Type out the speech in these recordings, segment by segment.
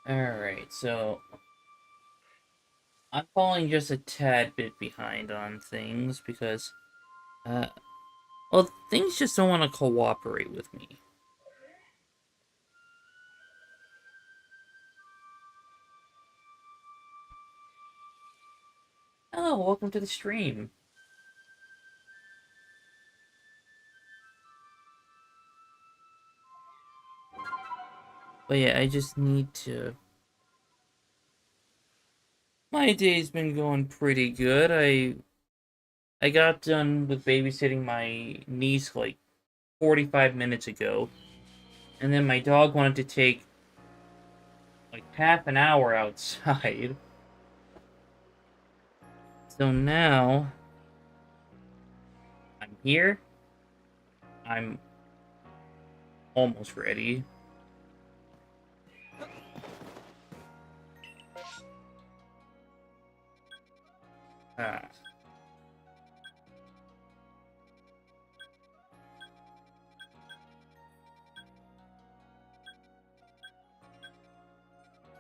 Alright, so I'm falling just a tad bit behind on things because, uh, well, things just don't want to cooperate with me. Oh, welcome to the stream. But yeah, I just need to. My day's been going pretty good. I got done with babysitting my niece like 45 minutes ago, and then my dog wanted to take like half an hour outside. So now I'm here. I'm almost ready. Ah,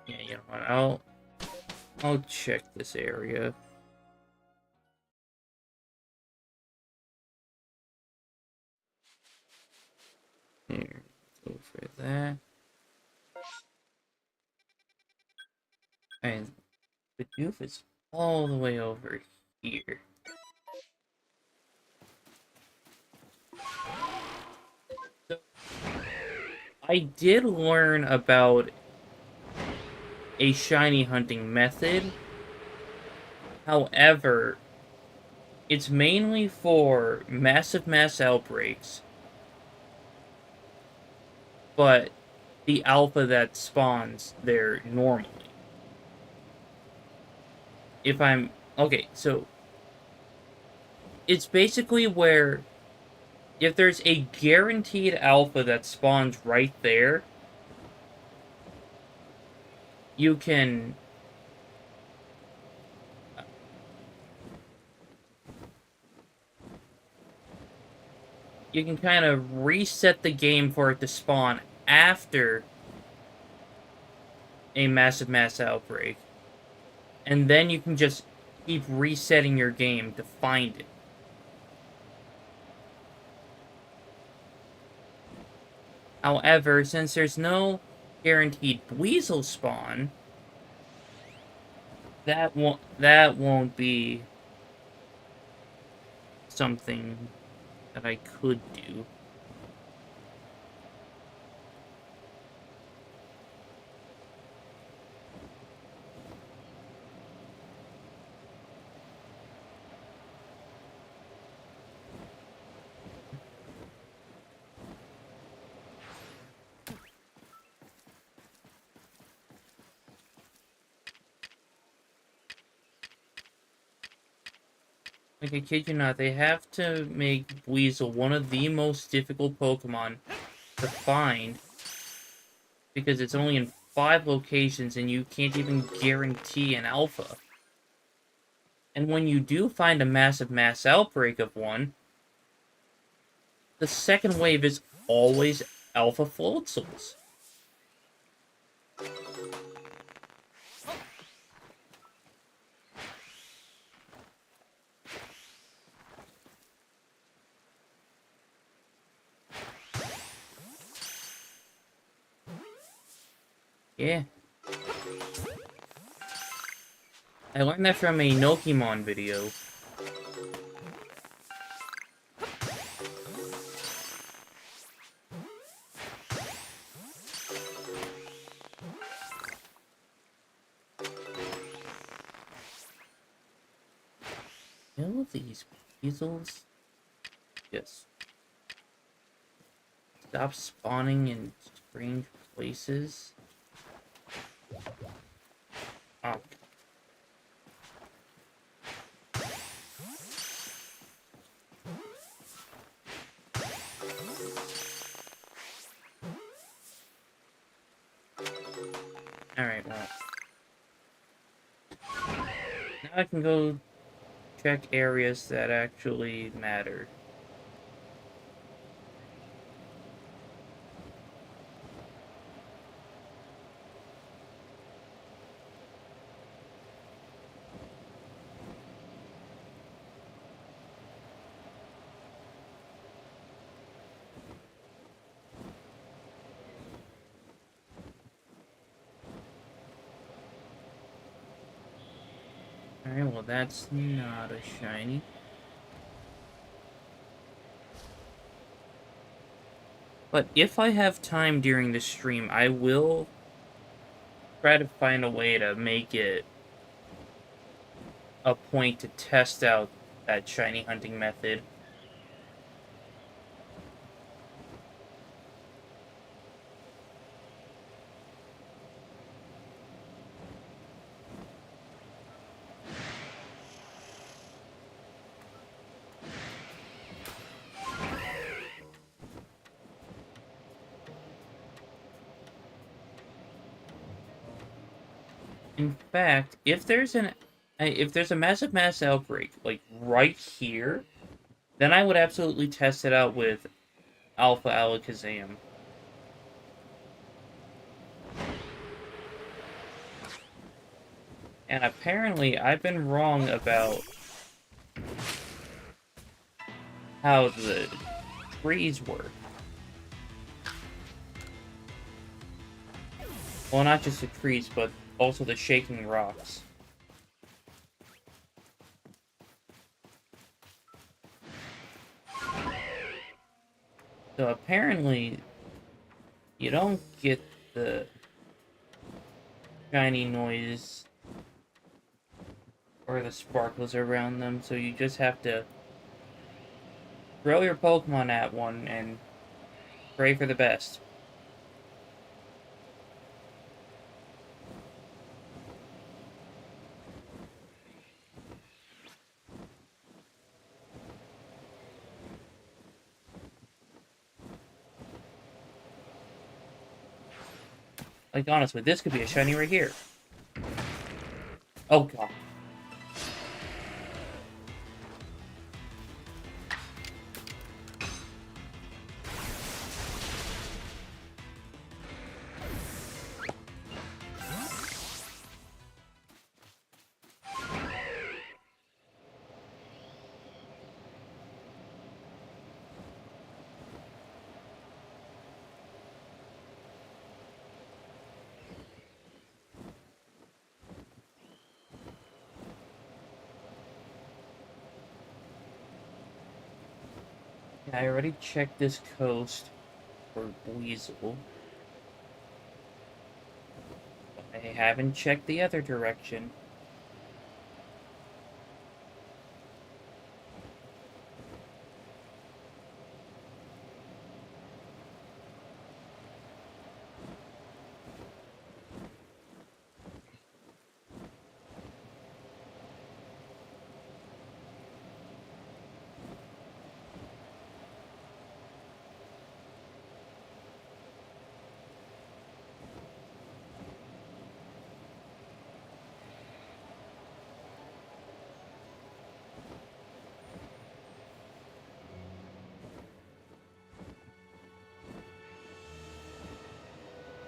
yeah, you know what? I'll check this area. Here, go for that. And the doof is all the way over here. So I did learn about a shiny hunting method. However, it's mainly for massive mass outbreaks, but the alpha that spawns there normally. If I'm okay, so it's basically where if there's a guaranteed alpha that spawns right there, you can kind of reset the game for it to spawn after a massive mass outbreak, and then you can just keep resetting your game to find it. However, since there's no guaranteed Buizel spawn, that won't be something that I could do. Like, I kid you not, they have to make Buizel one of the most difficult Pokemon to find because it's only in 5 locations and you can't even guarantee an alpha. And when you do find a massive mass outbreak of one, the second wave is always alpha Floatzels. Yeah. I learned that from a Nokimon video. Kill these weasels. Yes. Stop spawning in strange places. Oh. Alright, well. Now I can go check areas that actually matter. Alright, well that's not a shiny. But if I have time during the stream, I will try to find a way to make it a point to test out that shiny hunting method. In fact, if there's a massive mass outbreak like right here, then I would absolutely test it out with Alpha Alakazam. And apparently, I've been wrong about how the trees work. Well, not just the trees, but also the shaking rocks. So apparently, you don't get the shiny noise or the sparkles around them, so you just have to throw your Pokemon at one and pray for the best. Like, honestly, this could be a shiny right here. Oh, God. Yeah, I already checked this coast for Buizel. I haven't checked the other direction.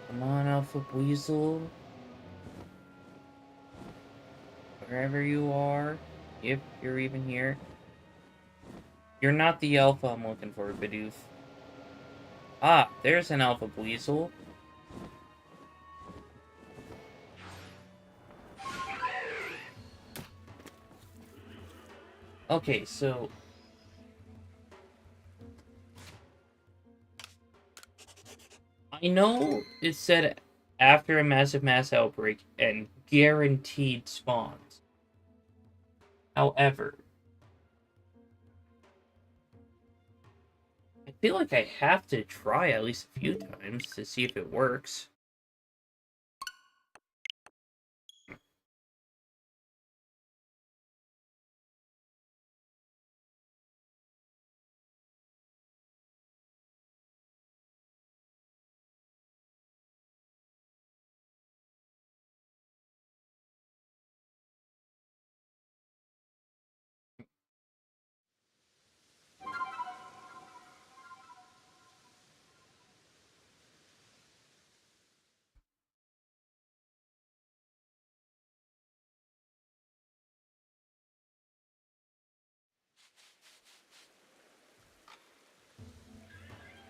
Come on, Alpha Buizel. Wherever you are, if you're even here. You're not the Alpha I'm looking for, Bidoof. Ah, there's an Alpha Buizel. Okay, so... I know it said after a massive mass outbreak and guaranteed spawns. However, I feel like I have to try at least a few times to see if it works.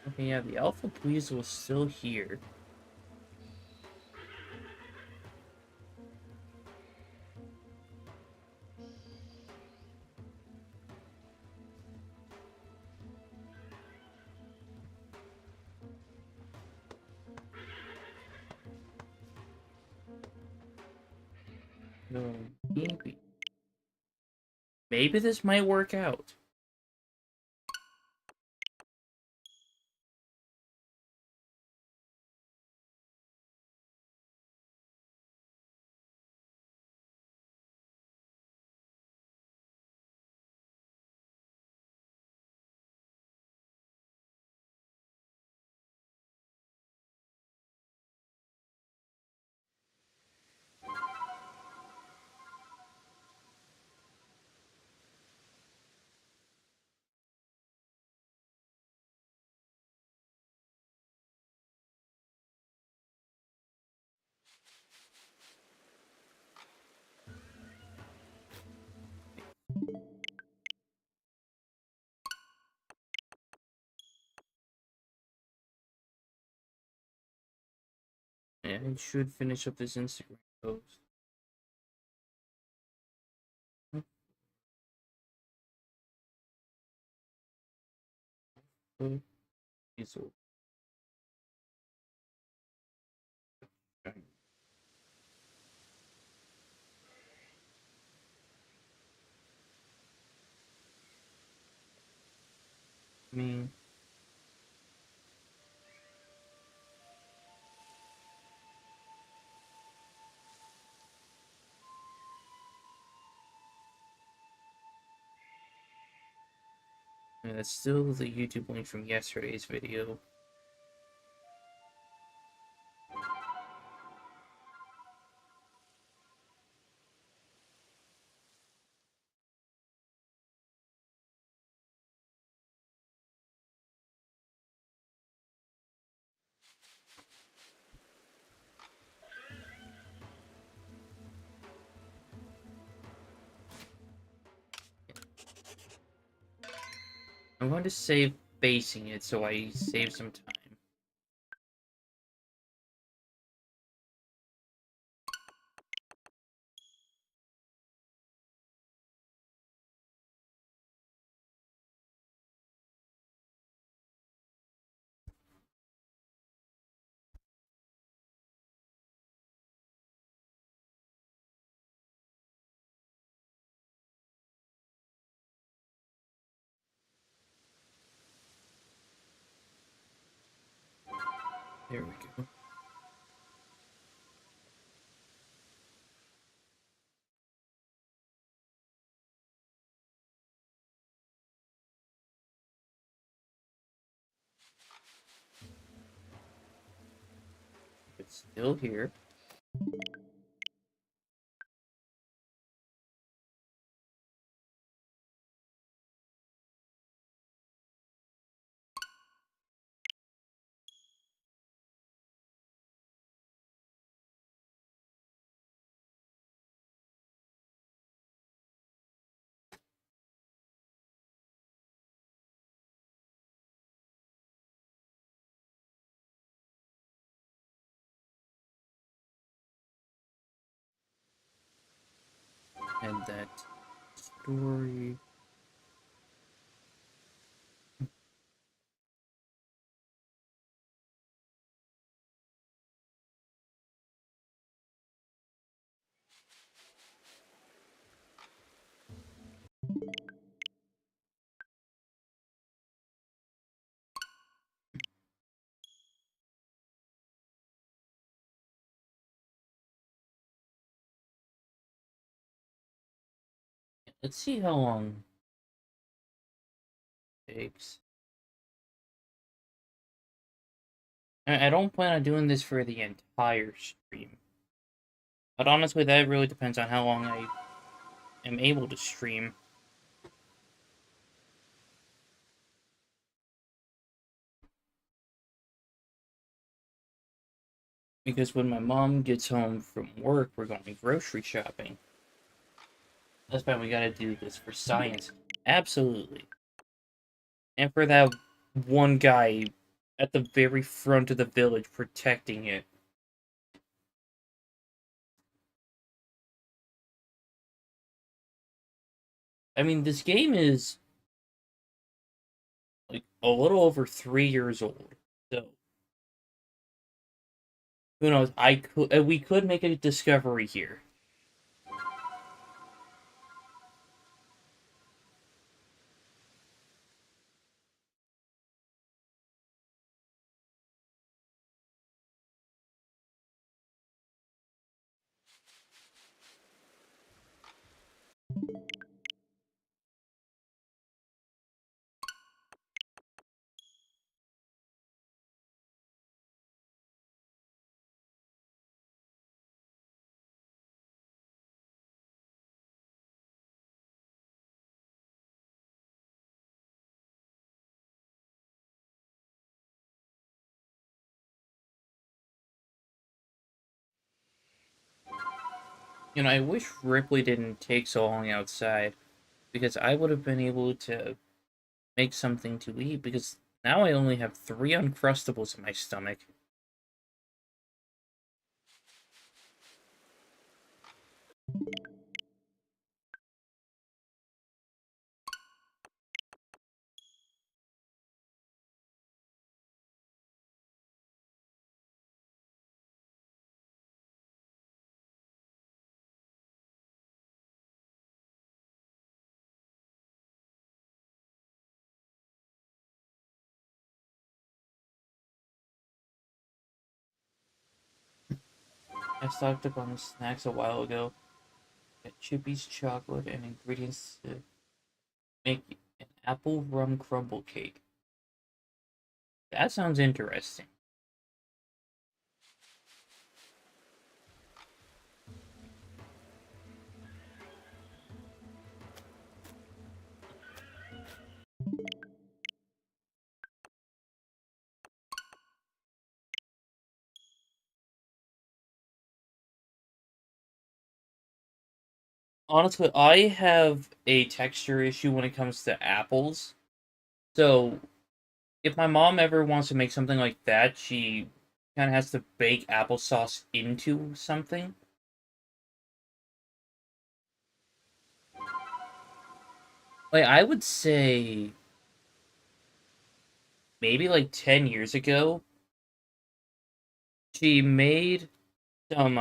Okay, yeah, the Alpha Buizel is still here. So maybe this might work out. Yeah, I should finish up this Instagram post. Buizel. I mean, that's still the YouTube link from yesterday's video. I'm going to save basing it so I save some time. There we go. It's still here. And that story. Let's see how long it takes. I don't plan on doing this for the entire stream. But honestly, that really depends on how long I am able to stream. Because when my mom gets home from work, we're going grocery shopping. That's why we gotta do this for science. Absolutely. And for that one guy at the very front of the village protecting it. I mean, this game is like a little over 3 years old. So who knows? We could make a discovery here. You know, I wish Ripley didn't take so long outside, because I would have been able to make something to eat, because now I only have 3 Uncrustables in my stomach. I stocked up on snacks a while ago. Got Chippy's chocolate and ingredients to make an apple rum crumble cake. That sounds interesting. Honestly, I have a texture issue when it comes to apples. So, if my mom ever wants to make something like that, she kind of has to bake applesauce into something. Like, I would say maybe like 10 years ago, she made some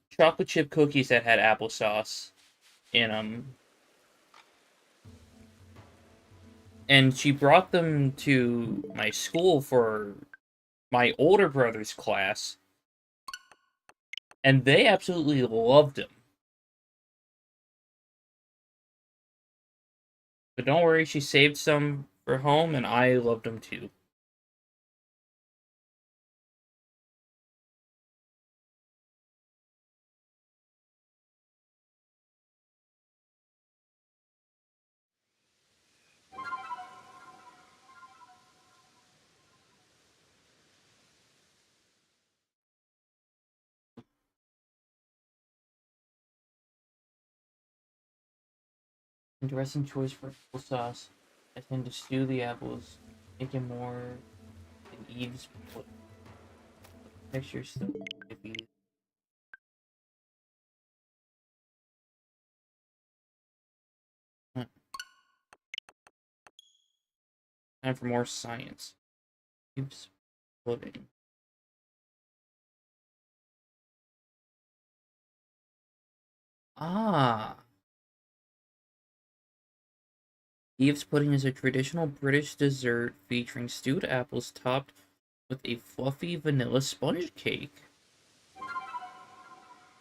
chocolate chip cookies that had applesauce in them. And she brought them to my school for my older brother's class, and they absolutely loved them. But don't worry, she saved some for home, and I loved them too. Interesting choice for applesauce. I tend to stew the apples, making more than Eve's texture still iffy. Huh. Time for more science. Eve's pudding. Ah, Eve's pudding is a traditional British dessert featuring stewed apples topped with a fluffy vanilla sponge cake.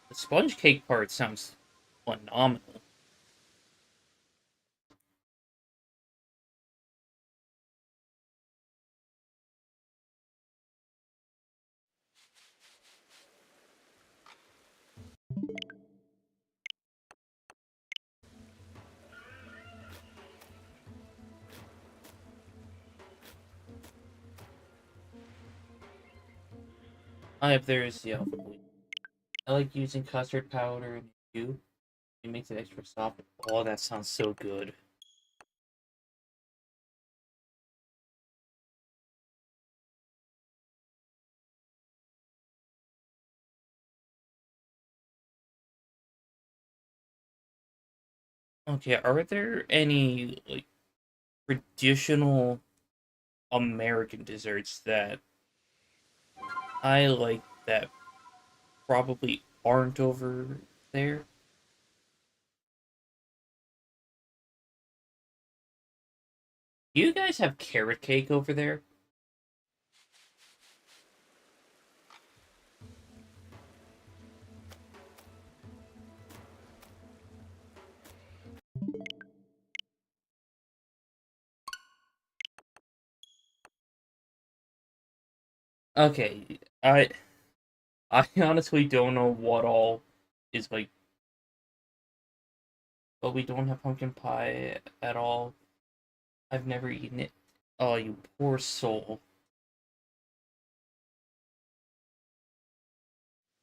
The sponge cake part sounds phenomenal. I have there is the alphabet. I like using custard powder and you. It makes it extra soft. Oh, that sounds so good. Okay, are there any like traditional American desserts that I like that probably aren't over there? Do you guys have carrot cake over there? Okay, I honestly don't know what all is like, but we don't have pumpkin pie at all. I've never eaten it. Oh, you poor soul.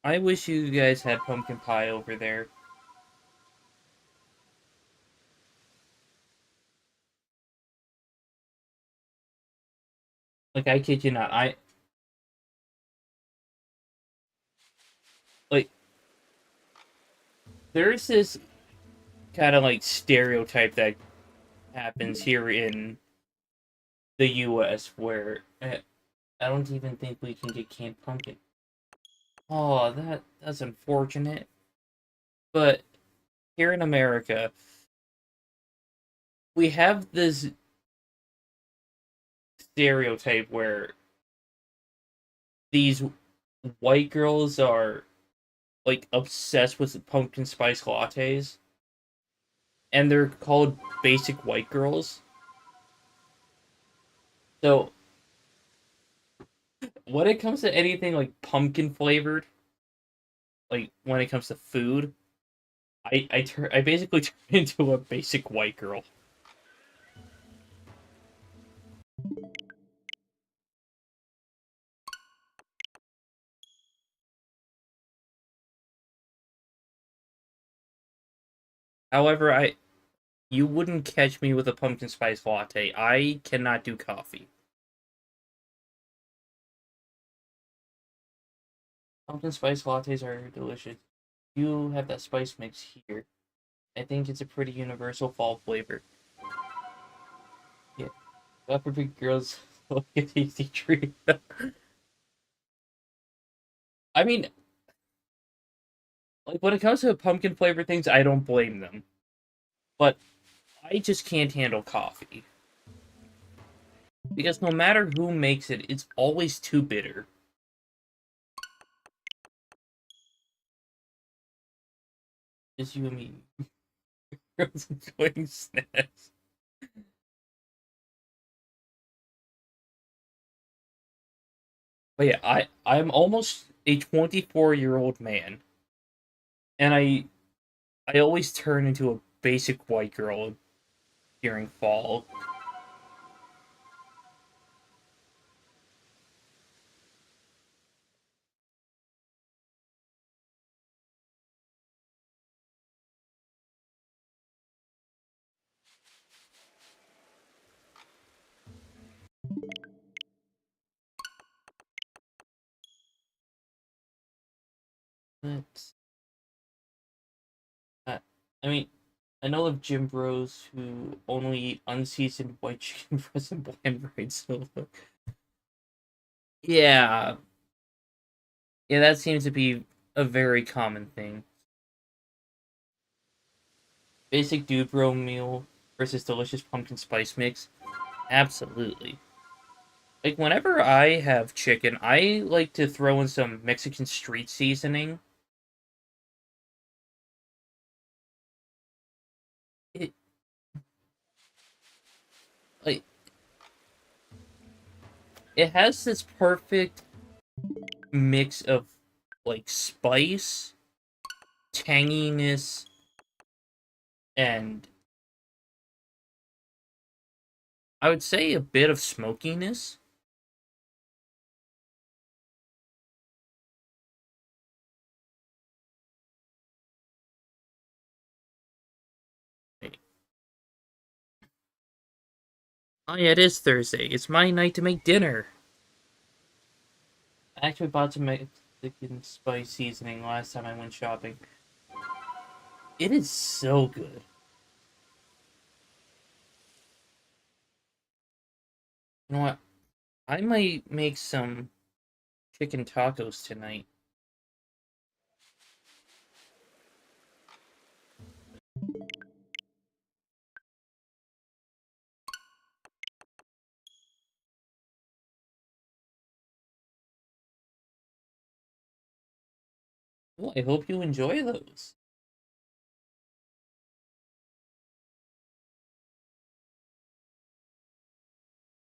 I wish you guys had pumpkin pie over there. Like, I kid you not. Like, there's this kind of like stereotype that happens here in the US where I don't even think we can get canned pumpkin. Oh, that's unfortunate. But here in America, we have this stereotype where these white girls are like obsessed with pumpkin spice lattes, and they're called basic white girls. So when it comes to anything like pumpkin flavored, like when it comes to food, I basically turn into a basic white girl. However, I you wouldn't catch me with a pumpkin spice latte. I cannot do coffee. Pumpkin spice lattes are delicious. You have that spice mix here. I think it's a pretty universal fall flavor. Yeah, Pepper Pig girls look at easy treat. I mean, like when it comes to pumpkin flavored things, I don't blame them. But I just can't handle coffee because no matter who makes it, it's always too bitter. Just you and me, girls enjoying snacks. But yeah, I'm almost a 24-year-old man, and I always turn into a basic white girl during fall. But uh, I mean, I know of gym bros who only eat unseasoned white chicken breast and bland rice. So yeah, yeah, that seems to be a very common thing. Basic dude bro meal versus delicious pumpkin spice mix. Absolutely. Like whenever I have chicken, I like to throw in some Mexican street seasoning. It like it has this perfect mix of like spice, tanginess, and I would say a bit of smokiness. Oh yeah, it is Thursday. It's my night to make dinner. I actually bought some Mexican spice seasoning last time I went shopping. It is so good. You know what? I might make some chicken tacos tonight. Well, I hope you enjoy those.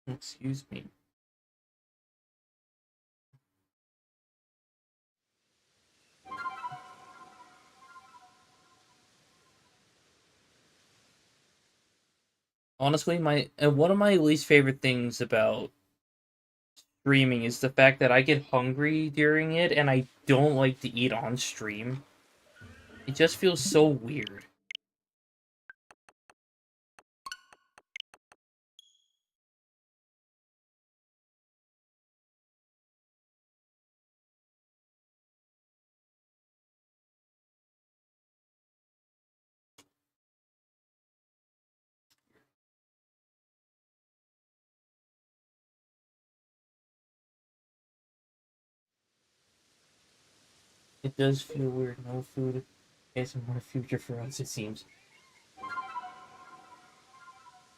Excuse me. Honestly, my one of my least favorite things about streaming is the fact that I get hungry during it and I don't like to eat on stream. It just feels so weird. It does feel weird. No food is more future for us, it seems.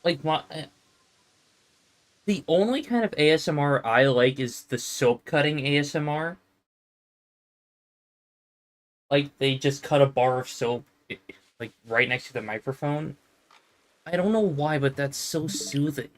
Like the only kind of ASMR I like is the soap cutting ASMR. Like they just cut a bar of soap like right next to the microphone. I don't know why, but that's so soothing.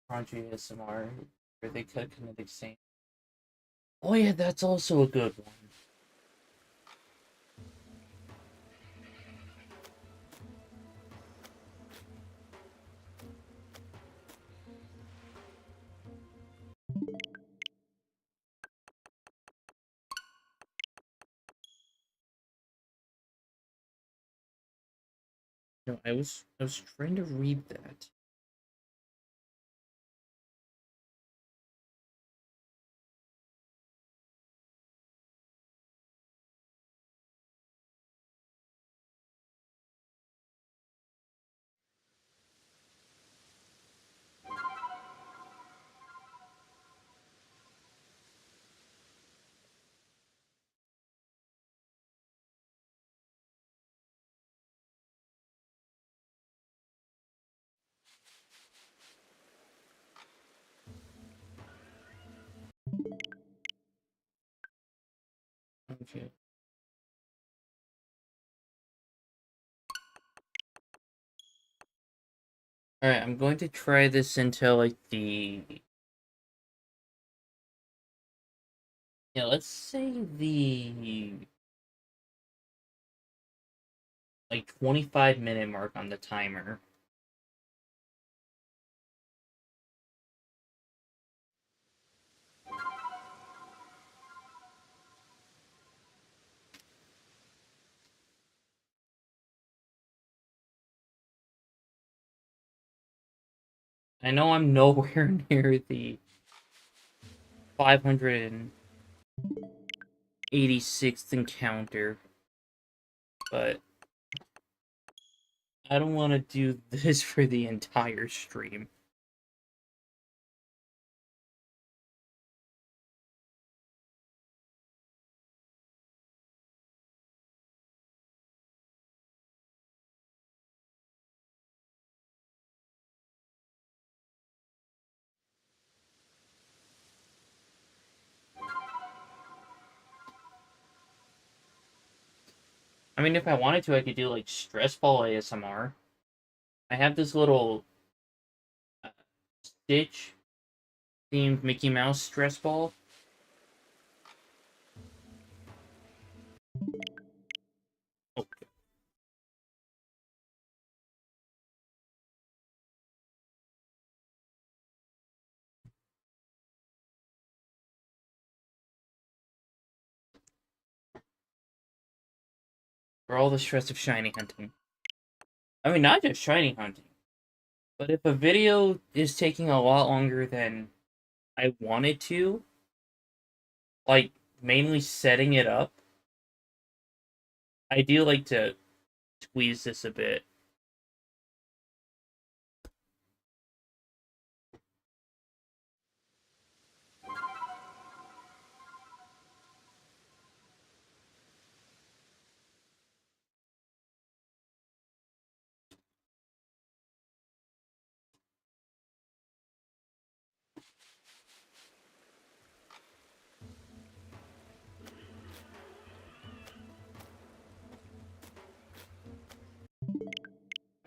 Crunchy ASMR, where they cut kinetic sand. Oh yeah, that's also a good one. No, I was trying to read that. Okay. Alright, I'm going to try this until like let's say the like 25-minute mark on the timer. I know I'm nowhere near the 586th encounter, but I don't want to do this for the entire stream. I mean, if I wanted to, I could do like stress ball ASMR. I have this little uh, Stitch themed Mickey Mouse stress ball. Oh, for all the stress of shiny hunting. I mean, not just shiny hunting, but if a video is taking a lot longer than I wanted to, like mainly setting it up, I do like to squeeze this a bit.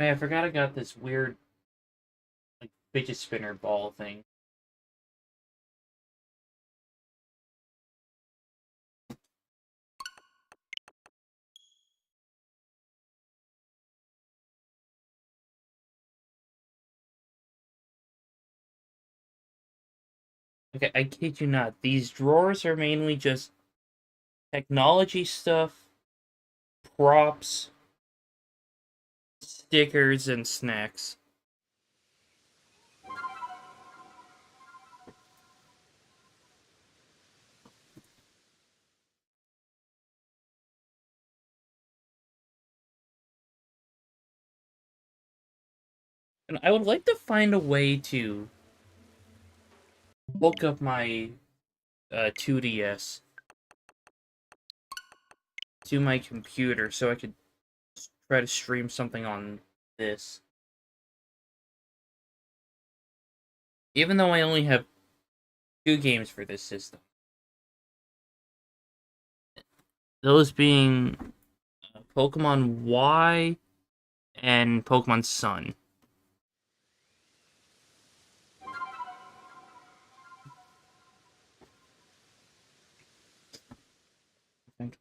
Hey, I forgot I got this weird, like, fidget spinner ball thing. Okay, I kid you not. These drawers are mainly just technology stuff, props, stickers, and snacks. And I would like to find a way to hook up my 2DS to my computer so I could try to stream something on this. Even though I only have two games for this system. Those being Pokemon Y and Pokemon Sun.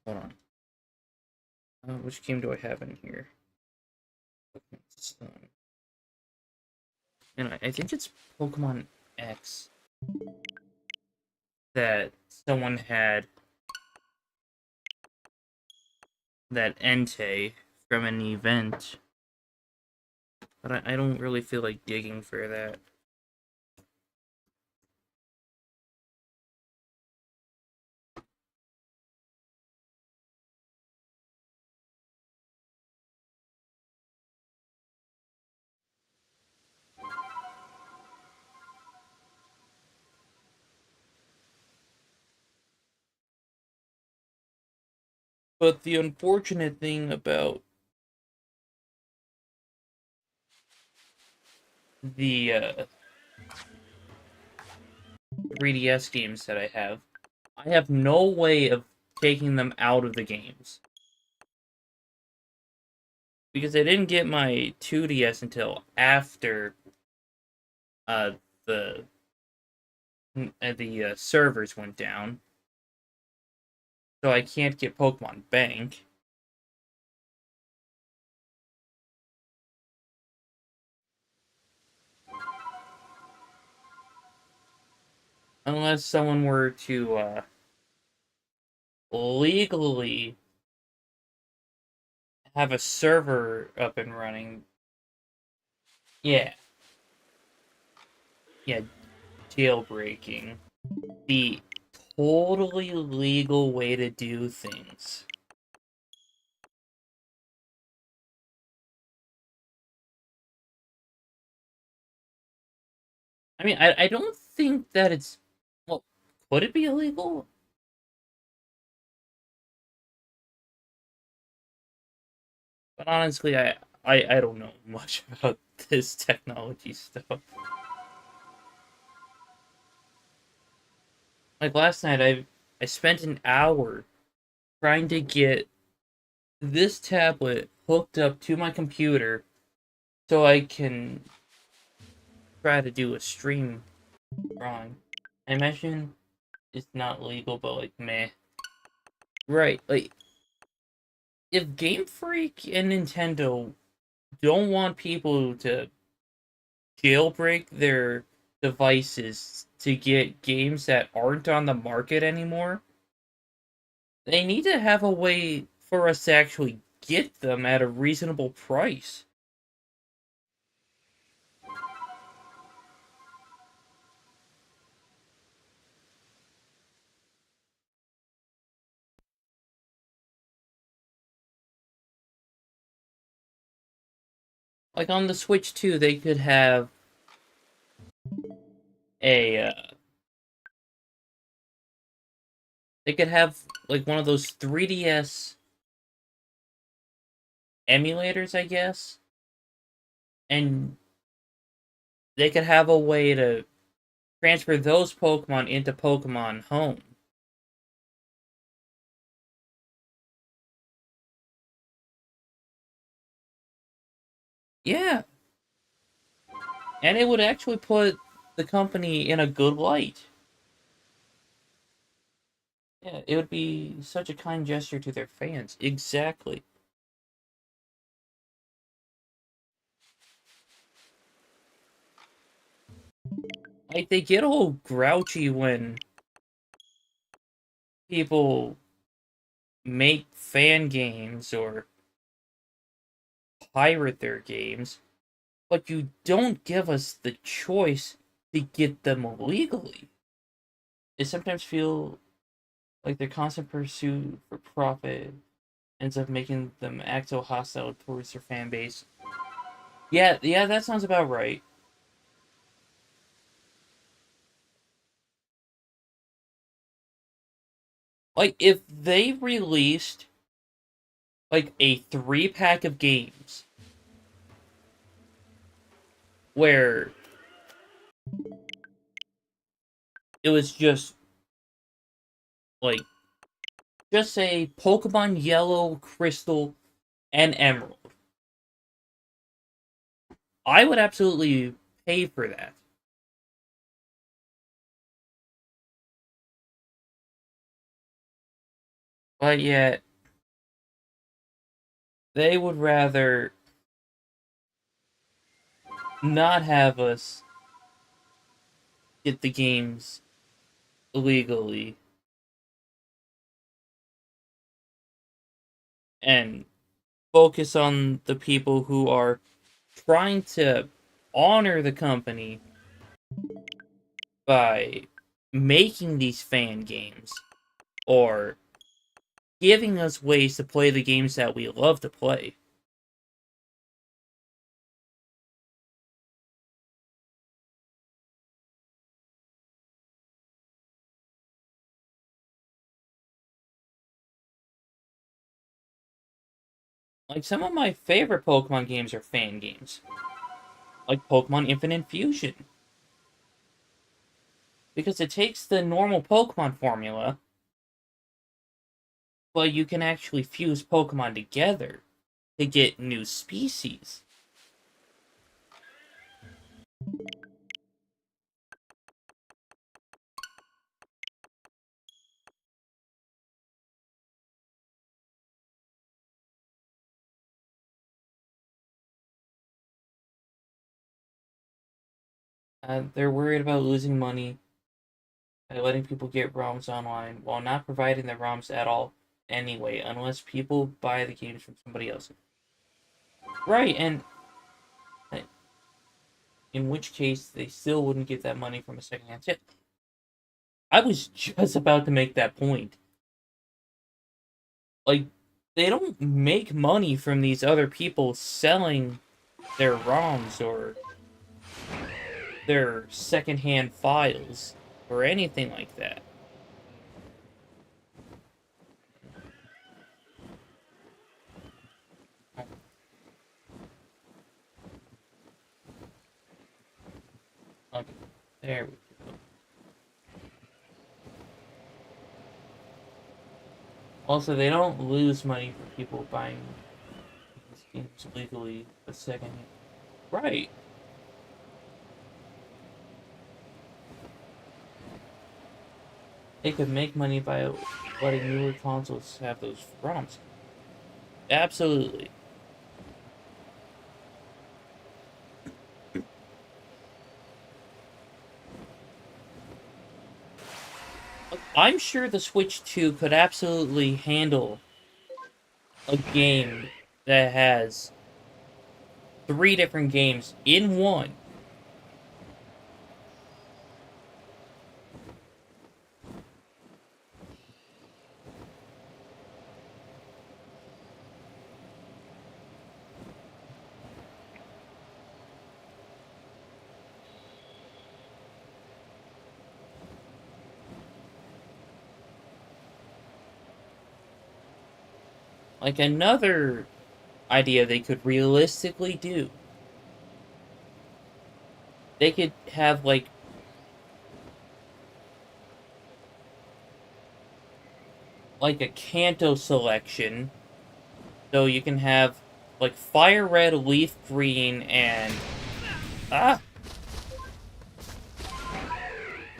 Hold on. Which game do I have in here? Pokemon Sun. And I think it's Pokemon X that someone had that Entei from an event. But I don't really feel like digging for that. But the unfortunate thing about the 3DS games that I have no way of taking them out of the games. Because I didn't get my 2DS until after uh, the servers went down. So I can't get Pokemon Bank. Unless someone were to legally have a server up and running. Yeah, yeah, jailbreaking. The totally legal way to do things. I mean, I don't think that it's. Well, could it be illegal? But honestly, I don't know much about this technology stuff. Like last night, I spent an hour trying to get this tablet hooked up to my computer so I can try to do a stream drawing. I imagine it's not legal, but like meh. Right, like if Game Freak and Nintendo don't want people to jailbreak their devices to get games that aren't on the market anymore, they need to have a way for us to actually get them at a reasonable price. Like on the Switch 2, a they could have like one of those 3DS emulators, I guess, and they could have a way to transfer those Pokemon into Pokemon Home. Yeah, and it would actually put the company in a good light. Yeah, it would be such a kind gesture to their fans. Exactly. Like, they get all grouchy when people make fan games or pirate their games, but you don't give us the choice to get them legally. It sometimes feel like their constant pursuit for profit ends up making them act so hostile towards their fan base. Yeah, yeah, that sounds about right. Like, if they released like a 3-pack of games where it was just like, just say Pokemon Yellow, Crystal, and Emerald, I would absolutely pay for that. But yet, they would rather not have us get the games illegally and focus on the people who are trying to honor the company by making these fan games or giving us ways to play the games that we love to play. Like, some of my favorite Pokemon games are fan games, like Pokemon Infinite Fusion, because it takes the normal Pokemon formula, but you can actually fuse Pokemon together to get new species. They're worried about losing money by letting people get ROMs online while not providing the ROMs at all anyway, unless people buy the games from somebody else. Right, and uh, in which case they still wouldn't get that money from a secondhand sale. I was just about to make that point. Like, they don't make money from these other people selling their ROMs or their secondhand files or anything like that. Okay, there we go. Also, they don't lose money for people buying these games legally the second. Right. They could make money by letting newer consoles have those ROMs. Absolutely. I'm sure the Switch 2 could absolutely handle a game that has 3 different games in one. Like, another idea they could realistically do, they could have like a Kanto selection, so you can have like Fire Red, Leaf Green, and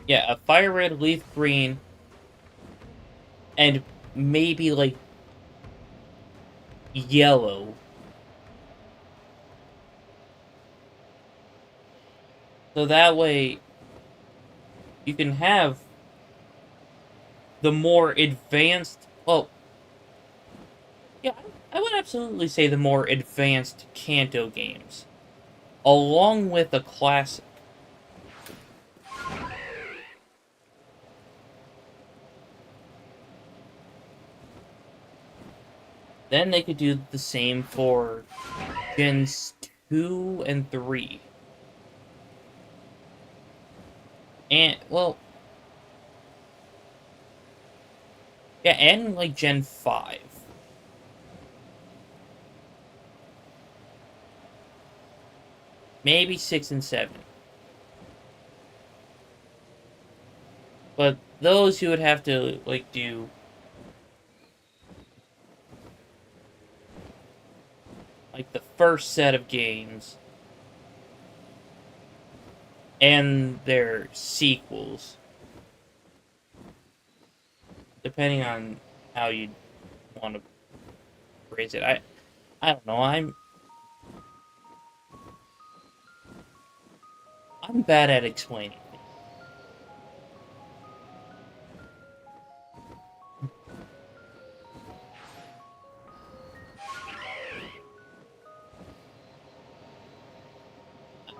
yeah, a Fire Red, Leaf Green, and maybe like Yellow. So that way you can have the more advanced. Well, yeah, I would absolutely say the more advanced Kanto games, along with a classic. Then they could do the same for Gens 2 and 3. And, well, yeah, and like Gen 5. Maybe 6 and 7. But those you would have to, like, do like the first set of games and their sequels, depending on how you want to phrase it. I don't know. I'm bad at explaining things.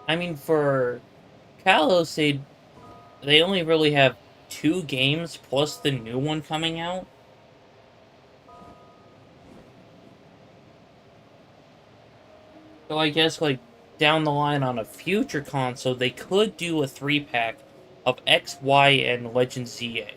I mean, for Kalos, they only really have 2 games plus the new one coming out. So I guess, like, down the line on a future console, they could do a 3-pack of X, Y, and Legend ZA.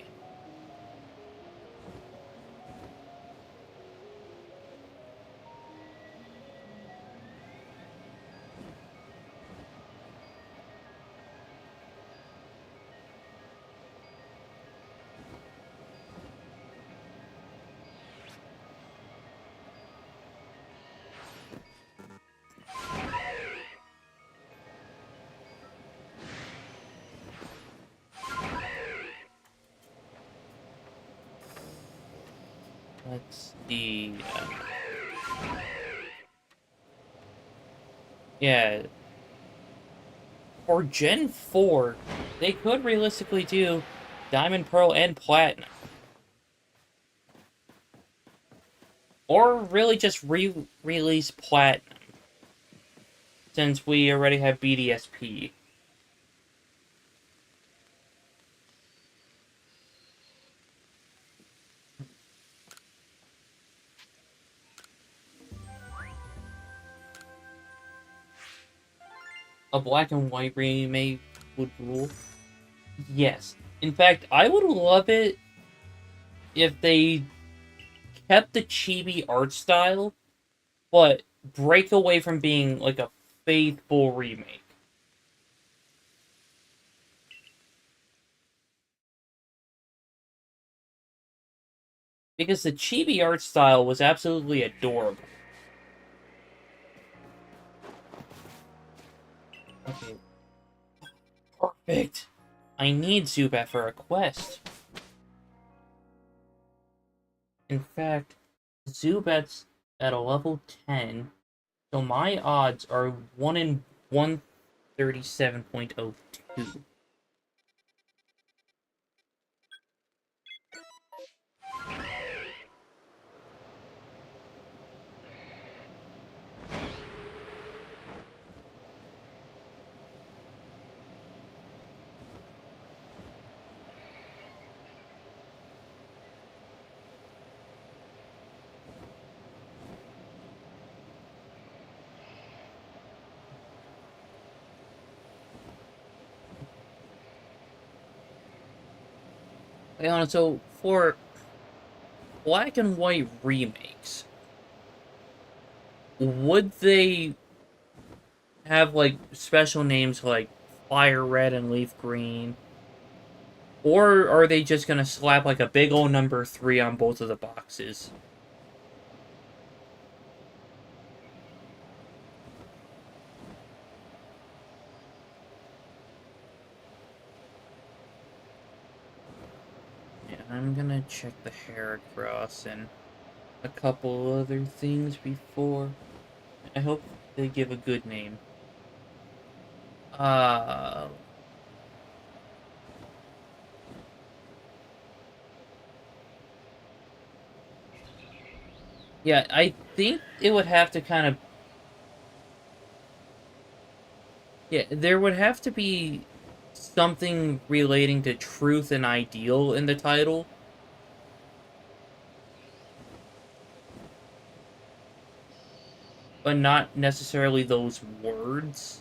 Let's see. Yeah. For Gen 4, they could realistically do Diamond, Pearl, and Platinum. Or really just release Platinum, since we already have BDSP. A black and white remake would rule. Yes. In fact, I would love it if they kept the chibi art style, but break away from being like a faithful remake. Because the chibi art style was absolutely adorable. Okay. Perfect. I need Zubat for a quest. In fact, Zubat's at a level 10, so my odds are 1 in 137.02. And so for black and white remakes, would they have like special names like Fire Red and Leaf Green? Or are they just gonna slap like a big old number 3 on both of the boxes? I'm gonna check the Heracross and a couple other things before. I hope they give a good name. Uh... Yeah, I think it would have to kind of... Yeah, there would have to be something relating to truth and ideal in the title. But not necessarily those words.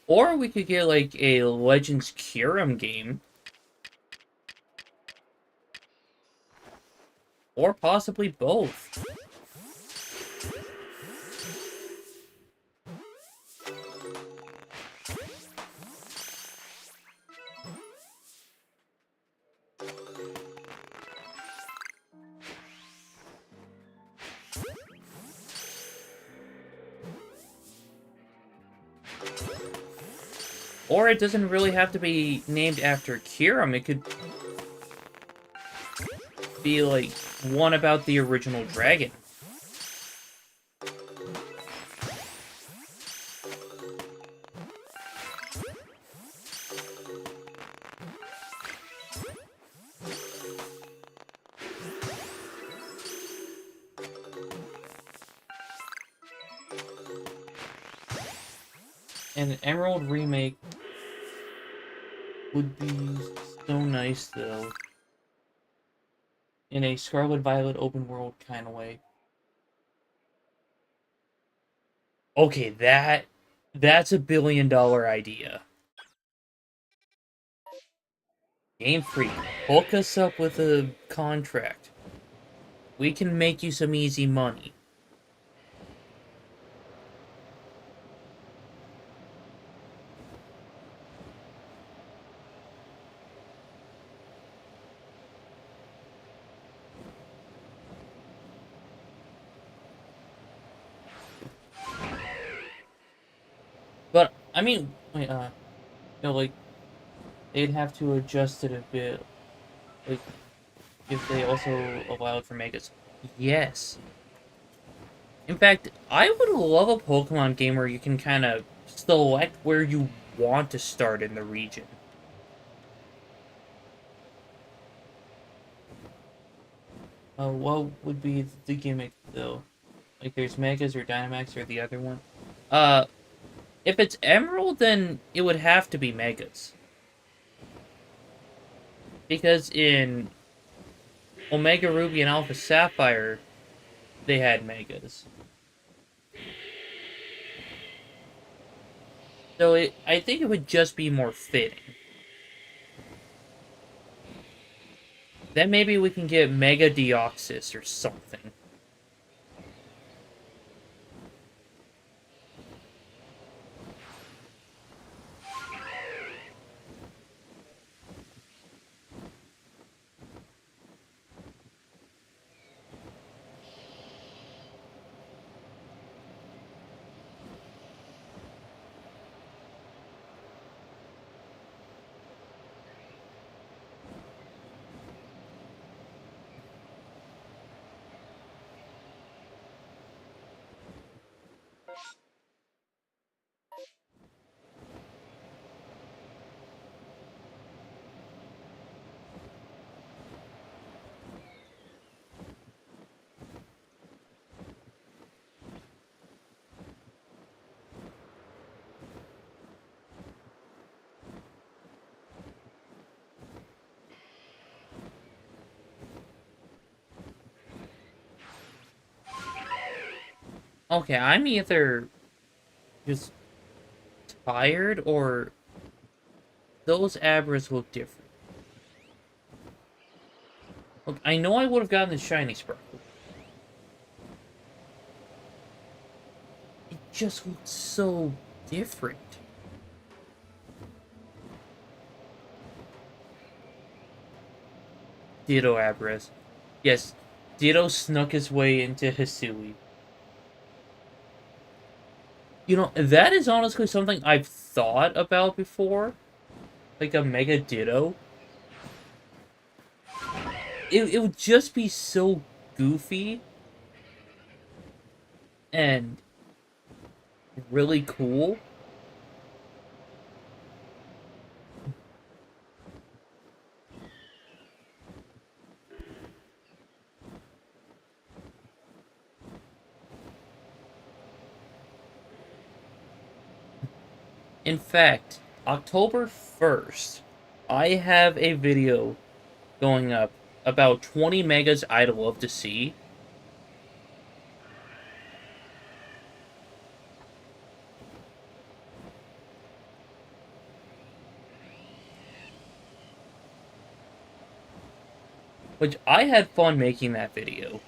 Or we could get, like, a Legends Kyurem game. Or possibly both. Or it doesn't really have to be named after Kyurem. It could be, like, one about the original dragon. And an Emerald remake would be so nice, though. In a Scarlet Violet open world kind of way. Okay, that's a $1 billion idea. Game Freak, hook us up with a contract. We can make you some easy money. But I mean, wait, like they'd have to adjust it a bit, like if they also allowed for megas. Yes. In fact, I would love a Pokemon game where you can kind of select where you want to start in the region. What would be the gimmick though? Like there's Megas or Dynamax or the other one. Uh, if it's Emerald, then it would have to be Megas. Because in Omega Ruby and Alpha Sapphire, they had Megas. So I think it would just be more fitting. Then maybe we can get Mega Deoxys or something. Okay, I'm either just tired or those Abras look different. Look, I know I would have gotten the Shiny Sparkle. just looked so different. Ditto Abras. Yes, Ditto snuck his way into Hisui. You know, that is honestly something I've thought about before. Like a Mega Ditto. It would just be so goofy and really cool. In fact, October 1st, I have a video going up about 20 megas I'd love to see. Which I had fun making that video.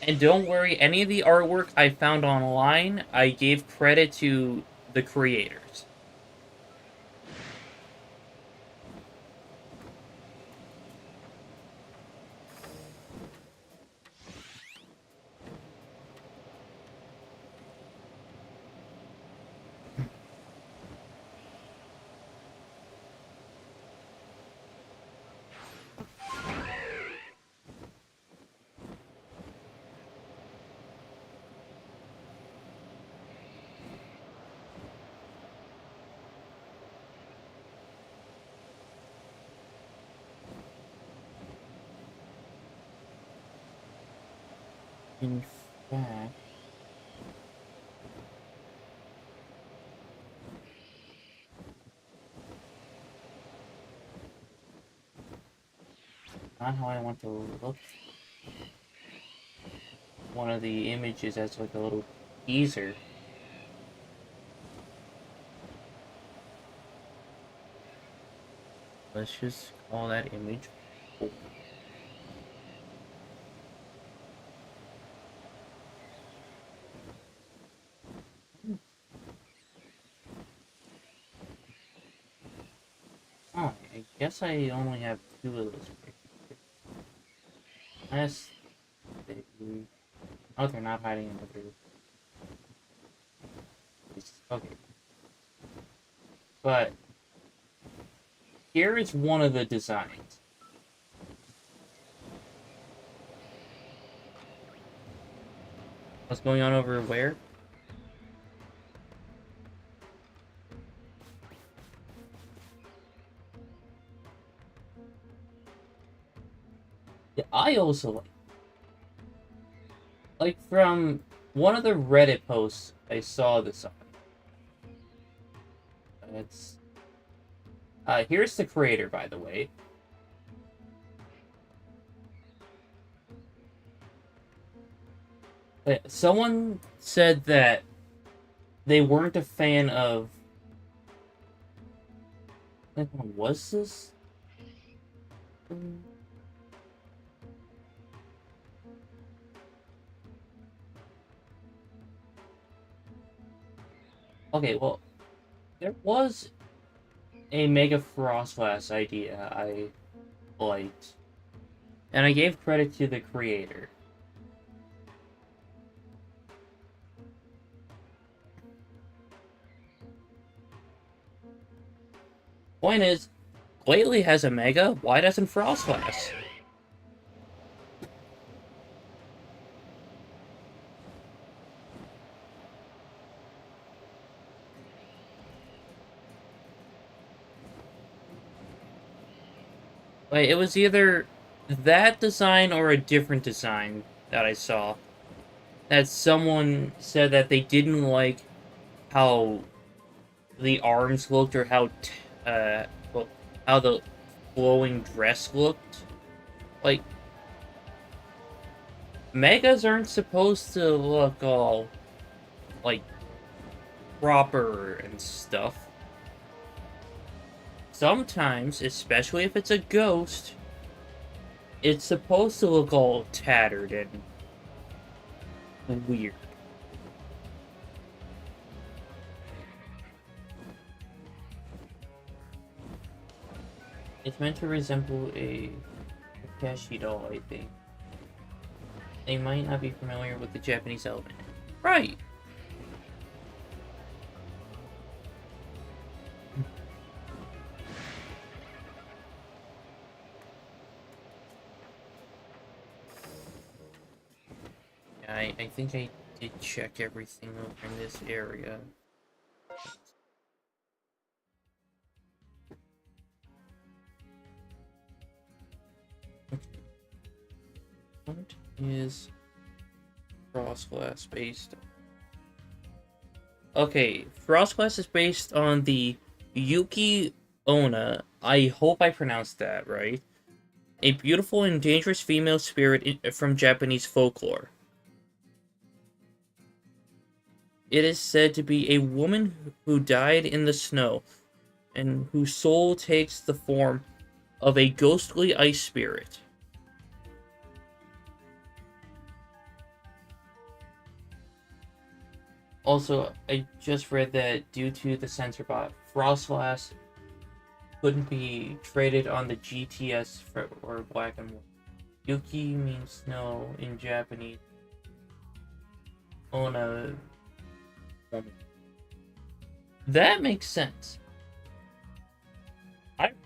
And don't worry, any of the artwork I found online, I gave credit to the creators. In fact... not how I want to look. One of the images as like a little teaser. Let's just call that image. Oh. Oh, I guess I only have 2 of those pictures. Unless they... oh, they're not hiding in the group. Okay. But here is one of the designs. What's going on over where? Yeah, I also like from one of the Reddit posts I saw this on. It's here's the creator, by the way. Someone said that they weren't a fan of... like, what was this? Okay, well, there was a Mega Frostlass idea I liked, and I gave credit to the creator. Point is, Lately has a Mega, why doesn't Frostlass? Like, it was either that design or a different design that I saw. That someone said that they didn't like how the arms looked or how well, how the flowing dress looked. Like, Megas aren't supposed to look all, like, proper and stuff. Sometimes, especially if it's a ghost, it's supposed to look all tattered and weird. It's meant to resemble a Takeshi doll, I think. They might not be familiar with the Japanese element. Right! Yeah, I think I did check everything over in this area. What is Frostglass based on? Okay, Frostglass is based on the Yuki Onna. I hope I pronounced that right. A beautiful and dangerous female spirit from Japanese folklore. It is said to be a woman who died in the snow, and whose soul takes the form of a ghostly ice spirit. Also, I just read that due to the censor bot, Frostglass couldn't be traded on the GTS or Black and White. Yuki means snow in Japanese. Ona. That makes sense.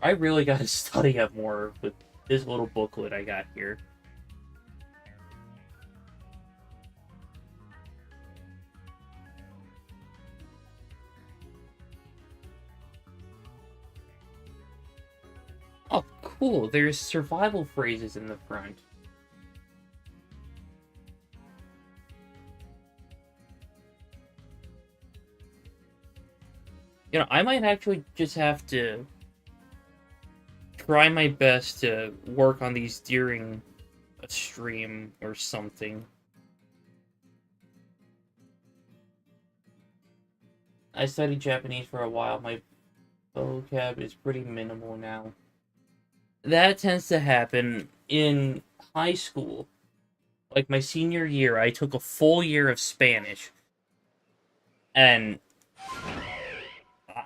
I really gotta study up more with this little booklet I got here. Oh, cool. There's survival phrases in the front. You know, I might actually just have to try my best to work on these during a stream or something. I studied Japanese for a while. My vocab is pretty minimal now. That tends to happen in high school. Like my senior year, I took a full year of Spanish, and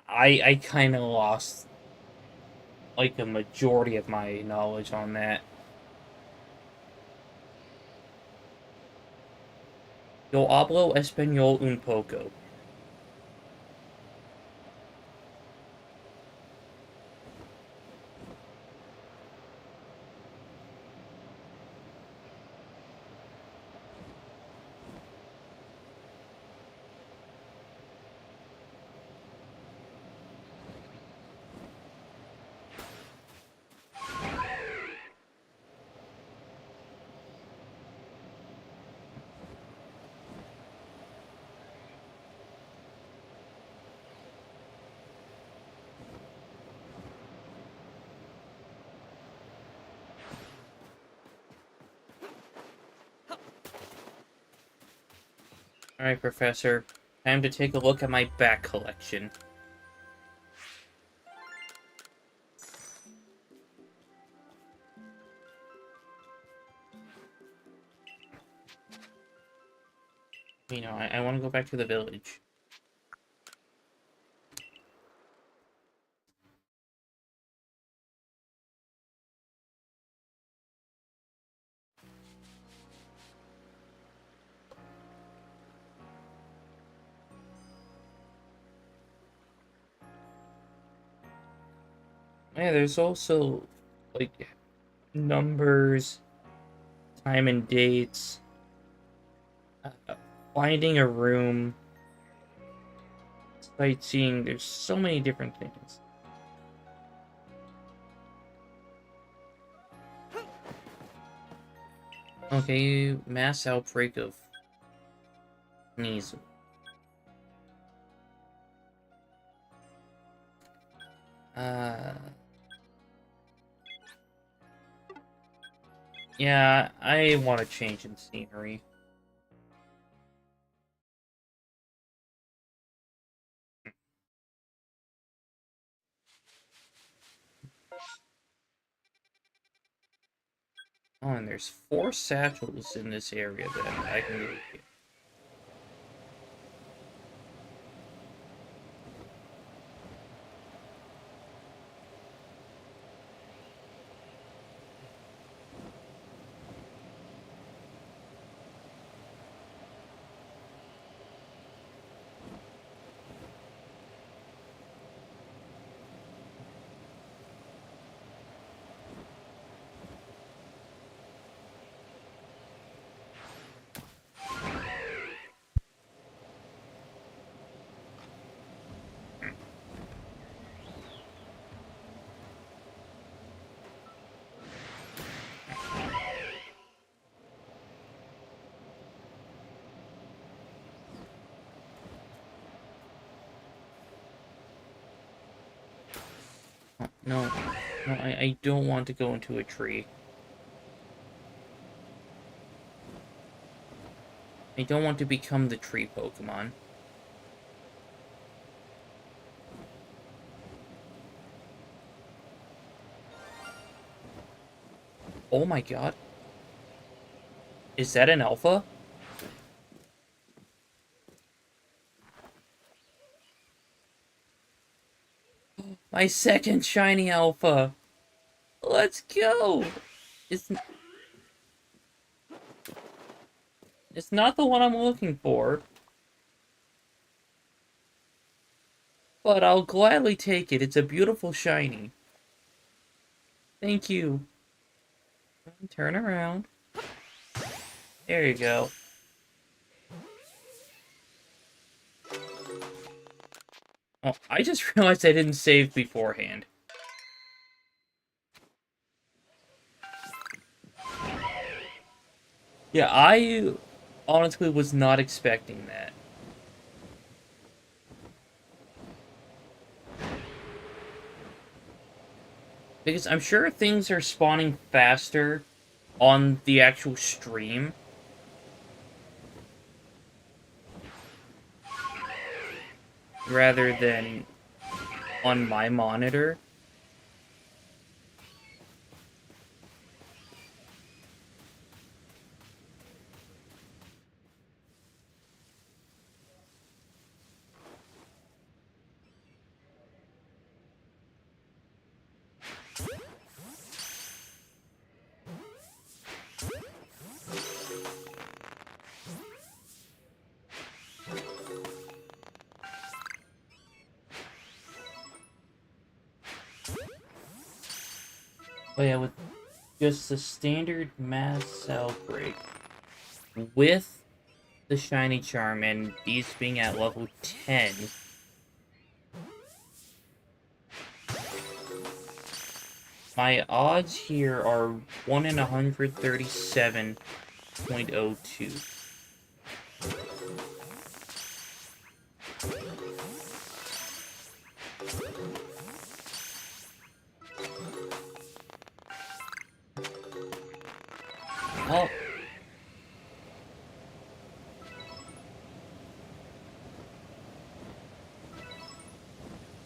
I kind of lost like a majority of my knowledge on that. Yo hablo español un poco. Alright, Professor. Time to take a look at my back collection. You know, I want to go back to the village. Yeah, there's also, like, numbers, time and dates, finding a room, sightseeing. There's so many different things. Okay, mass outbreak of measles. Uh, yeah, I want to change in scenery. Oh, and there's 4 satchels in this area that I can get. No. No, I don't want to go into a tree. I don't want to become the tree Pokemon. Oh my god. Is that an alpha? My second shiny alpha! Let's go! It's, it's not the one I'm looking for. But I'll gladly take it. It's a beautiful shiny. Thank you. Turn around. There you go. Oh, I just realized I didn't save beforehand. Yeah, I honestly was not expecting that. Because I'm sure things are spawning faster on the actual stream rather than on my monitor. Oh yeah, with just the standard mass outbreak with the shiny charm and these being at level 10, my odds here are 1 in 137.02. Oh,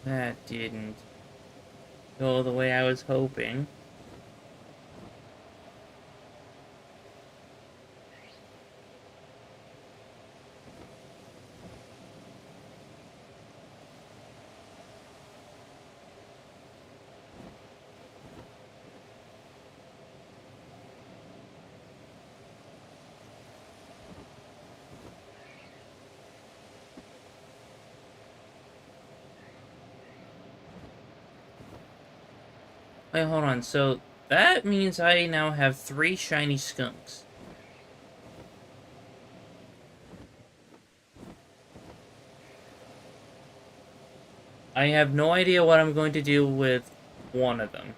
that didn't go the way I was hoping. Wait, hold on. So that means I now have 3 shiny skunks. I have no idea what I'm going to do with one of them.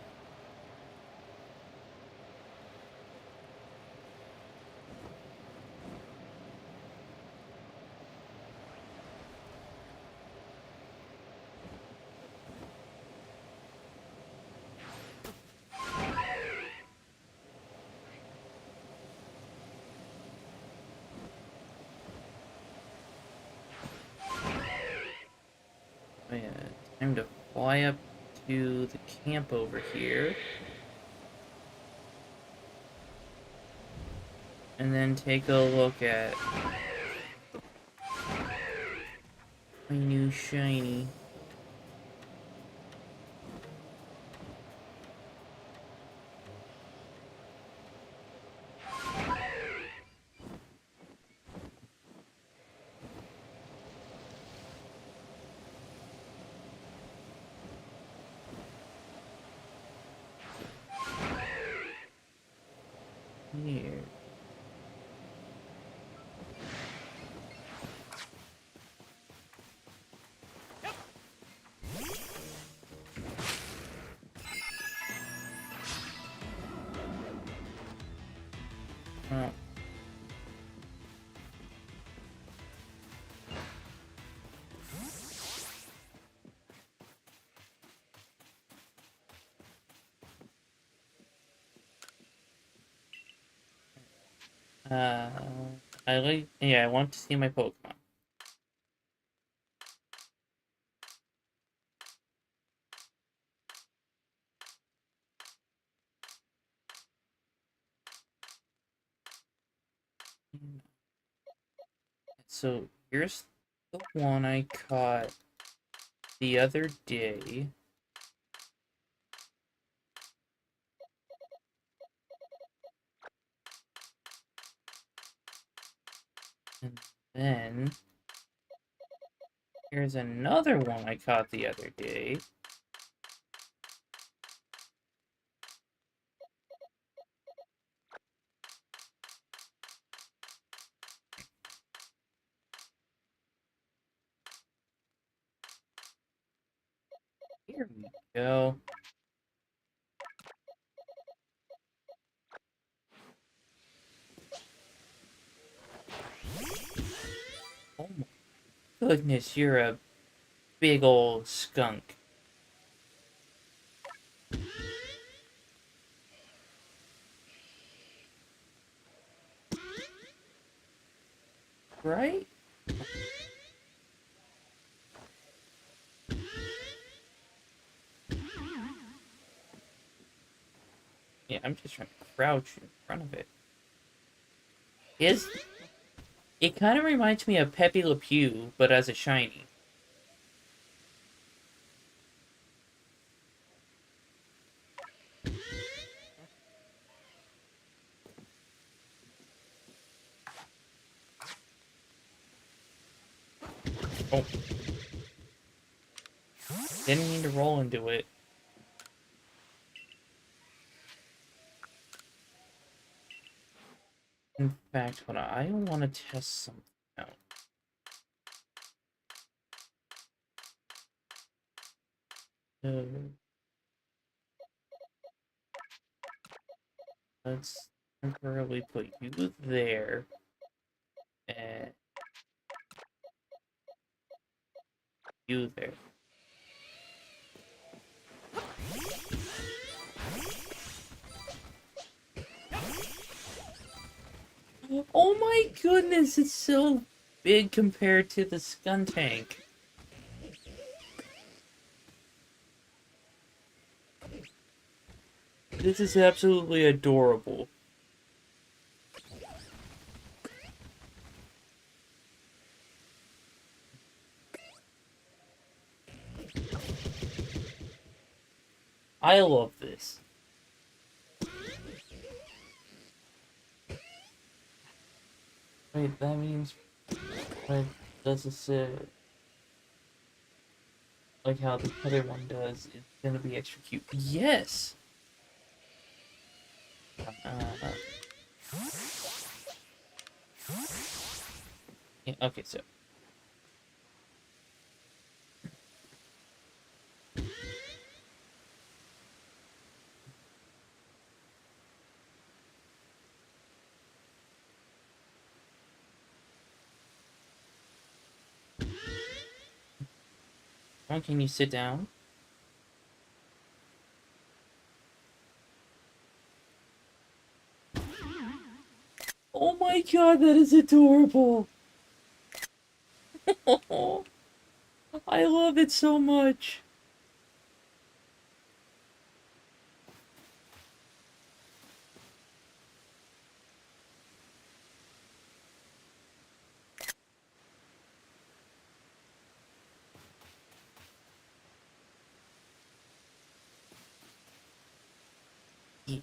Oh yeah, time to fly up to the camp over here. And then take a look at my new shiny. Here. Oh. Uh, yeah, I want to see my Pokemon. So here's the one I caught the other day. And then here's another one I caught the other day. Here we go. Oh my goodness, you're a big old skunk. Right? Yeah, I'm just trying to crouch in front of it. Is It kind of reminds me of Pepe Le Pew, but as a shiny. Oh, didn't mean to roll into it. In fact, what I want to test something out. So, let's temporarily put you there, and you there. Oh my goodness, it's so big compared to the Skuntank. This is absolutely adorable. I love this. Wait, that means what does it say? Like how the other one does, it's gonna be extra cute. Yes! Uh, yeah, okay, so. Oh, can you sit down? Oh my god, that is adorable! I love it so much! Yeah,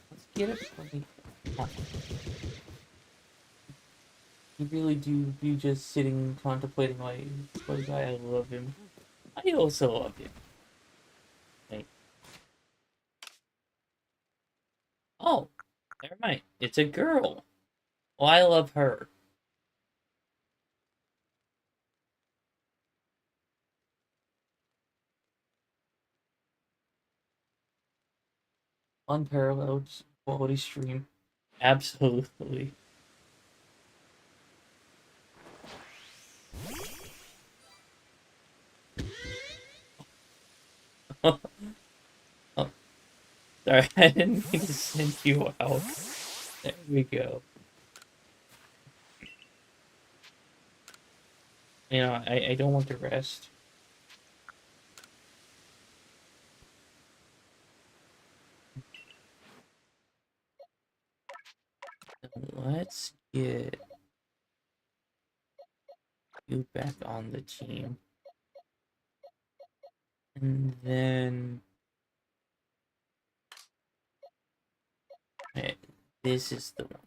let's get it for me. Oh, you really do, you just sitting contemplating like, I love him. I also love him. Wait. Oh, never mind. It's a girl. Well, I love her. Unparalleled quality stream. Absolutely. Sorry, I didn't mean to send you out. There we go. You know, I don't want to rest. Let's get you back on the team. And then... Okay, this is the one.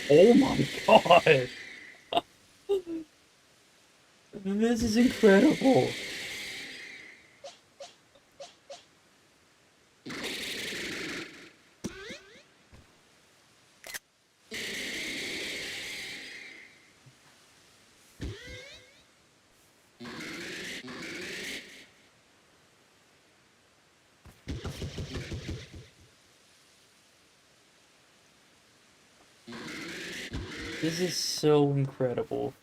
Oh my god! This is incredible! This is so incredible.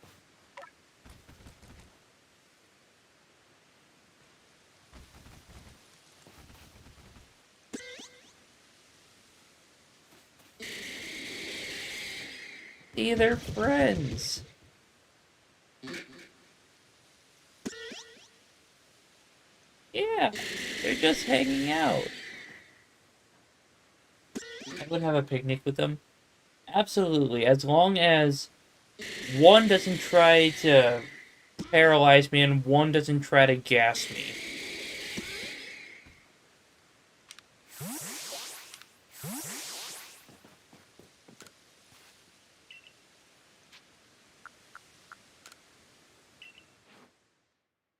See, they're friends! Yeah, they're just hanging out. I would have a picnic with them. Absolutely, as long as one doesn't try to paralyze me and one doesn't try to gas me.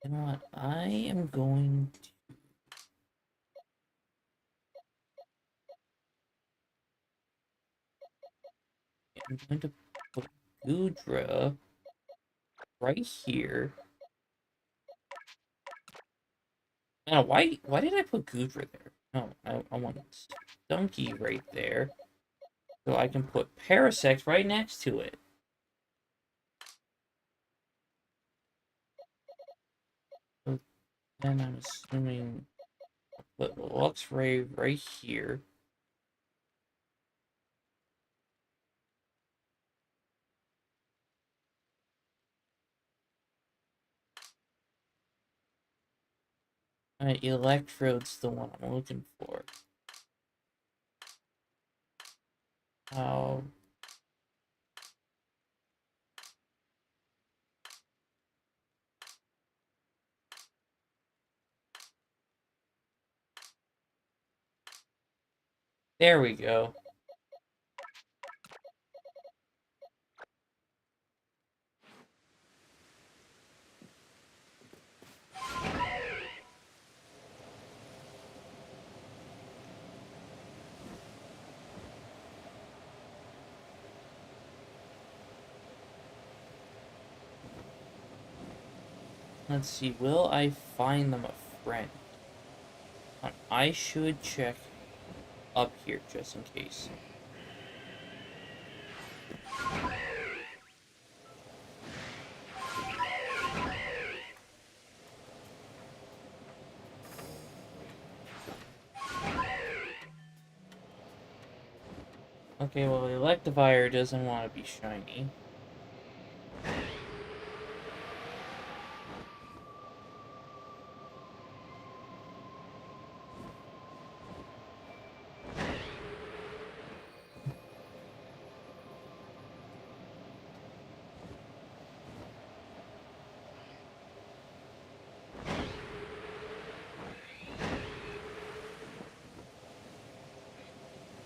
You know what? I am going to... I'm going to put Gudra right here. No, why did I put Gudra there? No, I want Stunky right there. So I can put Parasect right next to it. So then I'm assuming I'll put Luxray right here. Electrode's the one I'm looking for. Oh. There we go. Let's see, will I find them a friend? I should check up here just in case. Okay, well, the Electivire doesn't want to be shiny.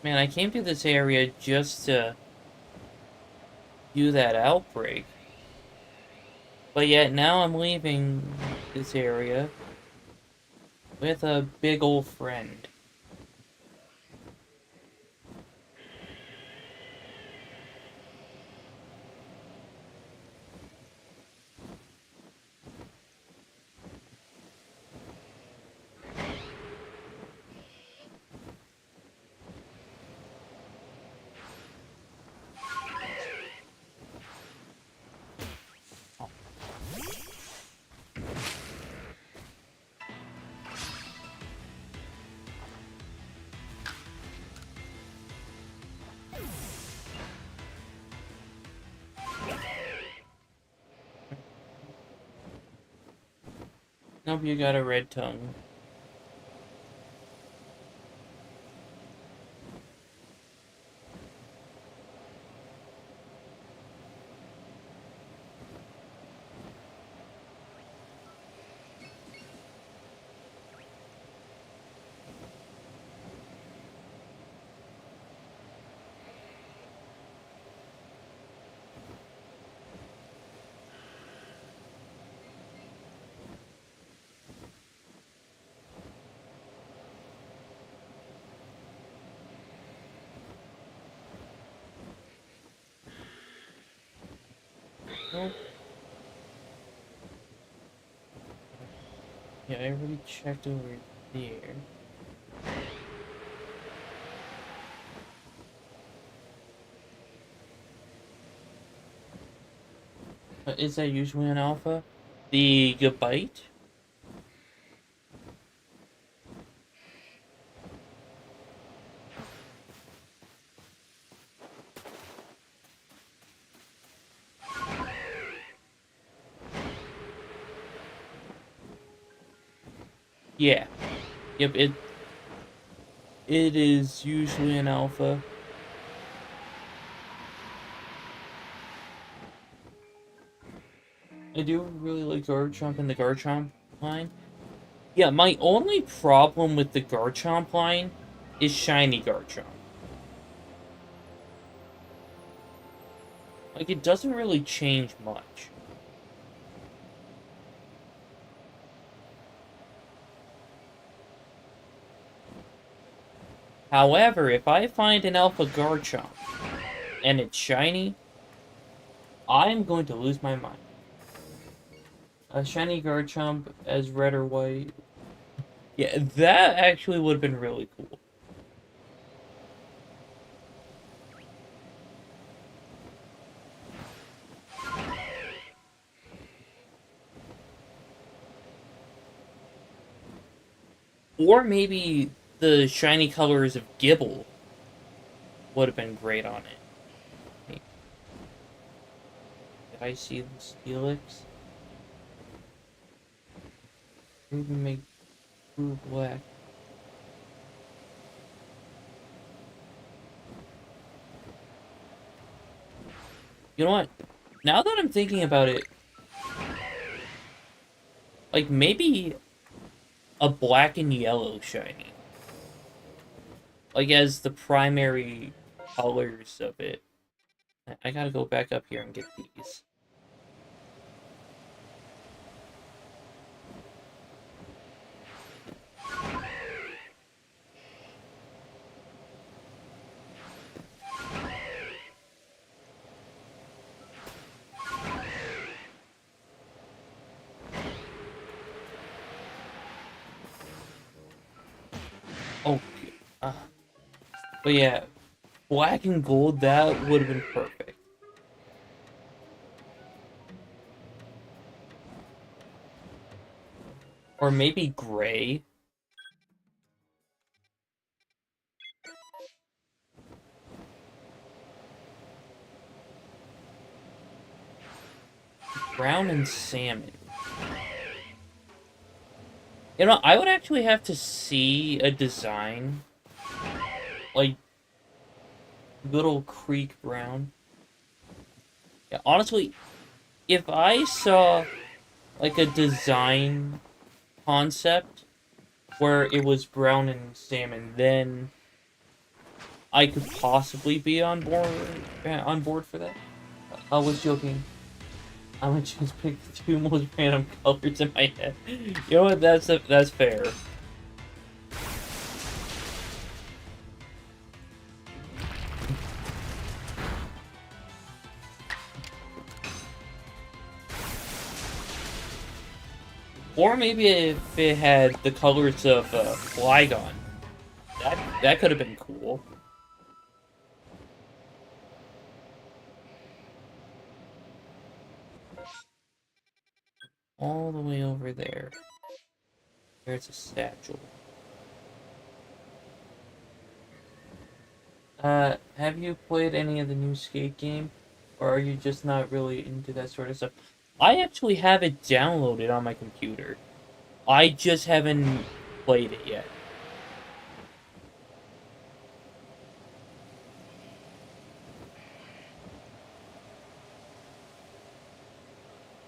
Man, I came to this area just to do that outbreak. But yet now I'm leaving this area with a big old friend. Nope, you got a red tongue. Nope. Yeah, I already checked over there. Is that usually an alpha? The Gabite? Yeah. Yep, it is usually an alpha. I do really like Garchomp and the Garchomp line. Yeah, my only problem with the Garchomp line is shiny Garchomp. Like, it doesn't really change much. However, if I find an Alpha Garchomp and it's shiny, I'm going to lose my mind. A shiny Garchomp as red or white. Yeah, that actually would have been really cool. Or maybe the shiny colors of Gibble would have been great on it. Did I see the Steelix? Maybe make blue black. You know what? Now that I'm thinking about it, like maybe a black and yellow shiny. Like as the primary colors of it. I gotta go back up here and get these. Oh, uh, but yeah, black and gold, that would have been perfect. Or maybe gray. Brown and salmon. You know, I would actually have to see a design. Like, Little Creek Brown. Yeah, honestly, if I saw, like, a design concept where it was brown and salmon, then I could possibly be on board for that. I was joking. I would just pick the two most random colors in my head. You know what? That's fair. Or maybe if it had the colors of Flygon, that could have been cool. All the way over there. There's a satchel. Have you played any of the new Skate game? Or are you just not really into that sort of stuff? I actually have it downloaded on my computer. I just haven't played it yet.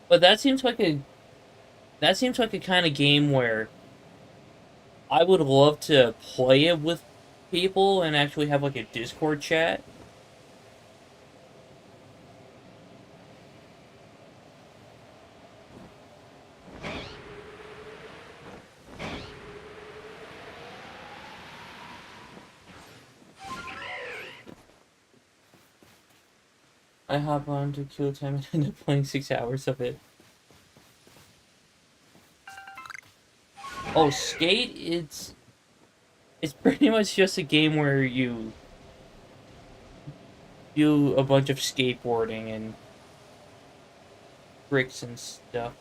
But that seems like a kind of game where I would love to play it with people and actually have like a Discord chat. I hop on to kill time and end up playing 6 hours of it. Oh, Skate, it's pretty much just a game where you do a bunch of skateboarding and tricks and stuff.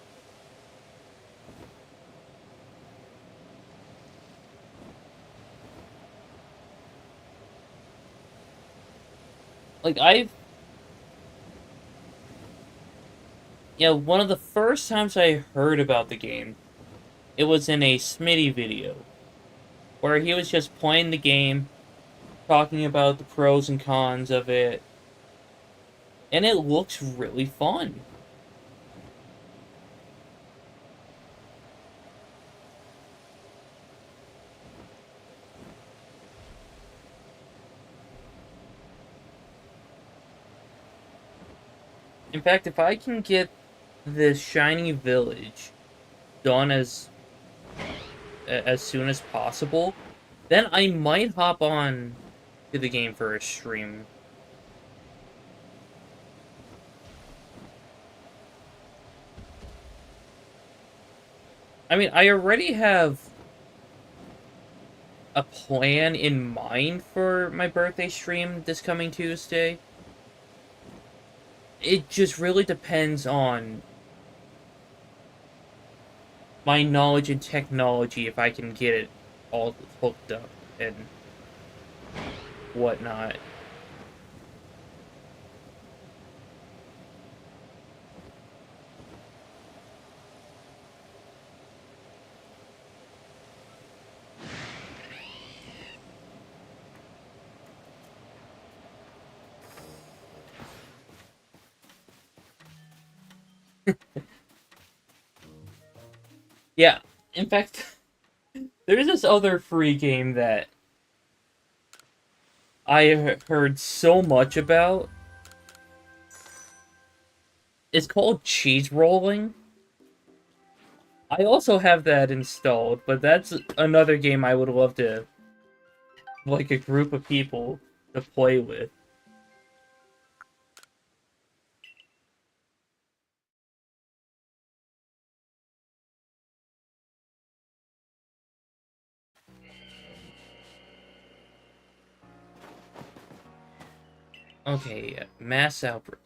Like one of the first times I heard about the game, it was in a Smitty video where he was just playing the game, talking about the pros and cons of it, and it looks really fun. In fact, if I can get the shiny village done as soon as possible, then I might hop on to the game for a stream. I mean, I already have a plan in mind for my birthday stream this coming Tuesday. It just really depends on my knowledge and technology if I can get it all hooked up and whatnot. Yeah, in fact, there's this other free game that I heard so much about. It's called Cheese Rolling. I also have that installed, but that's another game I would love to, like, a group of people to play with. Okay, mass outbreak.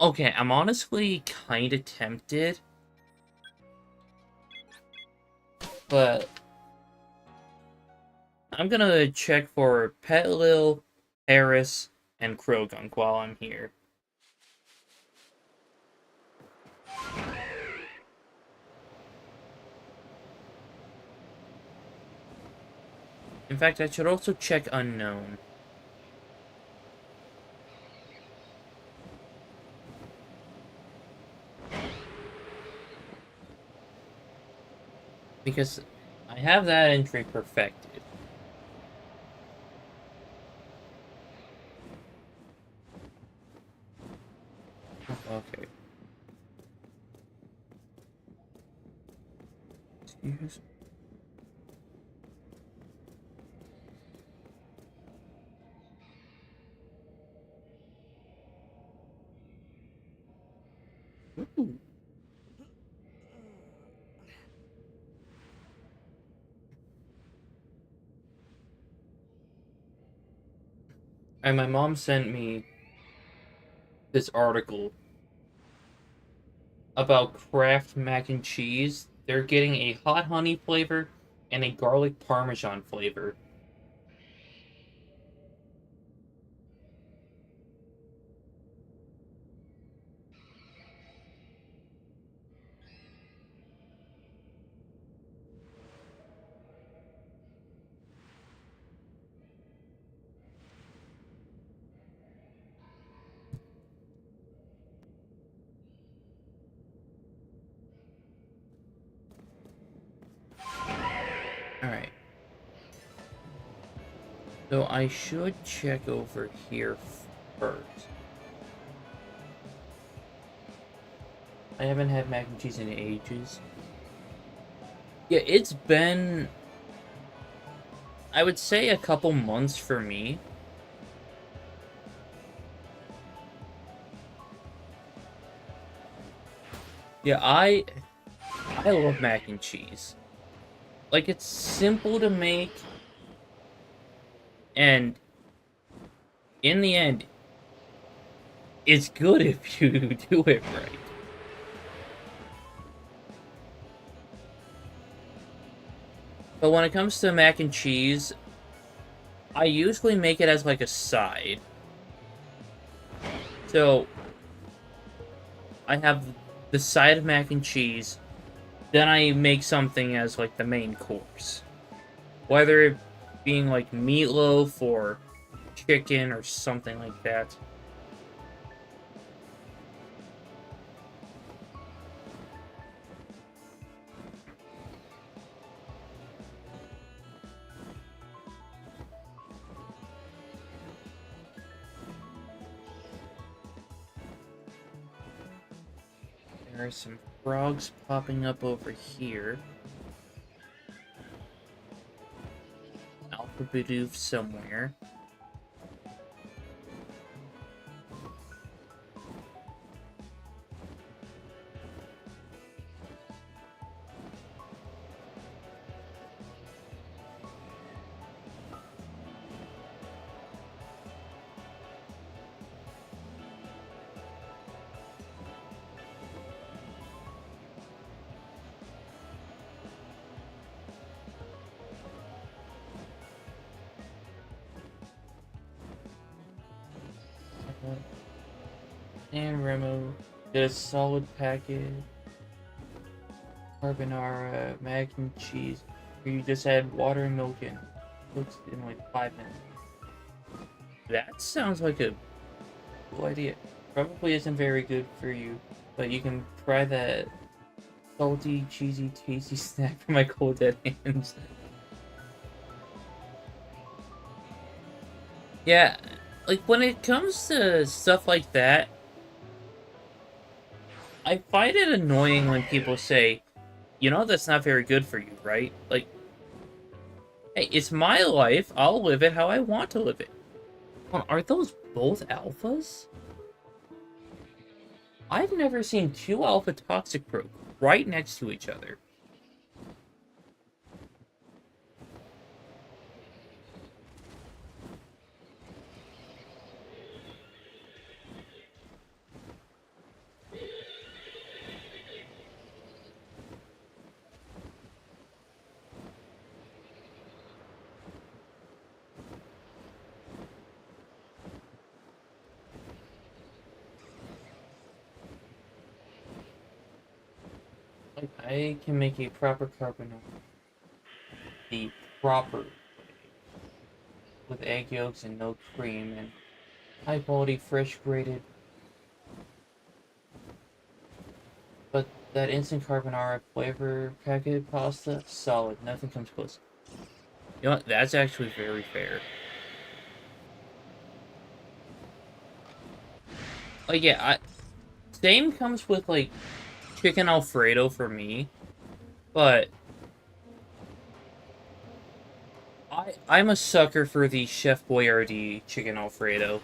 Okay, I'm honestly kind of tempted, but I'm gonna check for Petlil, Paris, and Krogunk while I'm here. In fact, I should also check Unknown. Because I have that entry perfected. Okay. Excuse. Ooh. And my mom sent me this article about Kraft mac and cheese. They're getting a hot honey flavor and a garlic parmesan flavor. So I should check over here first. I haven't had mac and cheese in ages. Yeah, it's been, I would say, a couple months for me. Yeah, I love mac and cheese. Like, it's simple to make, and in the end, it's good if you do it right. But when it comes to mac and cheese, I usually make it as like a side. So I have the side of mac and cheese, then I make something as like the main course. Whether it being like meatloaf or chicken or something like that. There are some frogs popping up over here. Alpha Bidoof somewhere. And Remo did a solid package. Carbonara, mac and cheese. You just add water and milk in. Cooks in like 5 minutes. That sounds like a cool idea. Probably isn't very good for you, but you can try that salty, cheesy, tasty snack for my cold dead hands. Yeah, like when it comes to stuff like that, I find it annoying when people say, you know, that's not very good for you, right? Like, hey, it's my life. I'll live it how I want to live it. Are those both alphas? I've never seen two alpha toxic probe right next to each other. Like, I can make a proper carbonara the proper way, with egg yolks and no cream and high quality fresh grated. But that instant carbonara flavor packet pasta, solid. Nothing comes close. You know what? That's actually very fair. Like, yeah, same comes with like chicken Alfredo for me, but I'm a sucker for the Chef Boyardee chicken Alfredo.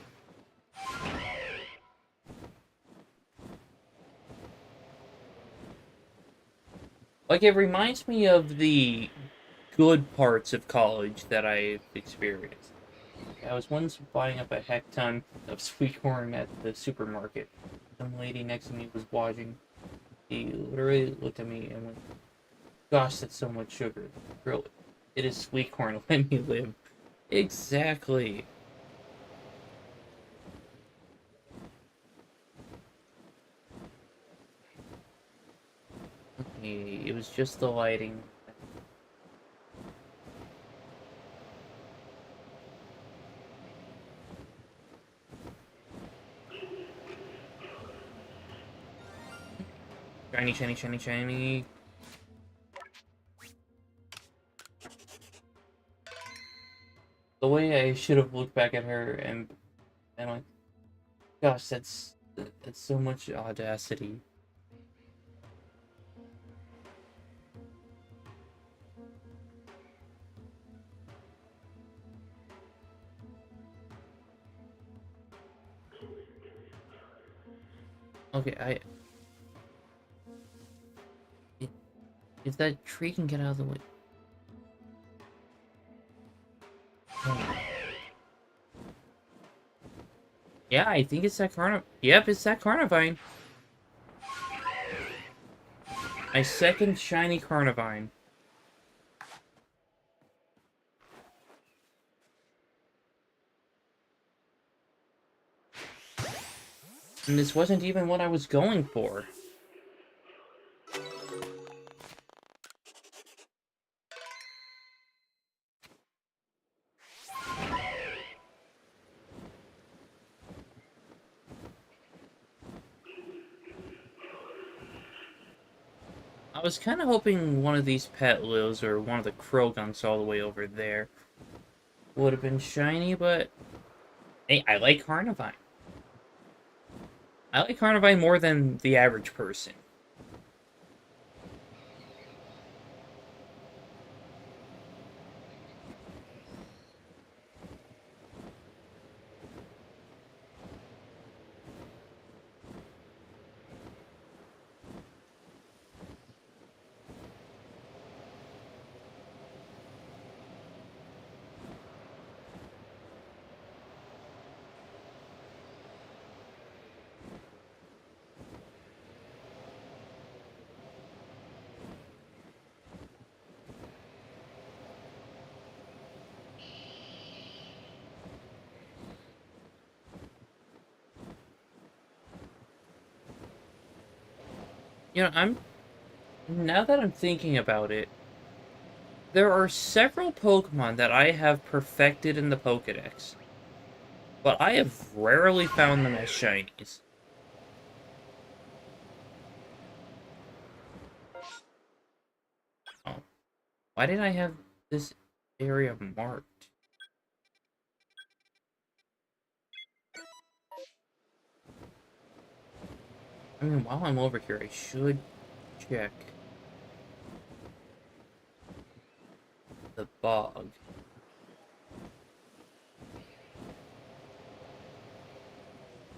Like, it reminds me of the good parts of college that I've experienced. I was once buying up a heck ton of sweet corn at the supermarket. Some lady next to me was watching. She literally looked at me and went, "Gosh, that's so much sugar." Really, it is sweet corn. Let me live. Exactly. Okay, it was just the lighting. Shiny, shiny, shiny, shiny. The way I should have looked back at her and like, gosh, that's so much audacity. Okay, if that tree can get out of the way. Oh. Yeah, I think it's that Carnivine. Yep, it's that Carnivine. My second shiny Carnivine. And this wasn't even what I was going for. I was kind of hoping one of these Petlios or one of the Krogunks all the way over there would have been shiny, but hey, I like Carnivine. I like Carnivine more than the average person. You know, now that I'm thinking about it, there are several Pokemon that I have perfected in the Pokedex, but I have rarely found them as shinies. Oh, why did I have this area marked? I mean, while I'm over here, I should check the bog.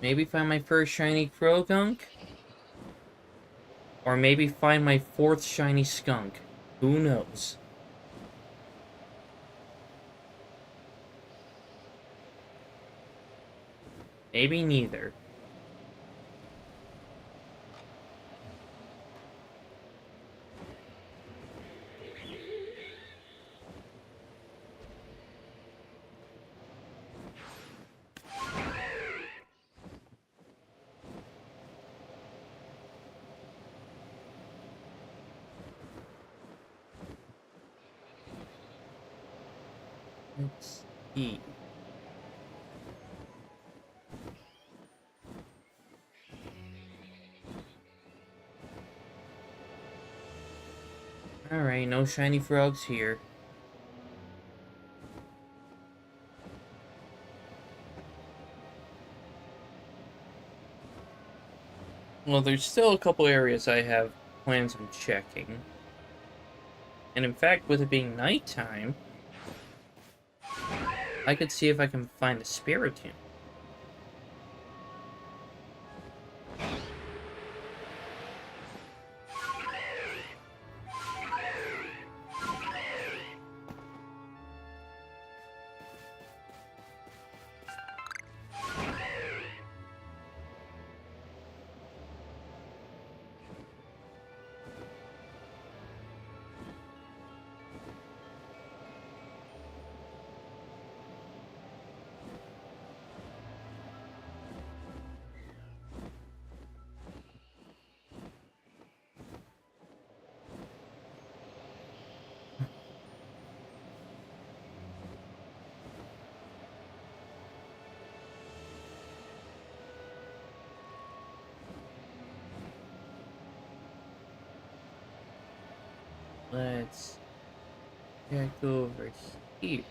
Maybe find my first shiny Krogunk? Or maybe find my fourth shiny Skunk. Who knows? Maybe neither. Let's see. Alright, no shiny frogs here. Well, there's still a couple areas I have plans on checking. And in fact, with it being nighttime, I could see if I can find a Spiritomb. Let's check over here.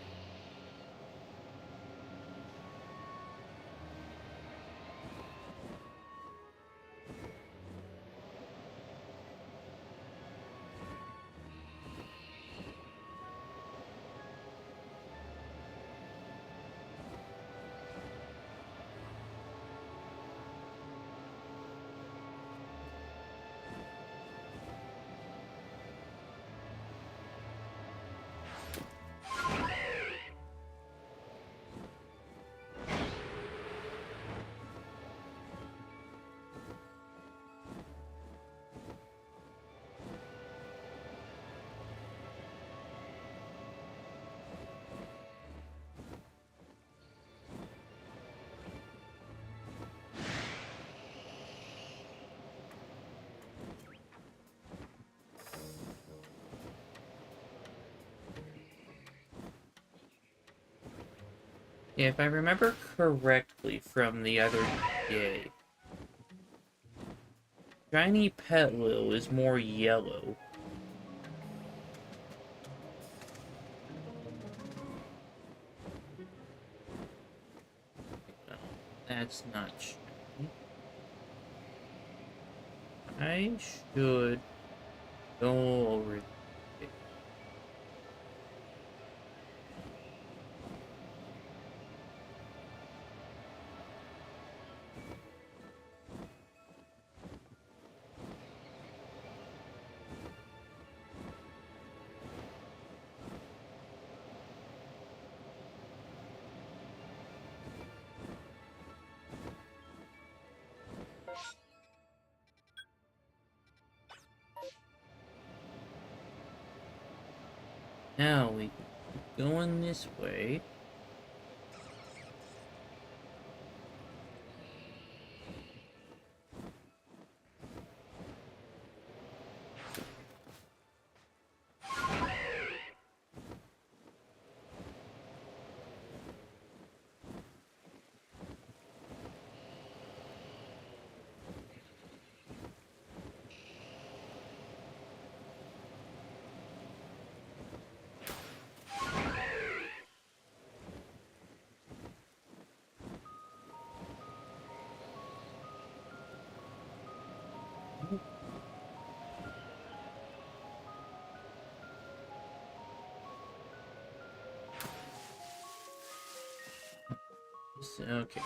Yeah, if I remember correctly from the other day, shiny Petlil is more yellow. No, that's not shiny. I should go over there. Now we can keep going this way. Okay.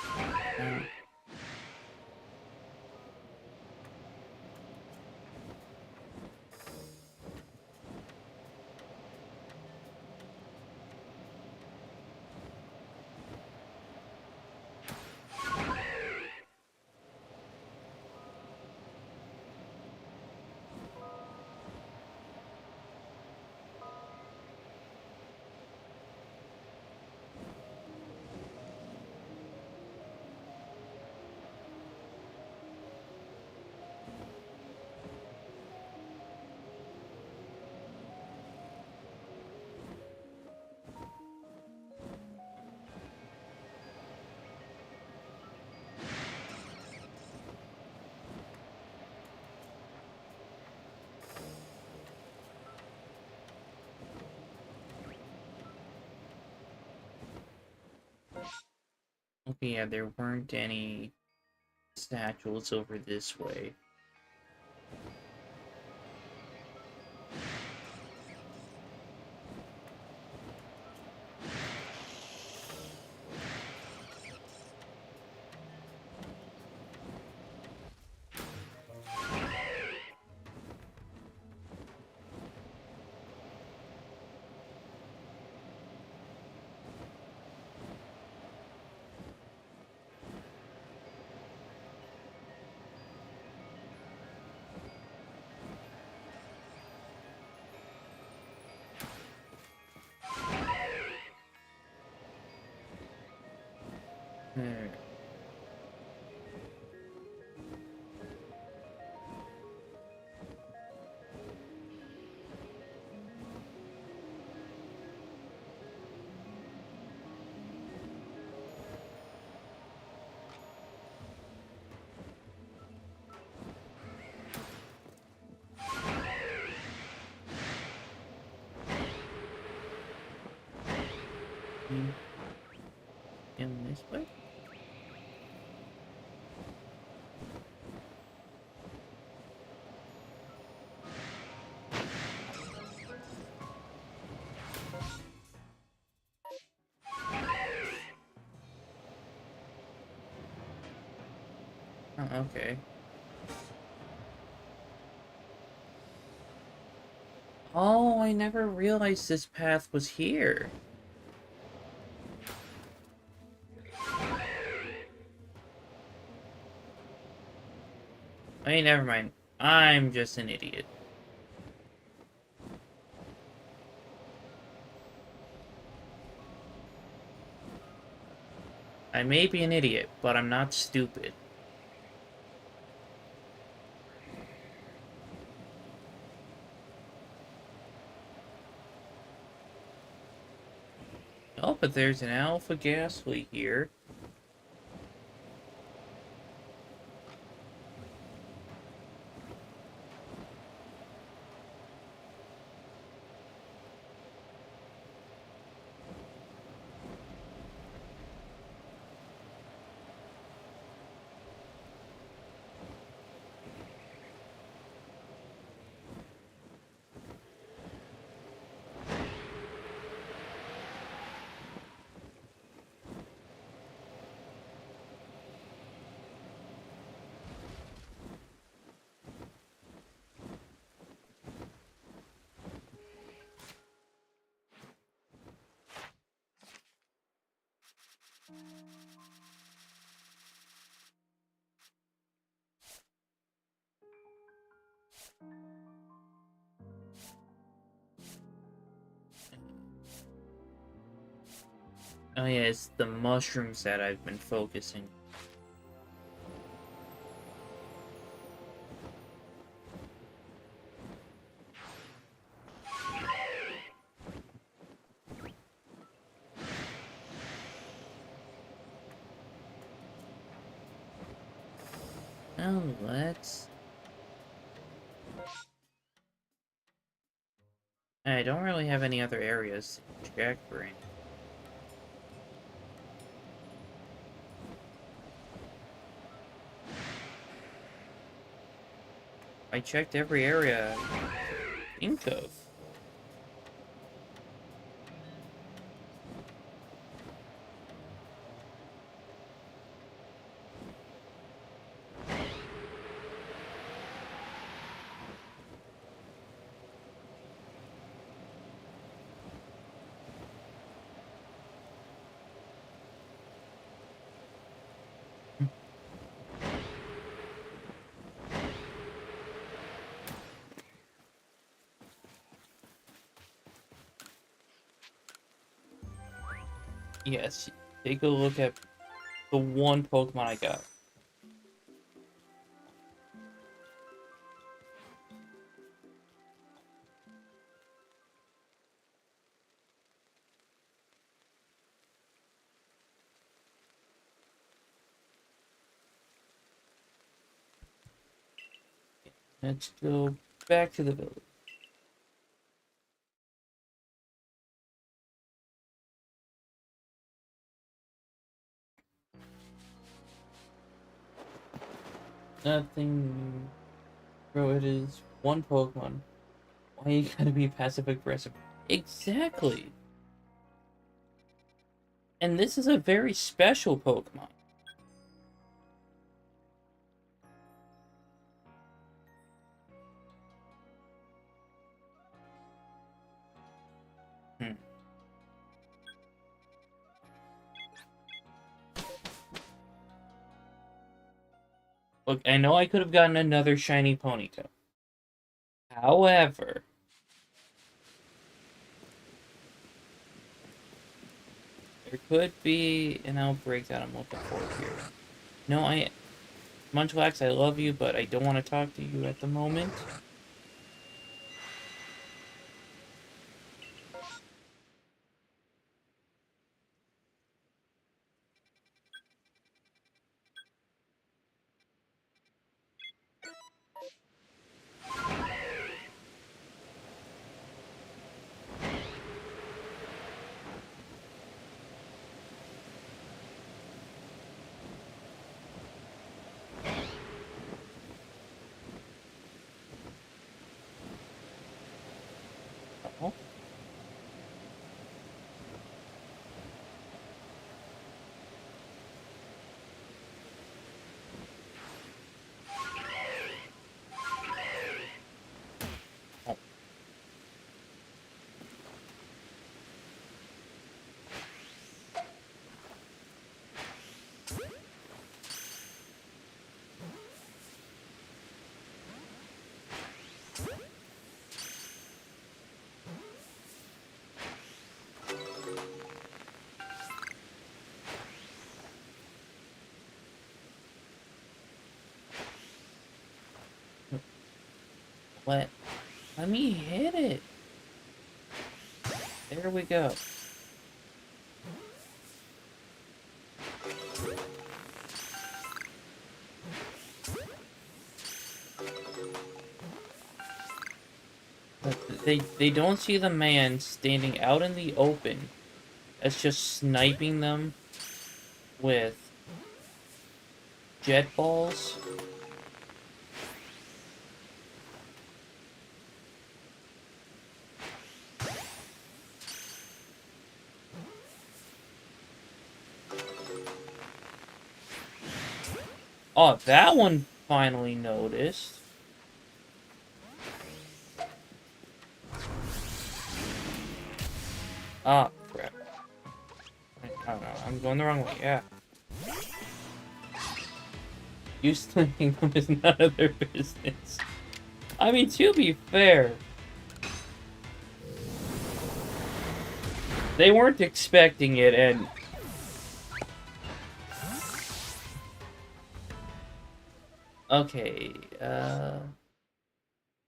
Okay, yeah, there weren't any satchels over this way. There. In this way? Oh, okay. Oh, I never realized this path was here. Hey, never mind. I'm just an idiot. I may be an idiot, but I'm not stupid. Oh, but there's an Alpha Ghastly here. Oh yeah, it's the mushrooms that I've been focusing. Now let's... I don't really have any other areas to check for any. I checked every area I think of. Yes, take a look at the one Pokemon I got. Let's go back to the village. Nothing. Bro, it is one Pokemon. Why you gotta be passive aggressive? Exactly. And this is a very special Pokemon. Hmm. Look, I know I could have gotten another shiny Ponyta. However, there could be an outbreak that I'm looking for here. No, Munchlax, I love you, but I don't want to talk to you at the moment. Oh. Oh. Let me hit it. There we go. They don't see the man standing out in the open that's just sniping them with jet balls. Oh, that one finally noticed. Ah, crap. I don't know. I'm going the wrong way. Yeah. You sniping them is none of their business. I mean, to be fair, they weren't expecting it, and okay,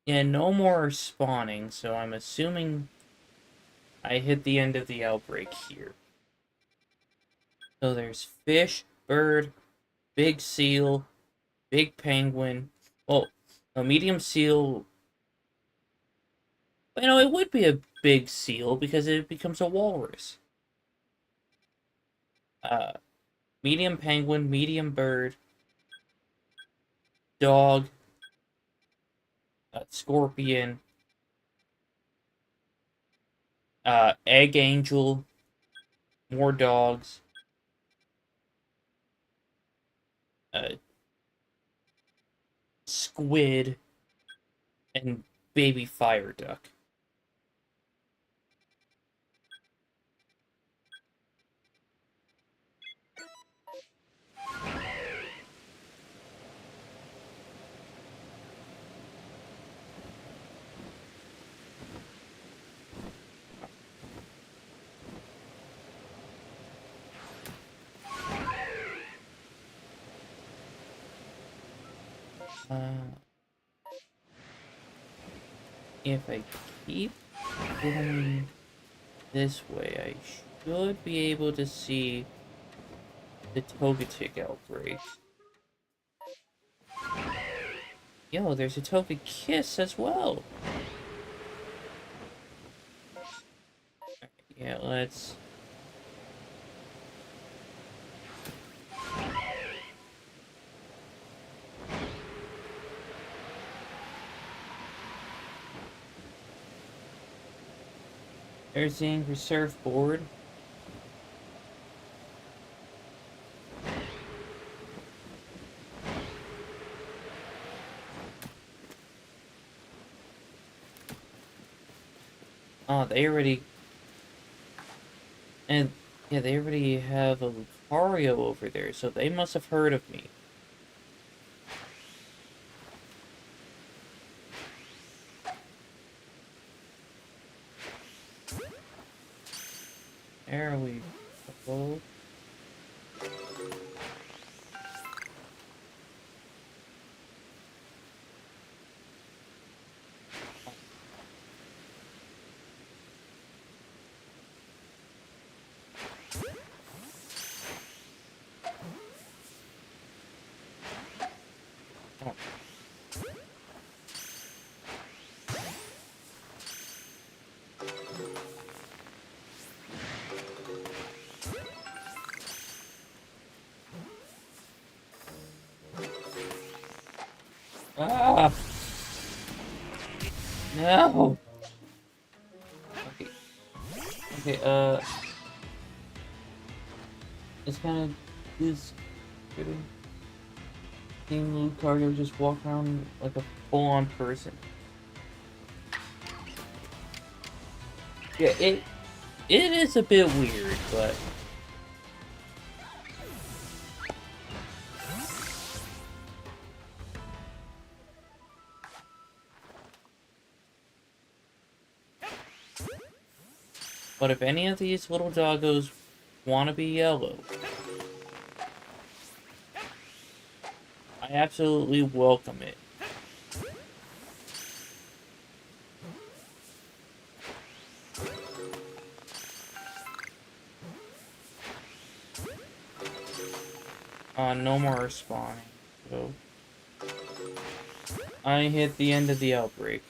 yeah, no more are spawning, so I'm assuming I hit the end of the outbreak here. So there's fish, bird, big seal, big penguin. Well, a medium seal. You know, it would be a big seal because it becomes a walrus. Uh, Medium penguin, medium bird, dog, scorpion, egg angel, more dogs, uh, squid, and baby fire duck. Uh, if I keep going this way, I should be able to see the Togetic outbreak. Yo, there's a Togekiss as well. Yeah, let's... There's the Angry Surfboard. Oh, they already... And, yeah, they already have a Lucario over there, so they must have heard of me. There we go. Oh. Ah! No! Okay. Okay, it's kind of this seeing Lucario just walk around like a full-on person. Yeah, it is a bit weird, but if any of these little doggos want to be yellow, I absolutely welcome it. No more spawning. So I hit the end of the outbreak.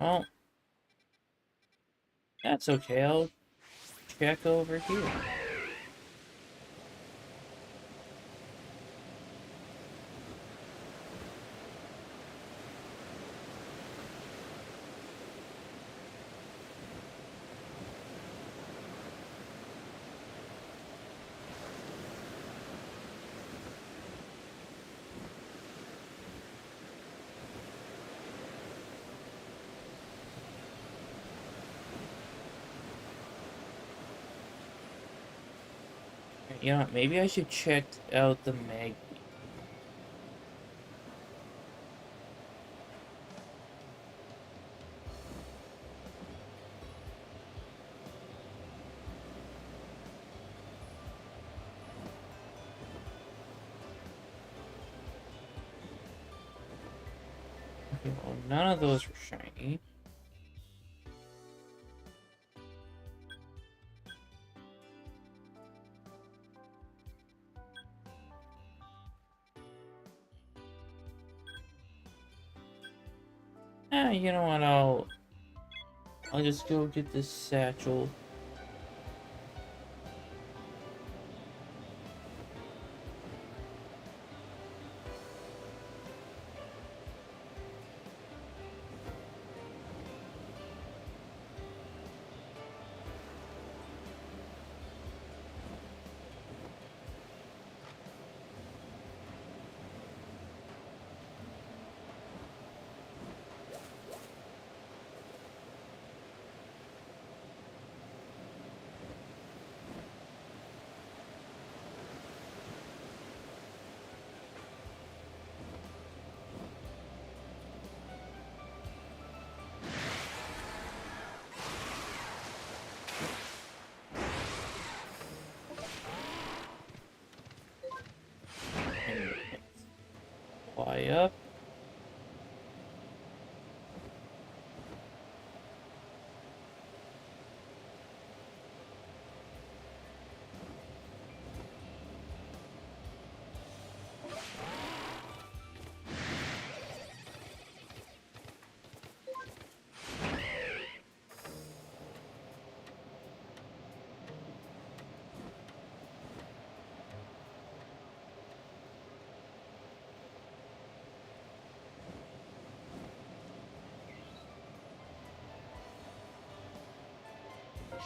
Well, that's okay. I'll check over here. You know, maybe I should check out the mag. Okay, well, none of those were shiny. You know what? I'll just go get this satchel. And fly up.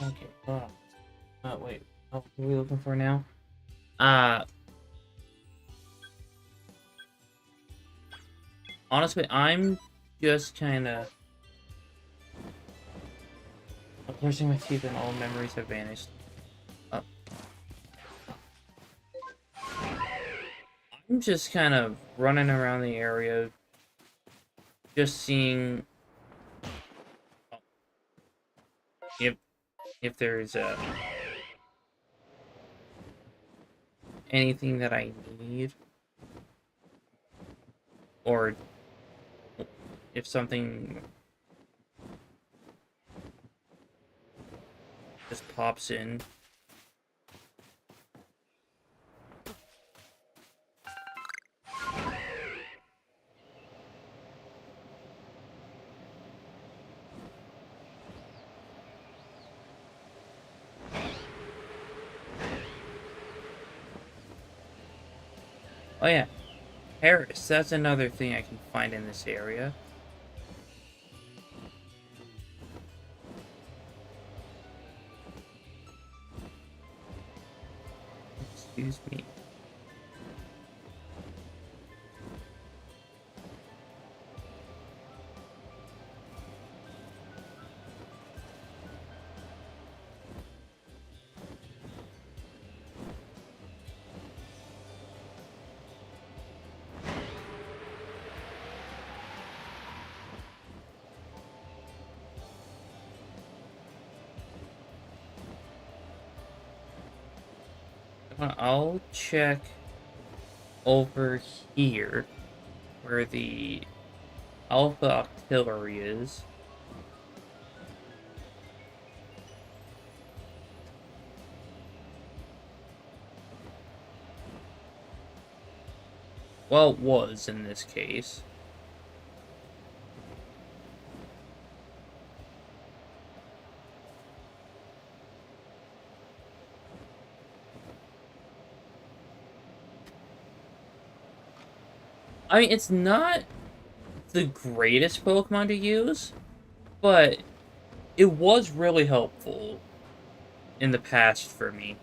Okay, wait. What are we looking for now? Honestly, I'm just kinda brushing my teeth and all memories have vanished. Uh, I'm just kind of running around the area, just seeing if there's anything that I need, or if something just pops in. Oh yeah, Harris, that's another thing I can find in this area. Excuse me. I'll check over here where the Alpha Auxiliary is. Well, it was in this case. I mean, it's not the greatest Pokemon to use, but it was really helpful in the past for me.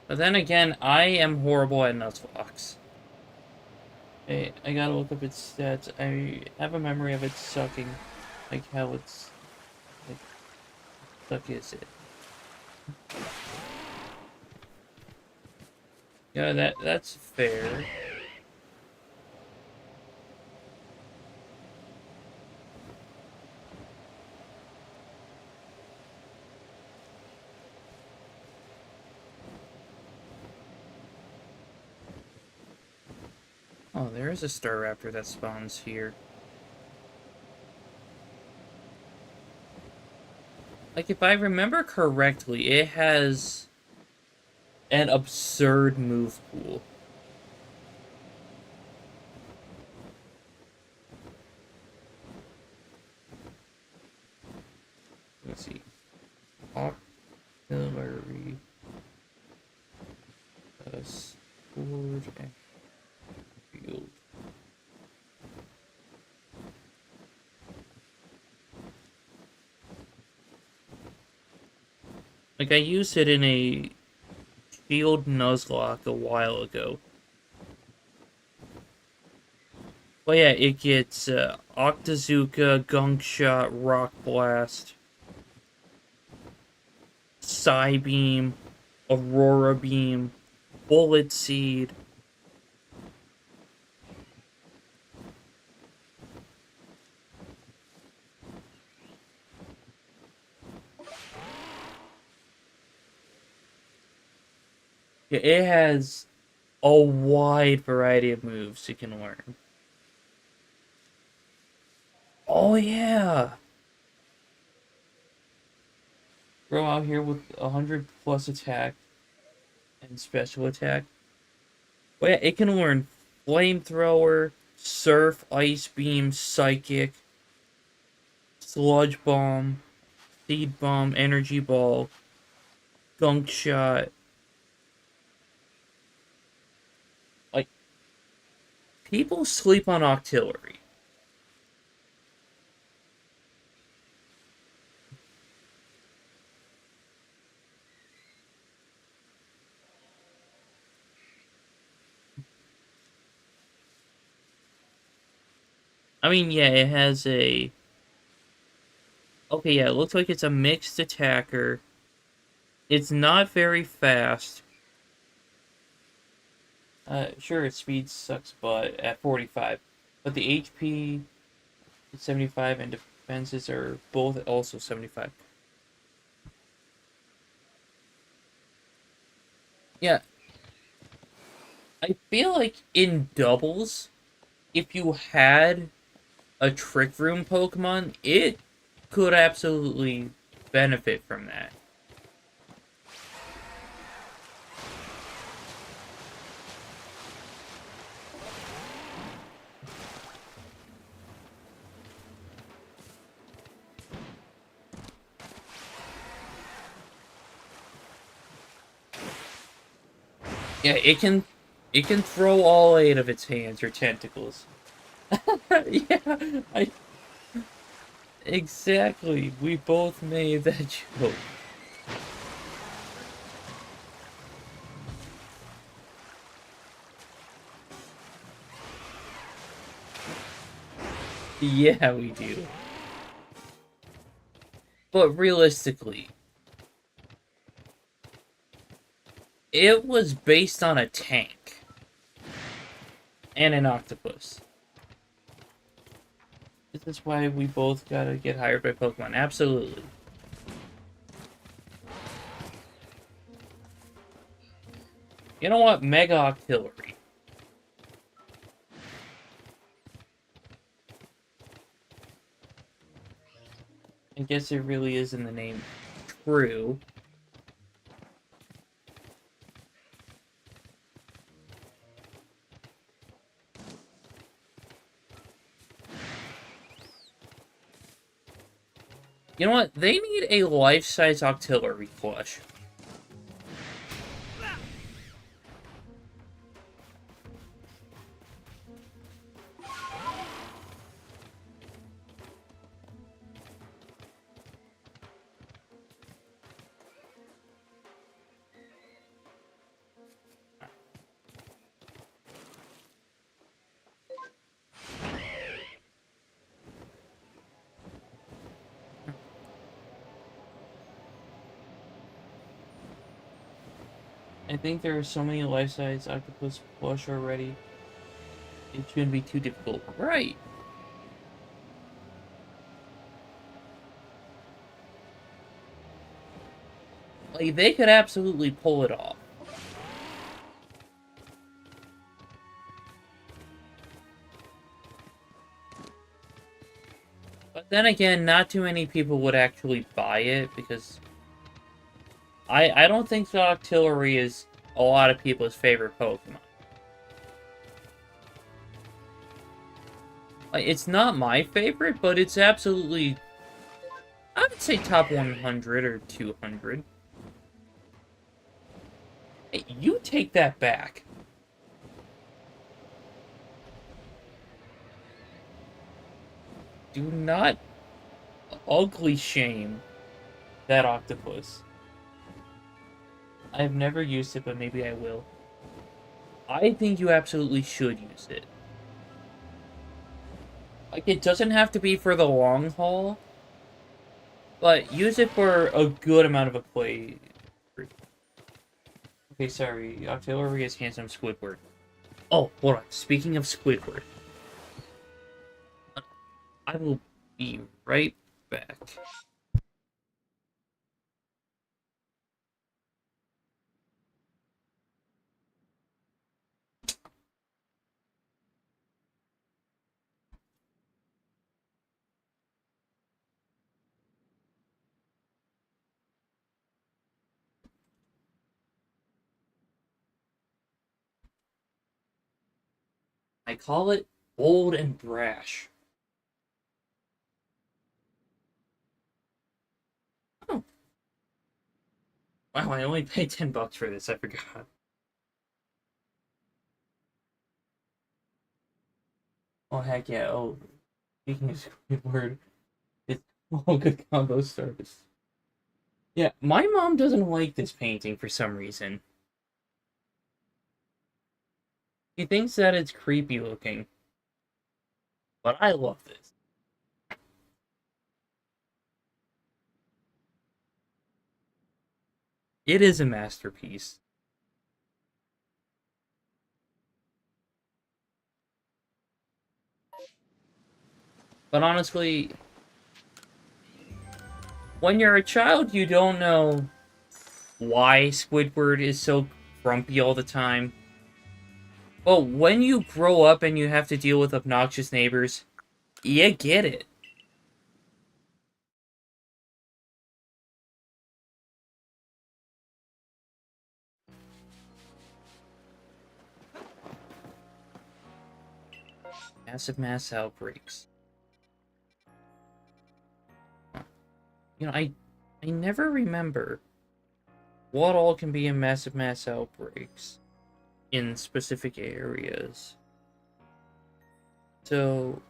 But then again, I am horrible at Nuzlocke. I gotta look up its stats. I have a memory of it sucking. Like how it's... Like, suck is it? Yeah, that's fair. Oh, there is a Staraptor that spawns here. Like, if I remember correctly, it has an absurd move pool. Let's see. Artillery. Sword and field. Like, I used it in a Shield Nuzlocke a while ago. Well, yeah, it gets Octazooka, Gunk Shot, Rock Blast, Psybeam, Aurora Beam, Bullet Seed. Yeah, it has a wide variety of moves you can learn. Oh yeah! Grow out here with 100 plus attack and special attack. Well, yeah, it can learn Flamethrower, Surf, Ice Beam, Psychic, Sludge Bomb, Seed Bomb, Energy Ball, Gunk Shot. Like, people sleep on Octillery. I mean, yeah, it has a... Okay, yeah, it looks like it's a mixed attacker. It's not very fast. Sure, its speed sucks butt at 45. But the HP is 75 and defenses are both also 75. Yeah, I feel like in doubles, if you had a Trick Room Pokemon, it could absolutely benefit from that. Yeah, it can throw all 8 of its hands or tentacles. Yeah, exactly. We both made that joke. Yeah, we do. But realistically, it was based on a tank and an octopus. This is why we both gotta get hired by Pokemon. Absolutely. You know what? Mega Octillery. I guess it really is in the name. True. You know what? They need a life-size Octillery plush. I think there are so many life-size octopus plush already. It shouldn't be too difficult. Right! Like, they could absolutely pull it off. But then again, not too many people would actually buy it, because I don't think the Octillery is a lot of people's favorite Pokemon. Like, it's not my favorite, but it's absolutely, I would say top 100 or 200. Hey, you take that back. Do not ugly shame that octopus. I've never used it, but maybe I will. I think you absolutely should use it. Like, it doesn't have to be for the long haul, but use it for a good amount of a play. Okay, sorry. Octillery is handsome Squidward. Oh, hold on. Speaking of Squidward, I will be right back. I call it bold and brash. Oh, wow, I only paid $10 for this, I forgot. Oh, heck yeah. Oh, speaking of Squidward, it's all good combo starters. Yeah, my mom doesn't like this painting for some reason. She thinks that it's creepy looking, but I love this. It is a masterpiece. But honestly, when you're a child, you don't know why Squidward is so grumpy all the time. But when you grow up and you have to deal with obnoxious neighbors, you get it. Massive mass outbreaks. You know, I never remember what all can be in massive mass outbreaks in specific areas. So,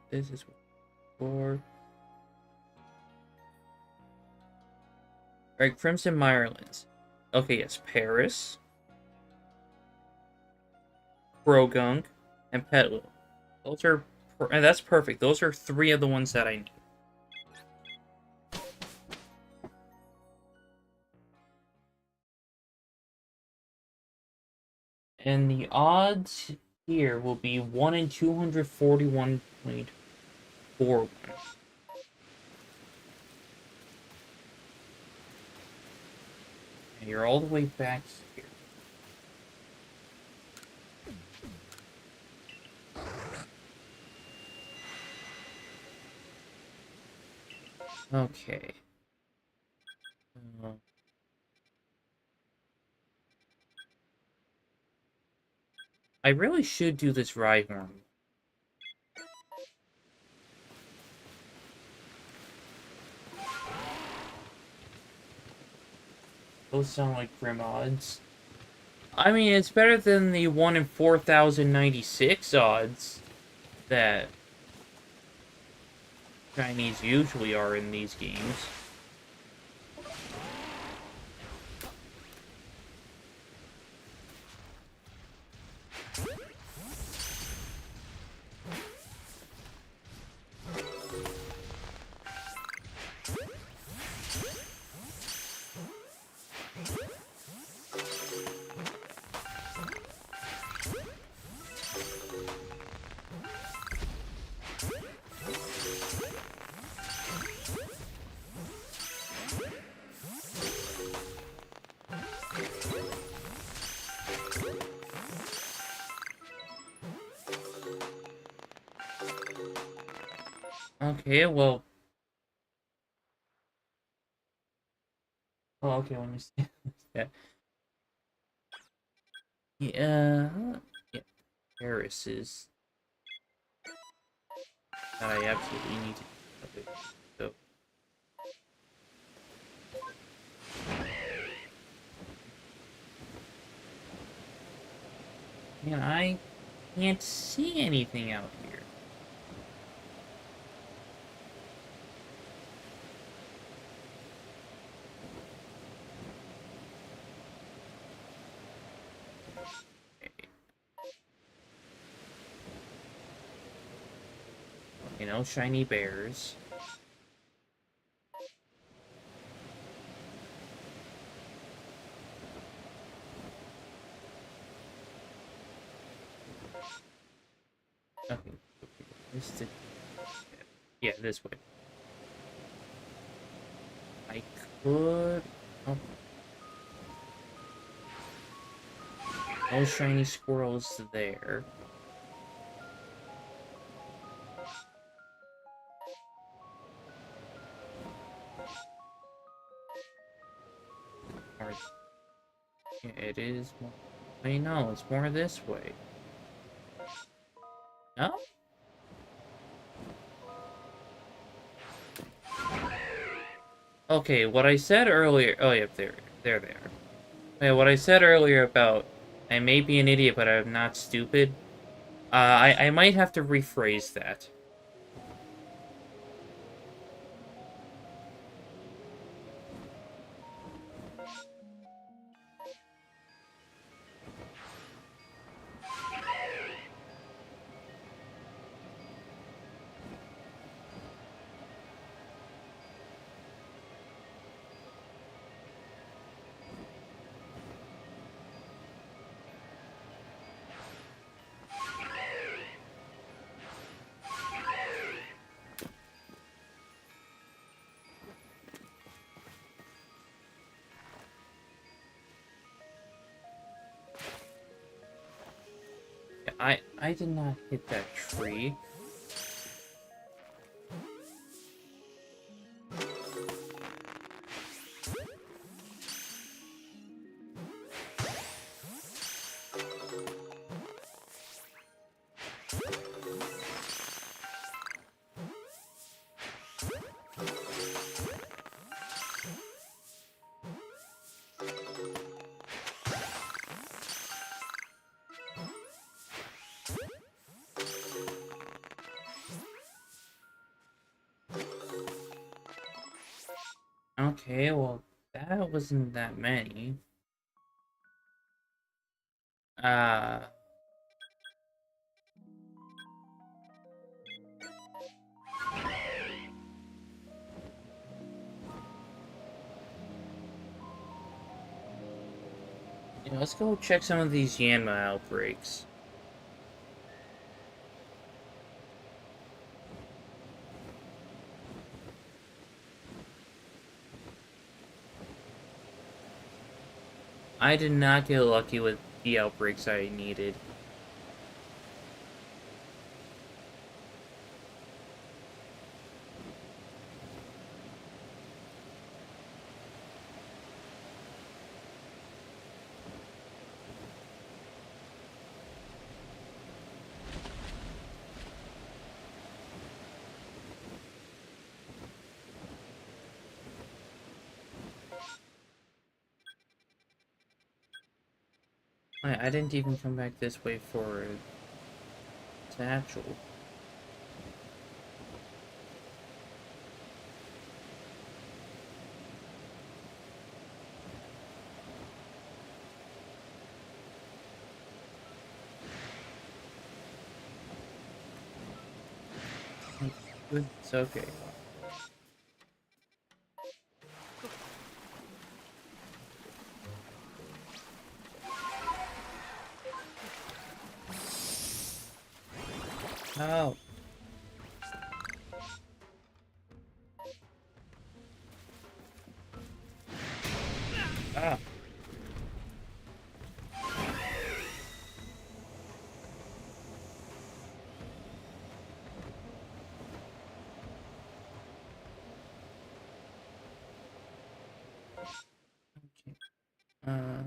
this is for... Alright, Crimson Mirelands. Okay, yes, Paris, Brogunk, and Petalil. Those are... And that's perfect. Those are 3 of the ones that I need. And the odds here will be 1 in 241.41. And you're all the way back here. Okay. I really should do this Rhyhorn. Those sound like grim odds. I mean, it's better than the 1 in 4,096 odds that Chinese usually are in these games. Okay, well... Oh, okay, let me see. Yeah. Yeah, yeah, Paris is that I absolutely need to do. So, man, I can't see anything out here. You know, shiny bears. Okay, this is, yeah, this way. I could. Oh, no shiny squirrels there. Or, yeah, it is more. I know, it's more this way. No? Okay, what I said earlier. Oh, yeah, there they are. Yeah, what I said earlier about I may be an idiot, but I'm not stupid. I might have to rephrase that. I did not hit that tree. Okay, well, that wasn't that many. Uh, yeah, let's go check some of these Yanma outbreaks. I did not get lucky with the outbreaks I needed. I didn't even come back this way for Satchel. It's okay. Oh. Ah. Uh...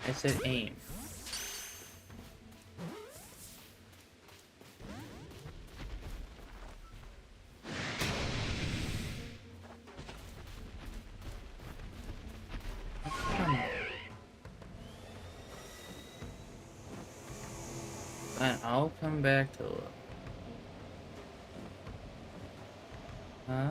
I said aim. Come on. And I'll come back to look. Huh?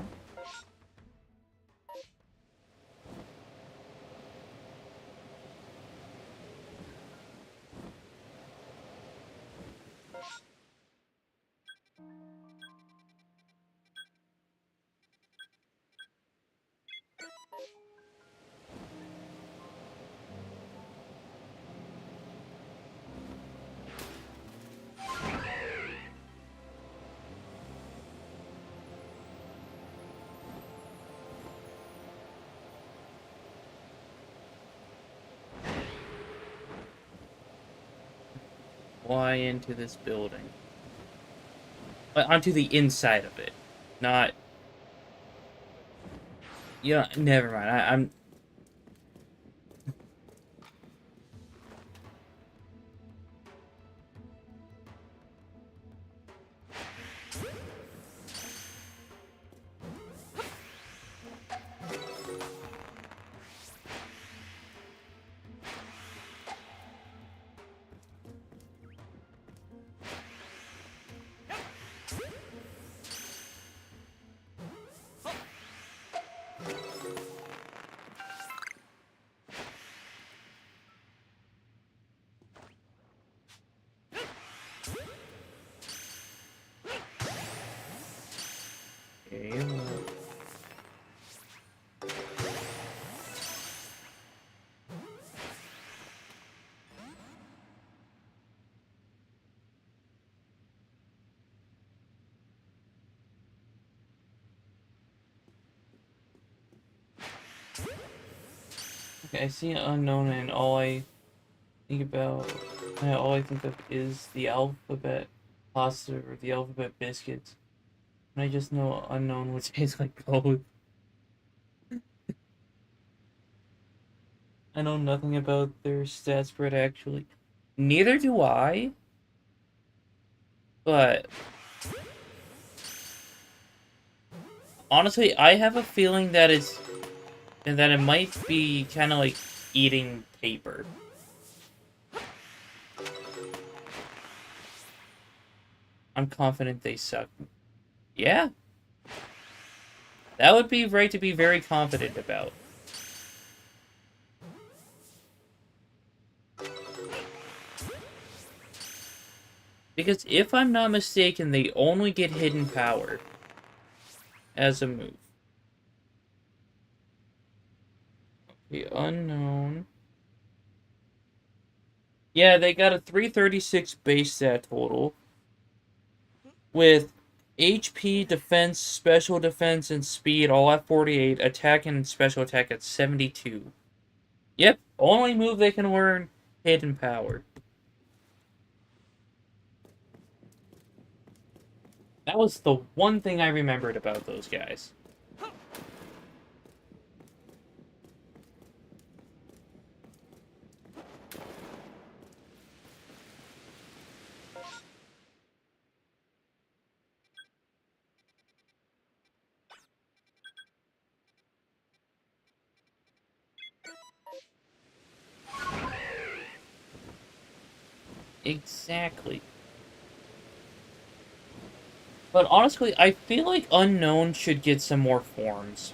Fly into this building. Onto the inside of it. Not... Yeah, never mind. I'm... Okay, okay, I see unknown and all I think about... all I think of is the alphabet pasta or the alphabet biscuits. And I just know unknown would taste like both. I know nothing about their stat spread actually. Neither do I. But honestly, I have a feeling that it might be kind of like eating paper. I'm confident they suck. Yeah. That would be right to be very confident about. Because if I'm not mistaken, they only get hidden power as a move. The unknown. Yeah, they got a 336 base stat total. With HP, defense, special defense, and speed all at 48. Attack and special attack at 72. Yep, only move they can learn, hidden power. That was the one thing I remembered about those guys. Exactly. But honestly, I feel like Unknown should get some more forms.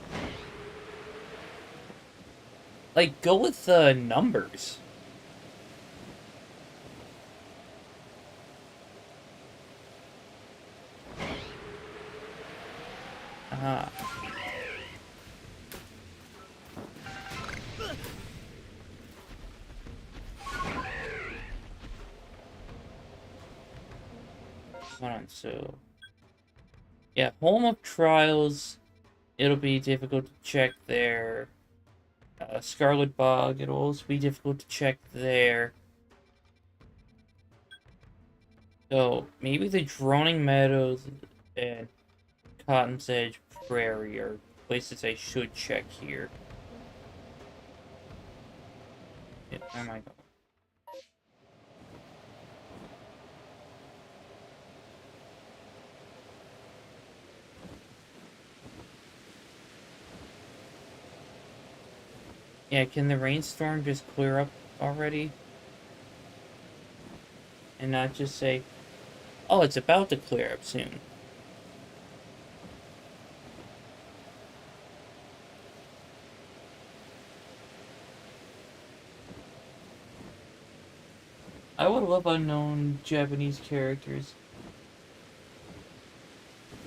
Like, go with the numbers. Ah. Hold on, so... Yeah, Home of Trials It'll be difficult to check their Scarlet Bog. It'll also be difficult to check their... So, maybe the Droning Meadows and Cotton's Edge Prairie are places I should check here. Yeah, where am I going? Yeah, can the rainstorm just clear up already? And not just say, oh, it's about to clear up soon. I would love unknown Japanese characters.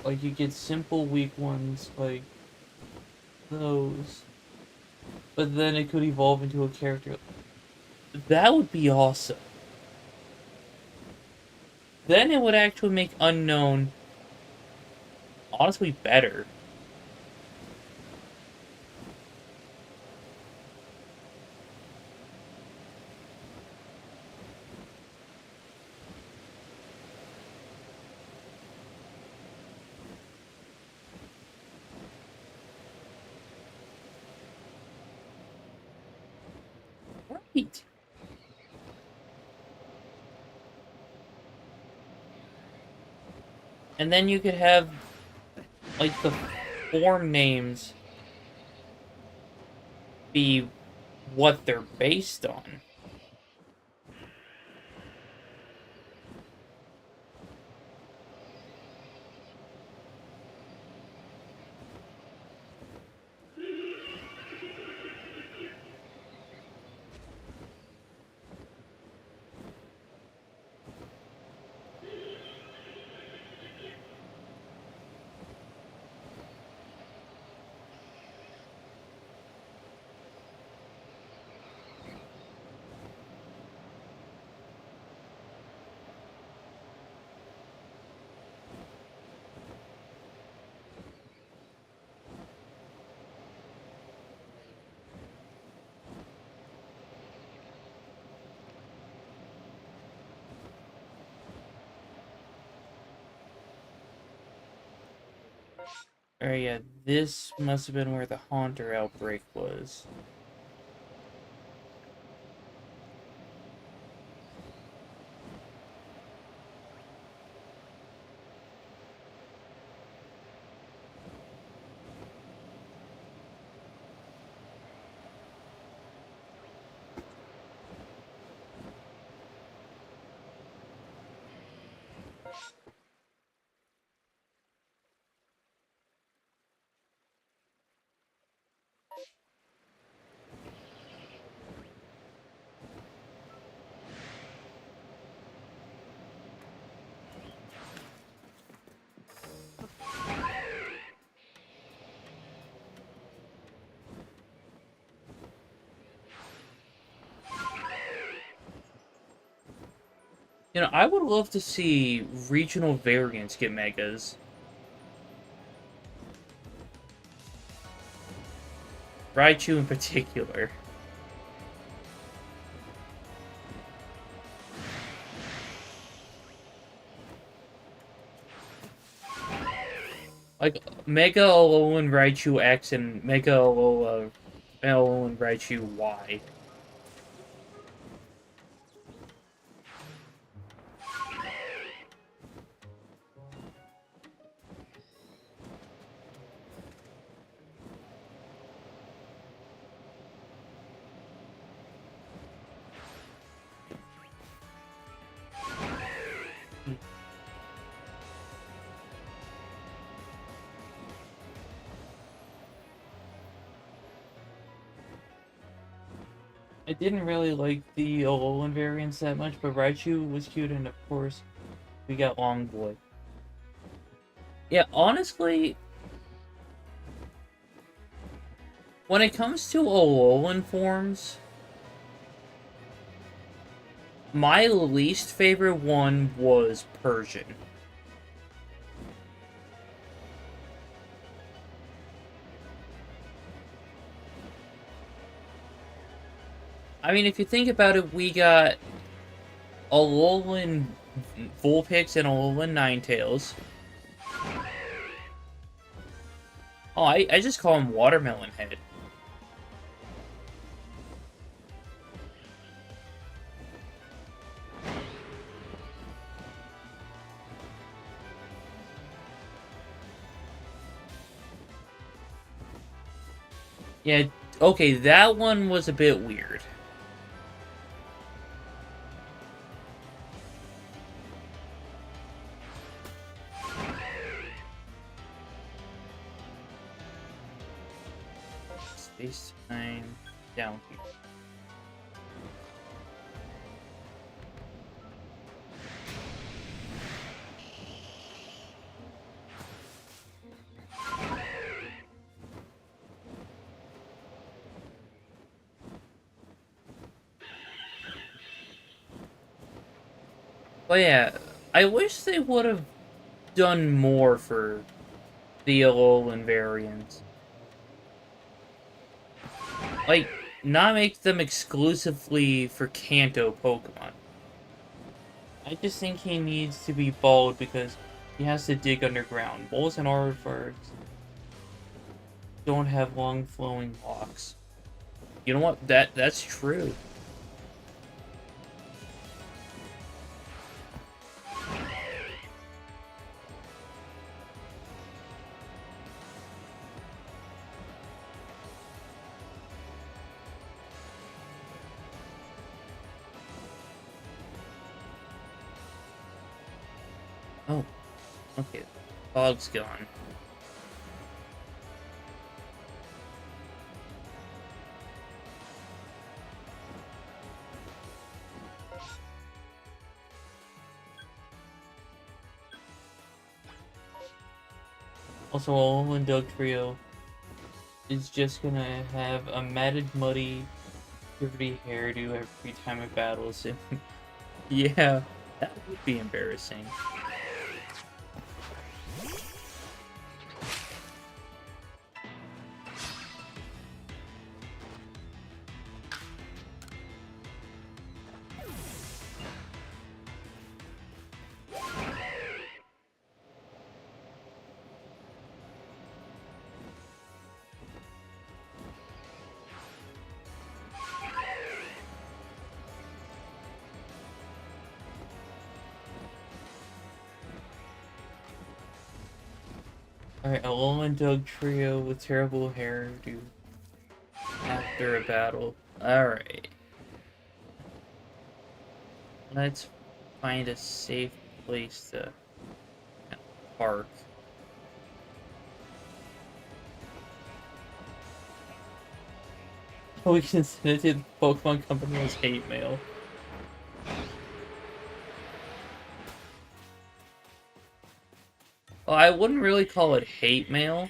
Like, you get simple, weak ones, like those. But then it could evolve into a character. That would be awesome. Then it would actually make unknown honestly better. Right. And then you could have, like, the form names be what they're based on. Or yeah, this must have been where the Haunter outbreak was. You know, I would love to see regional variants get megas. Raichu in particular. Like, Mega Alolan Raichu X and Mega Alolan Raichu Y. I didn't really like the Alolan variants that much, but Raichu was cute, and of course, we got Long Boy. Yeah, honestly, when it comes to Alolan forms, my least favorite one was Persian. I mean, if you think about it, we got Alolan Vulpix and Alolan Ninetales. Oh, I just call him Watermelon Head. Yeah, okay, that one was a bit weird. Space time down here. But yeah, I wish they would have done more for the Alolan variants. Like, not make them exclusively for Kanto Pokemon. I just think he needs to be bald because he has to dig underground. Bulls and Aardvarks don't have long flowing locks. You know what? That's true. Oh, okay. Fog's gone. Also, Alolan Dugtrio is just gonna have a matted, muddy, puberty hairdo every time it battles him. Yeah, that would be embarrassing. Alright, Alolan Dugtrio with terrible hairdo after a battle. Alright. Let's find a safe place to park. We can send it to the Pokemon Company as hate mail. Well, I wouldn't really call it hate mail.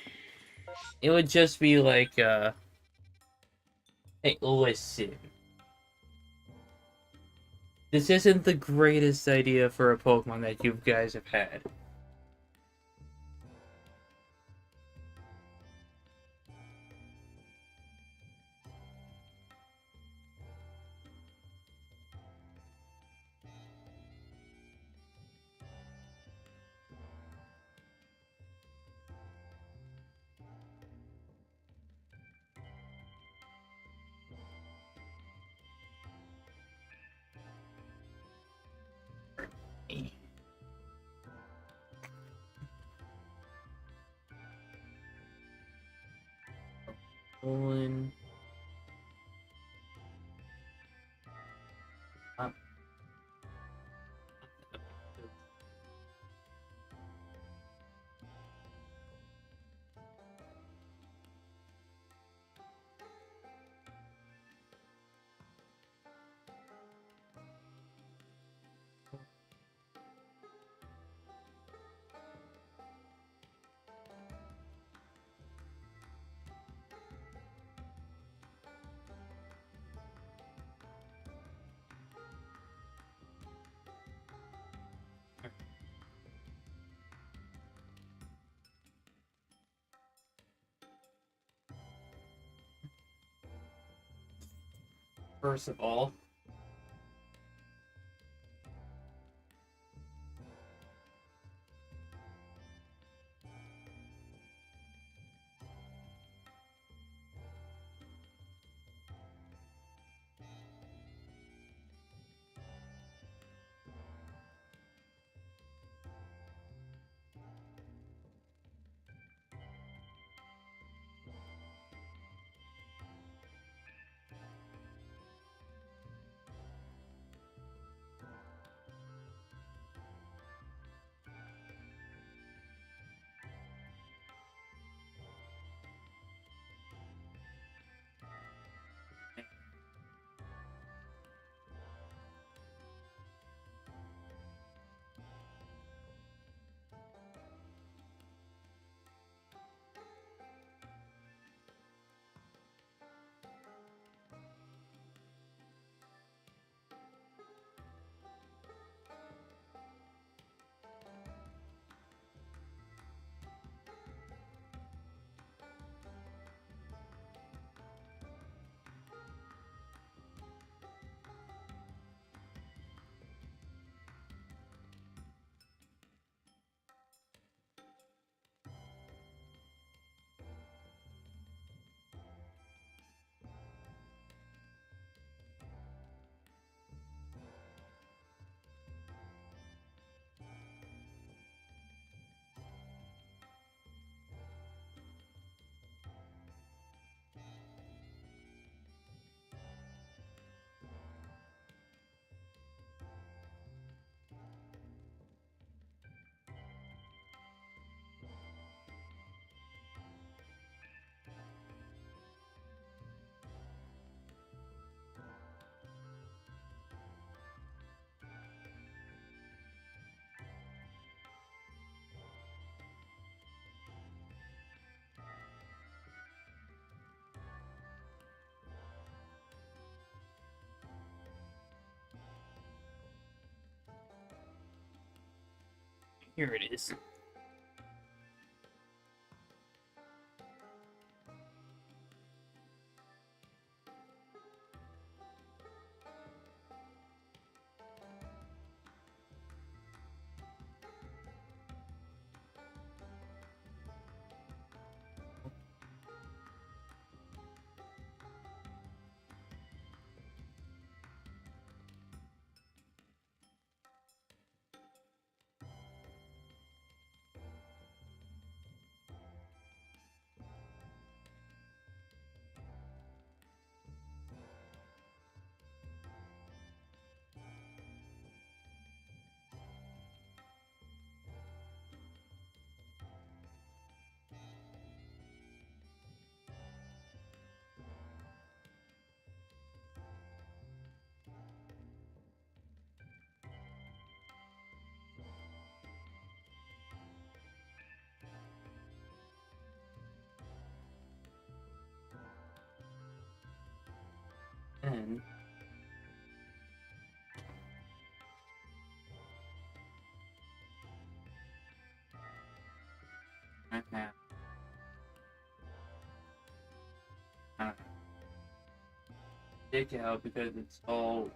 It would just be like, hey, listen. This isn't the greatest idea for a Pokemon that you guys have had. Alolan... First of all. Here it is. And I have dig out because it's all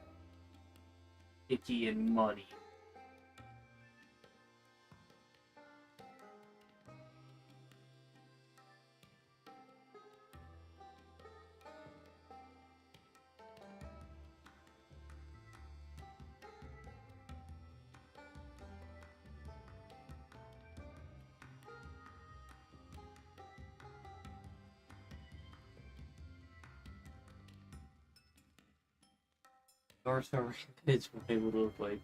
sticky and muddy. Or sorry, it's what it would look like.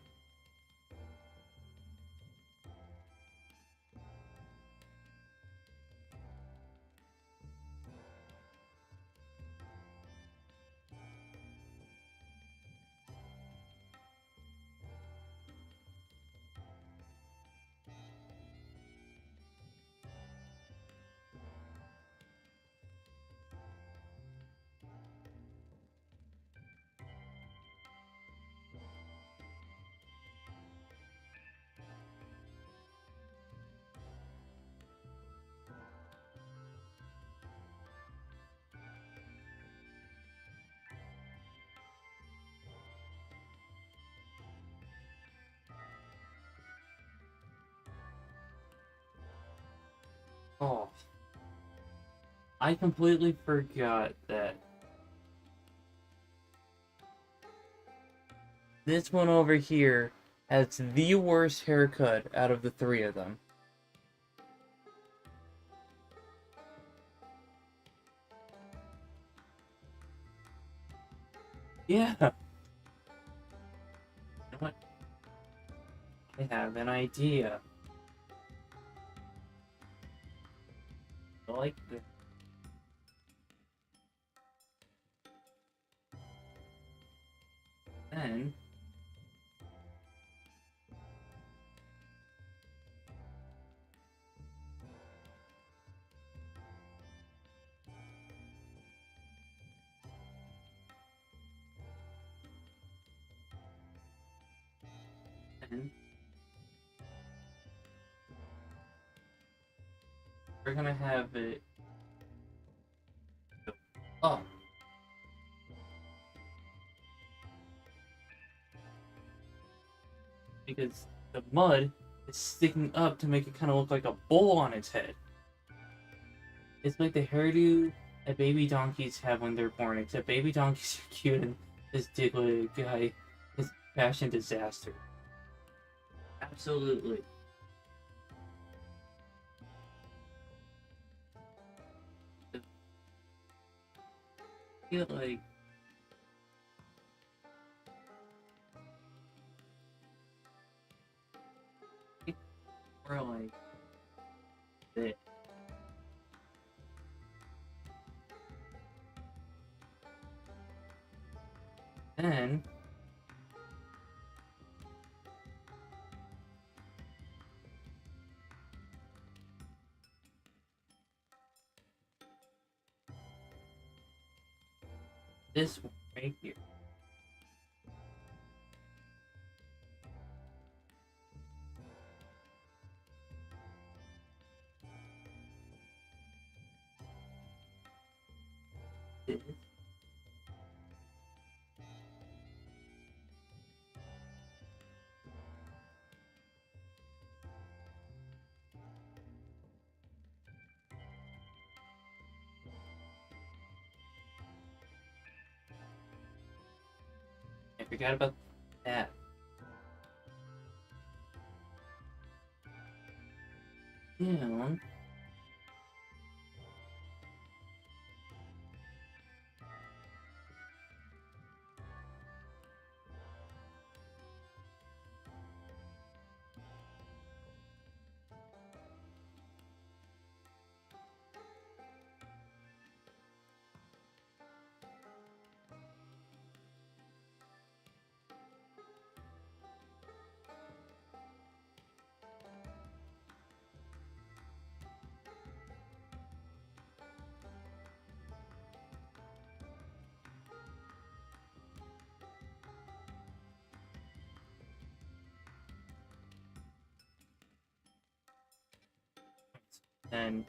I completely forgot that this one over here has the worst haircut out of the three of them. Yeah. You know what? I have an idea. I like this. Then then we're gonna have it go up. Because the mud is sticking up to make it kind of look like a bowl on its head. It's like the hairdo that baby donkeys have when they're born, except baby donkeys are cute and this Diglett guy is fashion disaster. Absolutely. I feel like it's more like this. Then this one right here. This. I forgot about that. Yeah. And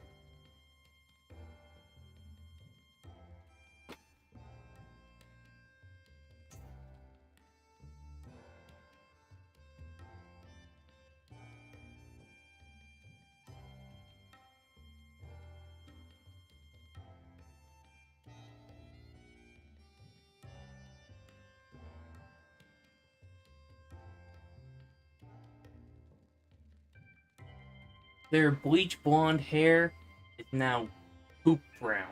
their bleach blonde hair is now poop brown.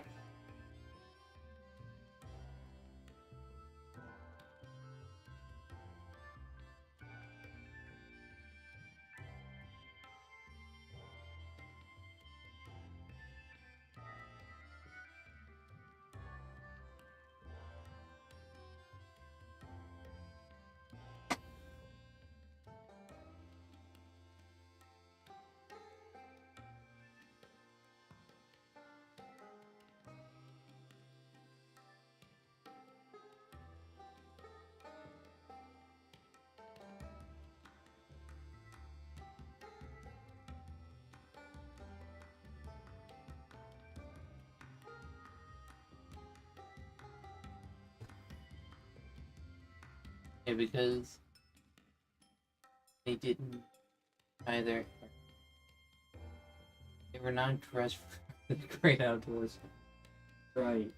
Yeah, because they didn't either. They were not dressed for the great outdoors. Right.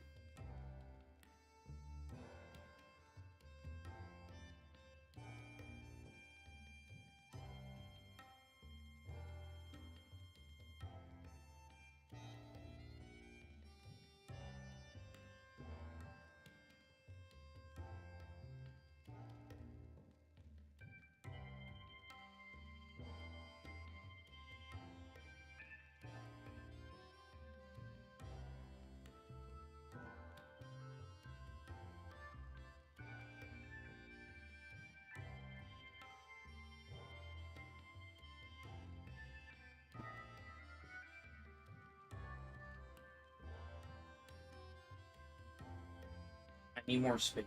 I need more space.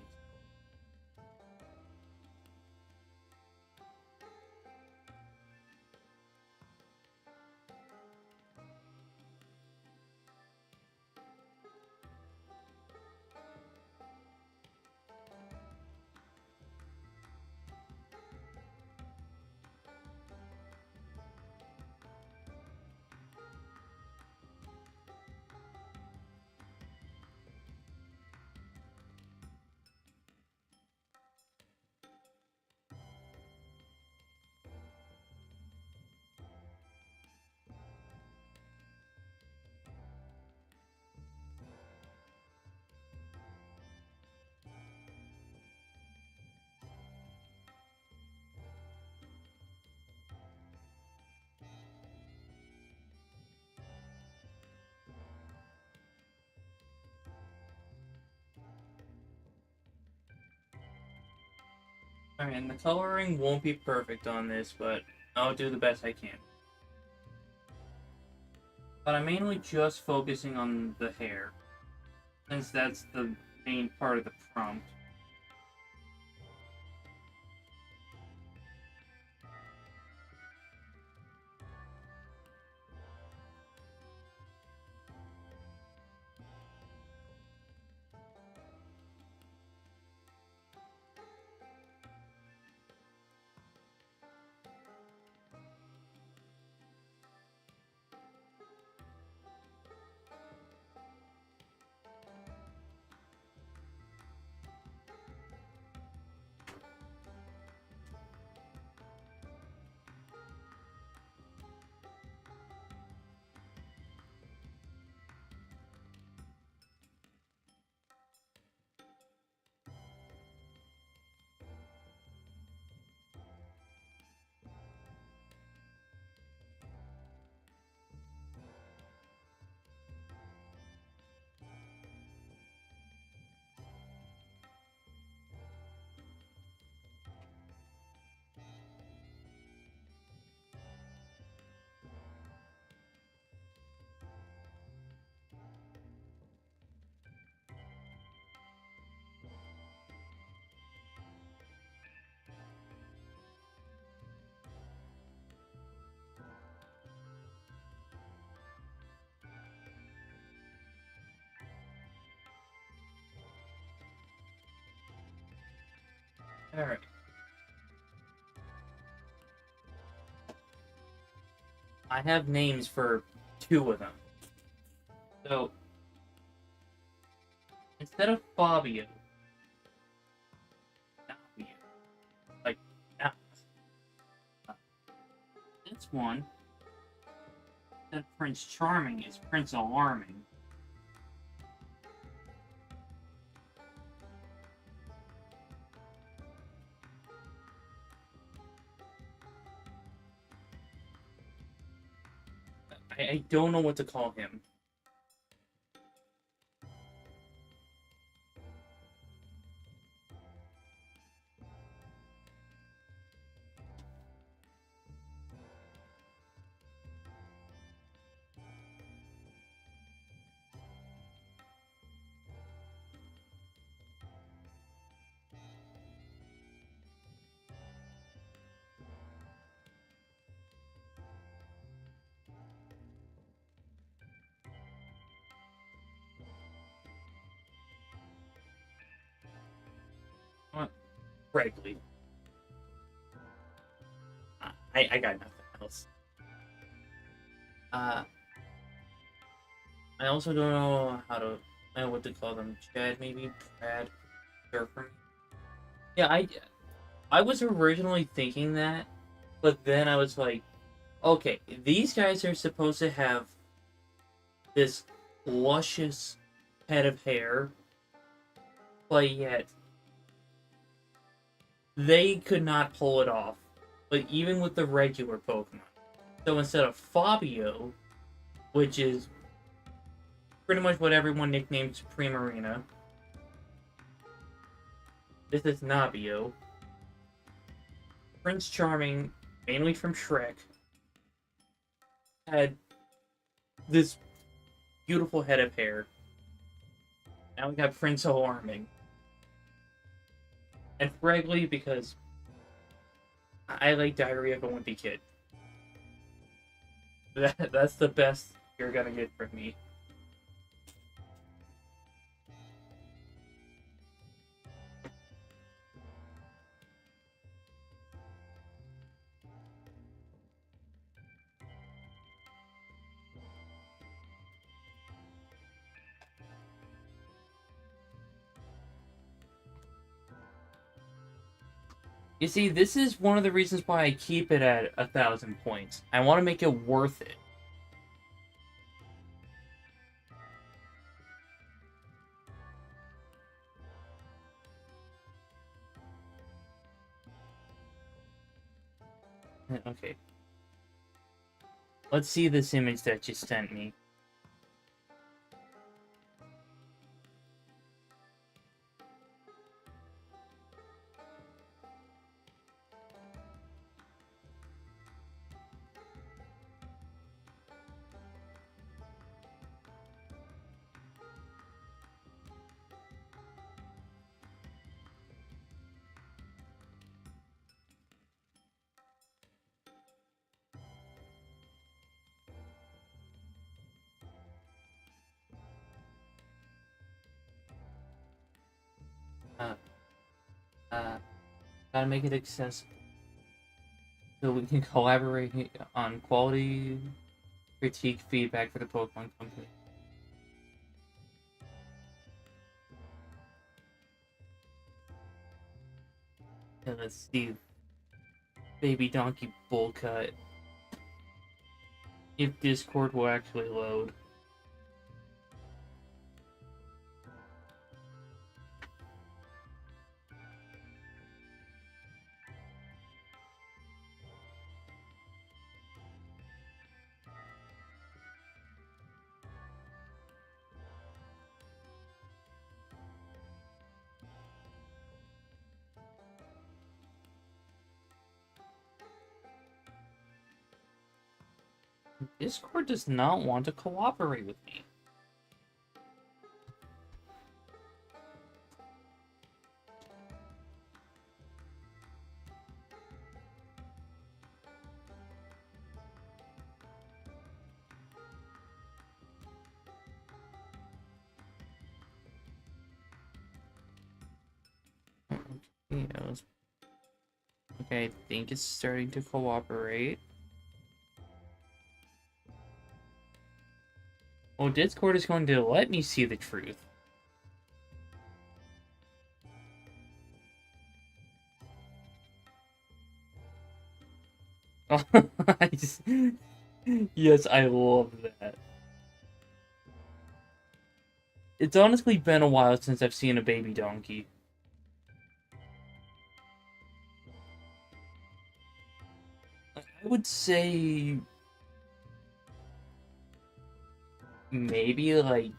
Alright, and the coloring won't be perfect on this, but I'll do the best I can. But I'm mainly just focusing on the hair, since that's the main part of the prompt. Alright. I have names for 2 of them. So, instead of Fabio, Fabio, like, that. This one, that Prince Charming is Prince Alarming. I don't know what to call him. Regularly. I got nothing else. I also don't know how to what to call them, Chad maybe, Brad, Surfer. Yeah, I was originally thinking that, but then I was like, okay, these guys are supposed to have this luscious head of hair, but yet they could not pull it off. But even with the regular Pokemon. So instead of Fabio, which is pretty much what everyone nicknames Primarina, this is Nabio. Prince Charming, mainly from Shrek, had this beautiful head of hair. Now we got Prince Alarming. And Fregley, because I like Diary of a Wimpy Kid. That's the best you're gonna get from me. You see, this is one of the reasons why I keep it at 1,000 points. I want to make it worth it. Okay. Let's see this image that you sent me. Uh, Gotta make it accessible so we can collaborate on quality critique feedback for the Pokemon Company. And let's see, Baby Donkey Bull Cut. If Discord will actually load. Discord does not want to cooperate with me. Okay, I think it's starting to cooperate. Well, Discord is going to let me see the truth. Yes, I love that. It's honestly been a while since I've seen a baby donkey. I would say maybe like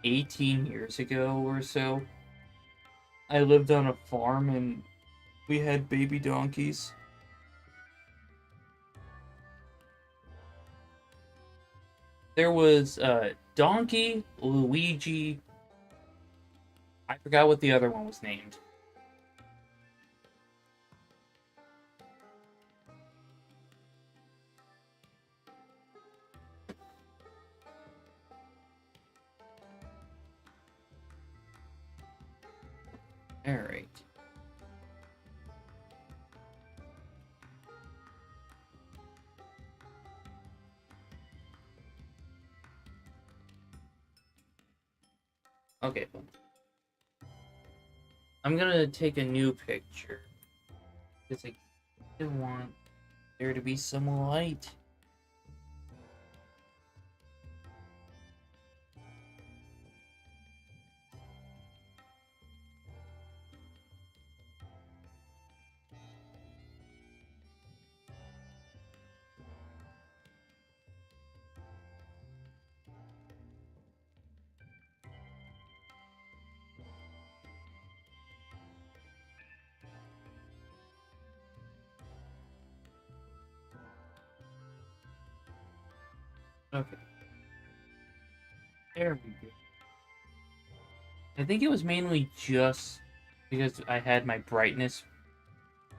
18 years ago or so. I lived on a farm and we had baby donkeys. There was Donkey, Luigi. I forgot what the other one was named. Alright. Okay, fine. I'm gonna take a new picture. Because I want there to be some light. Okay. There we go. I think it was mainly just because I had my brightness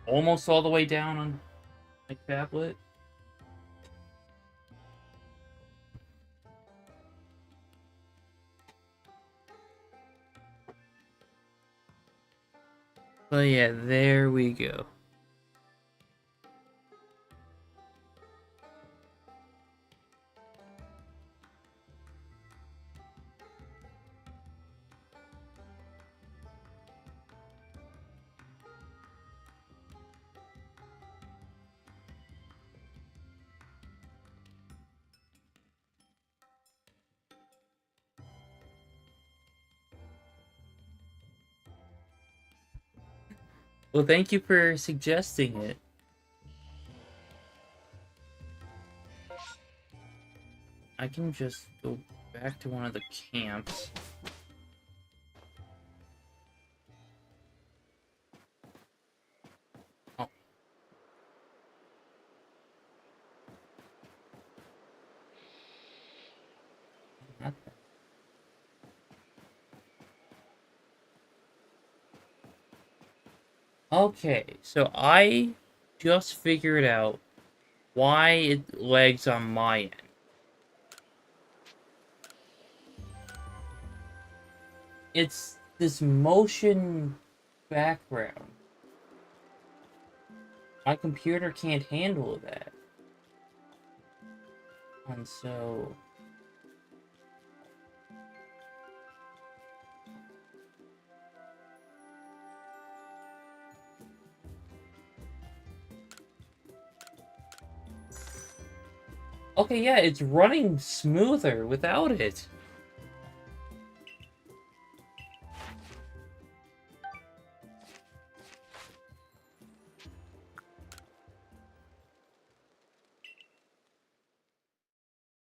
almost all the way down on my tablet. But yeah, there we go. Well, thank you for suggesting it. I can just go back to one of the camps. Oh. Not that. Okay, so I just figured out why it lags on my end. It's this motion background. My computer can't handle that. And so... Okay, yeah, it's running smoother without it.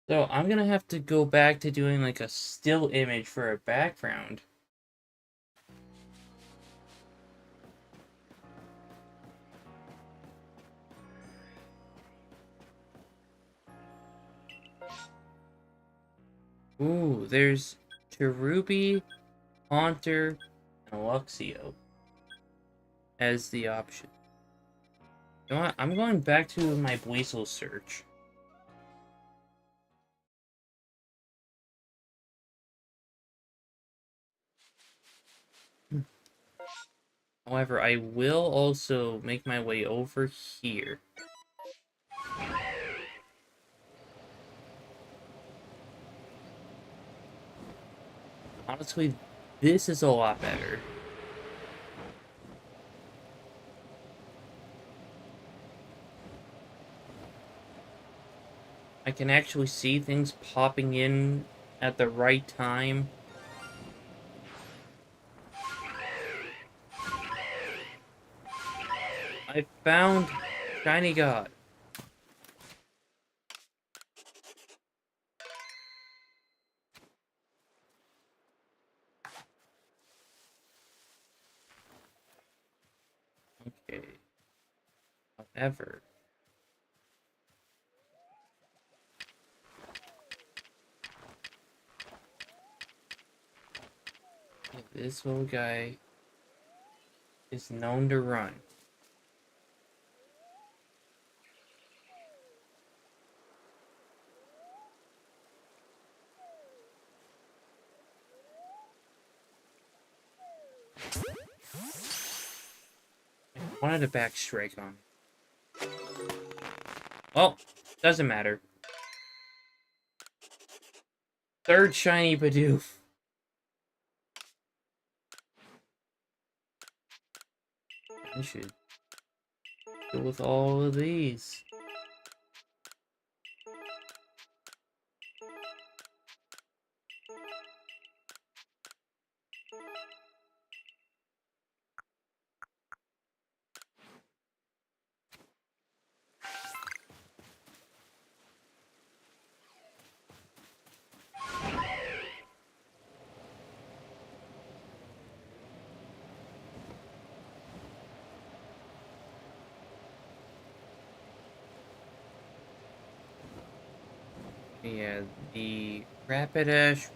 So I'm gonna have to go back to doing like a still image for a background. Ooh, there's Cherubi, Haunter, and Luxio as the option. You know what? I'm going back to my Buizel search. However, I will also make my way over here. Honestly, this is a lot better. I can actually see things popping in at the right time. I found Shiny God. Okay. However, this little guy is known to run. I wanted a back strike on. Well, doesn't matter. Third shiny Bidoof. I should deal with all of these. Yeah, the Rapidash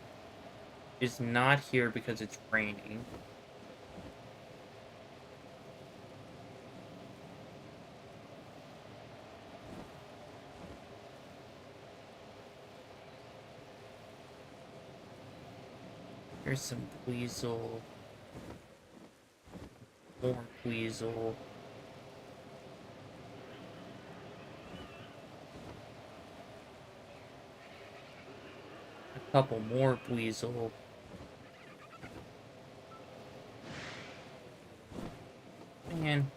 is not here because it's raining. Here's some Buizel. More Buizel. A couple more Buizel. Man.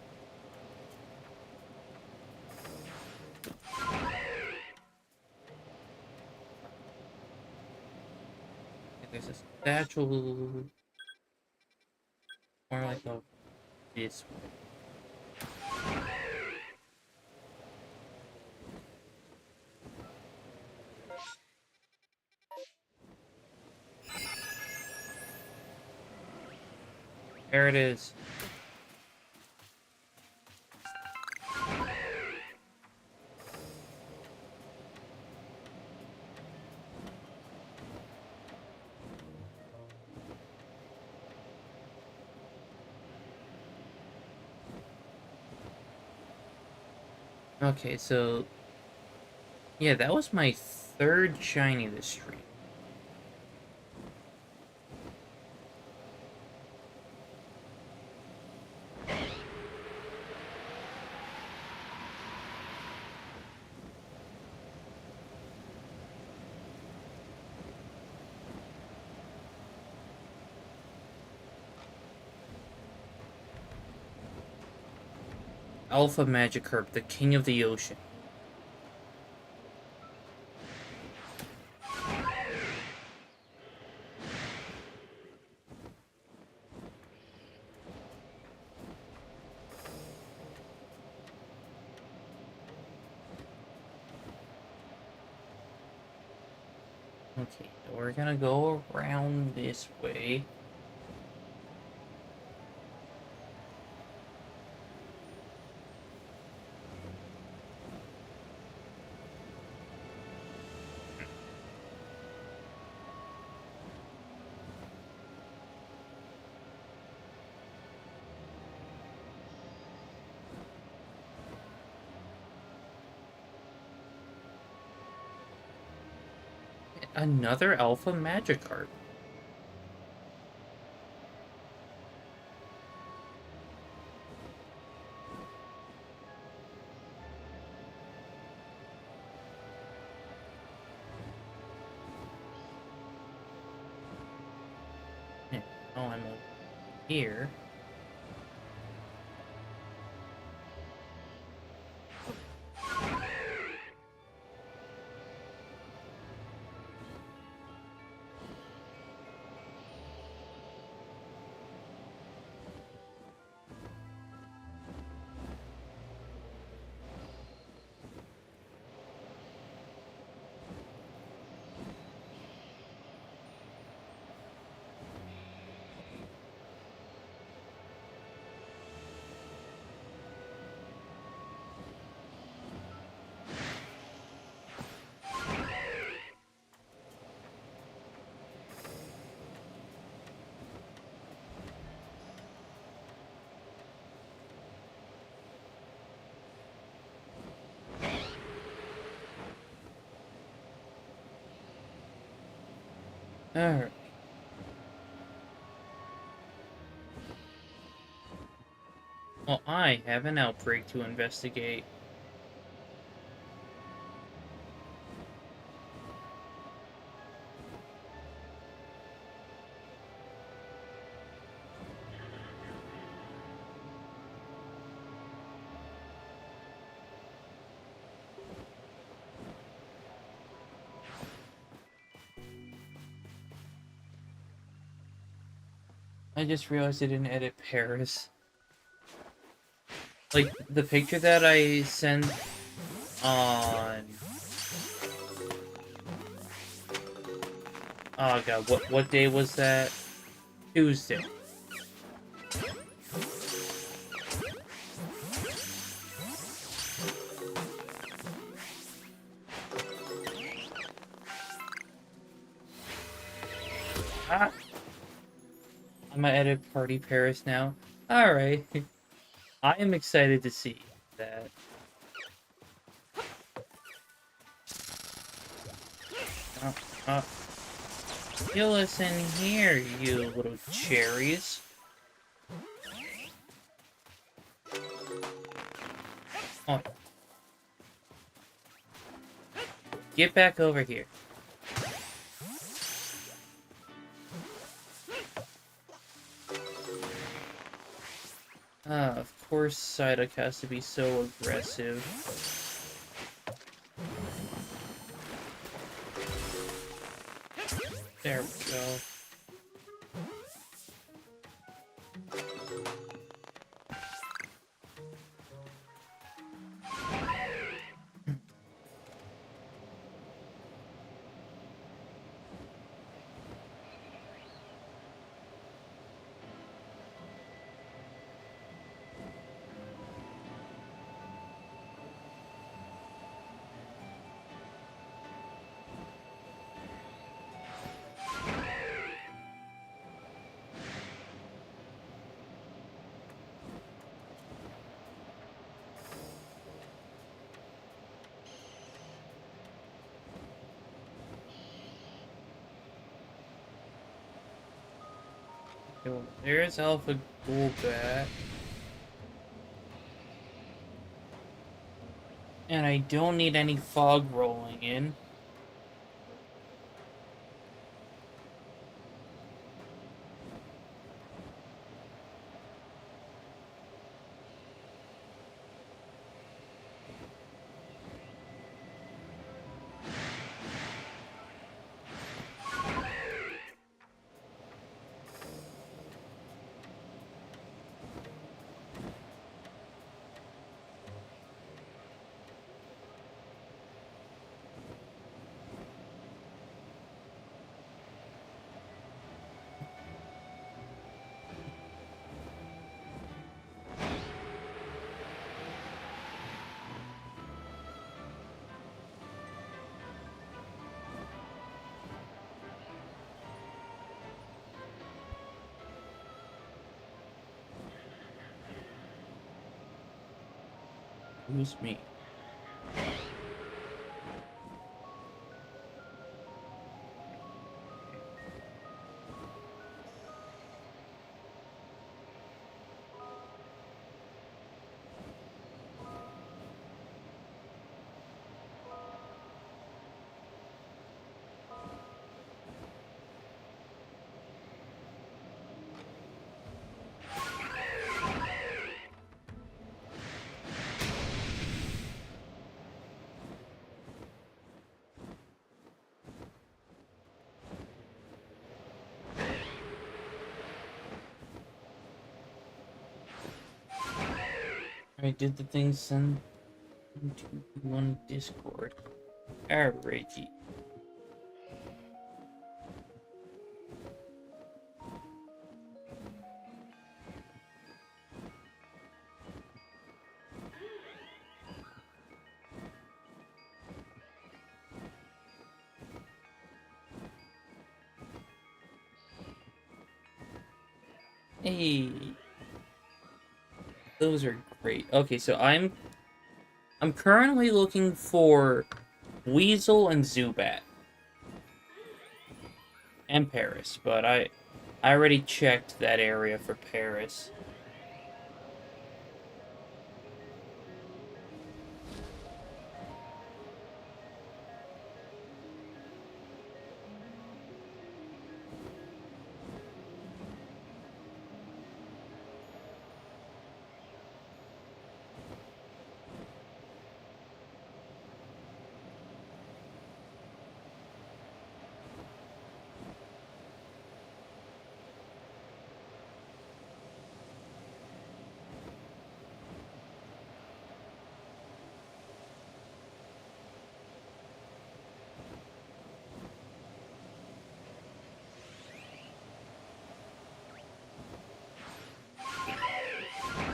There's a statue. More like a this way. There it is. Okay, so yeah, that was my third shiny this stream. Alpha Magikarp, the king of the ocean. Okay, we're gonna go around this way. Another Alpha Magikarp. Yeah, now I'm over here. Alright. Well, I have an outbreak to investigate. I just realized I didn't edit Paris. Like, the picture that I sent on... Oh god, what day was that? Tuesday. Ah! I'm gonna edit Party Paris now. Alright. I am excited to see that. Uh, you listen here, you little cherries. Oh. Get back over here. Of course Psyduck has to be so aggressive. There we go. There's Alpha Golbat. And I don't need any fog rolling in. Who's me? I did the thing send to one Discord. Alrighty. Hey, those are great. Okay, so I'm currently looking for Weasel and Zubat and Paris, but I already checked that area for Paris.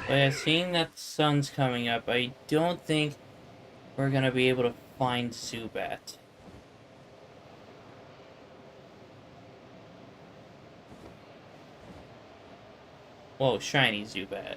But yeah, seeing that the sun's coming up, I don't think we're gonna be able to find Zubat. Whoa, shiny Zubat.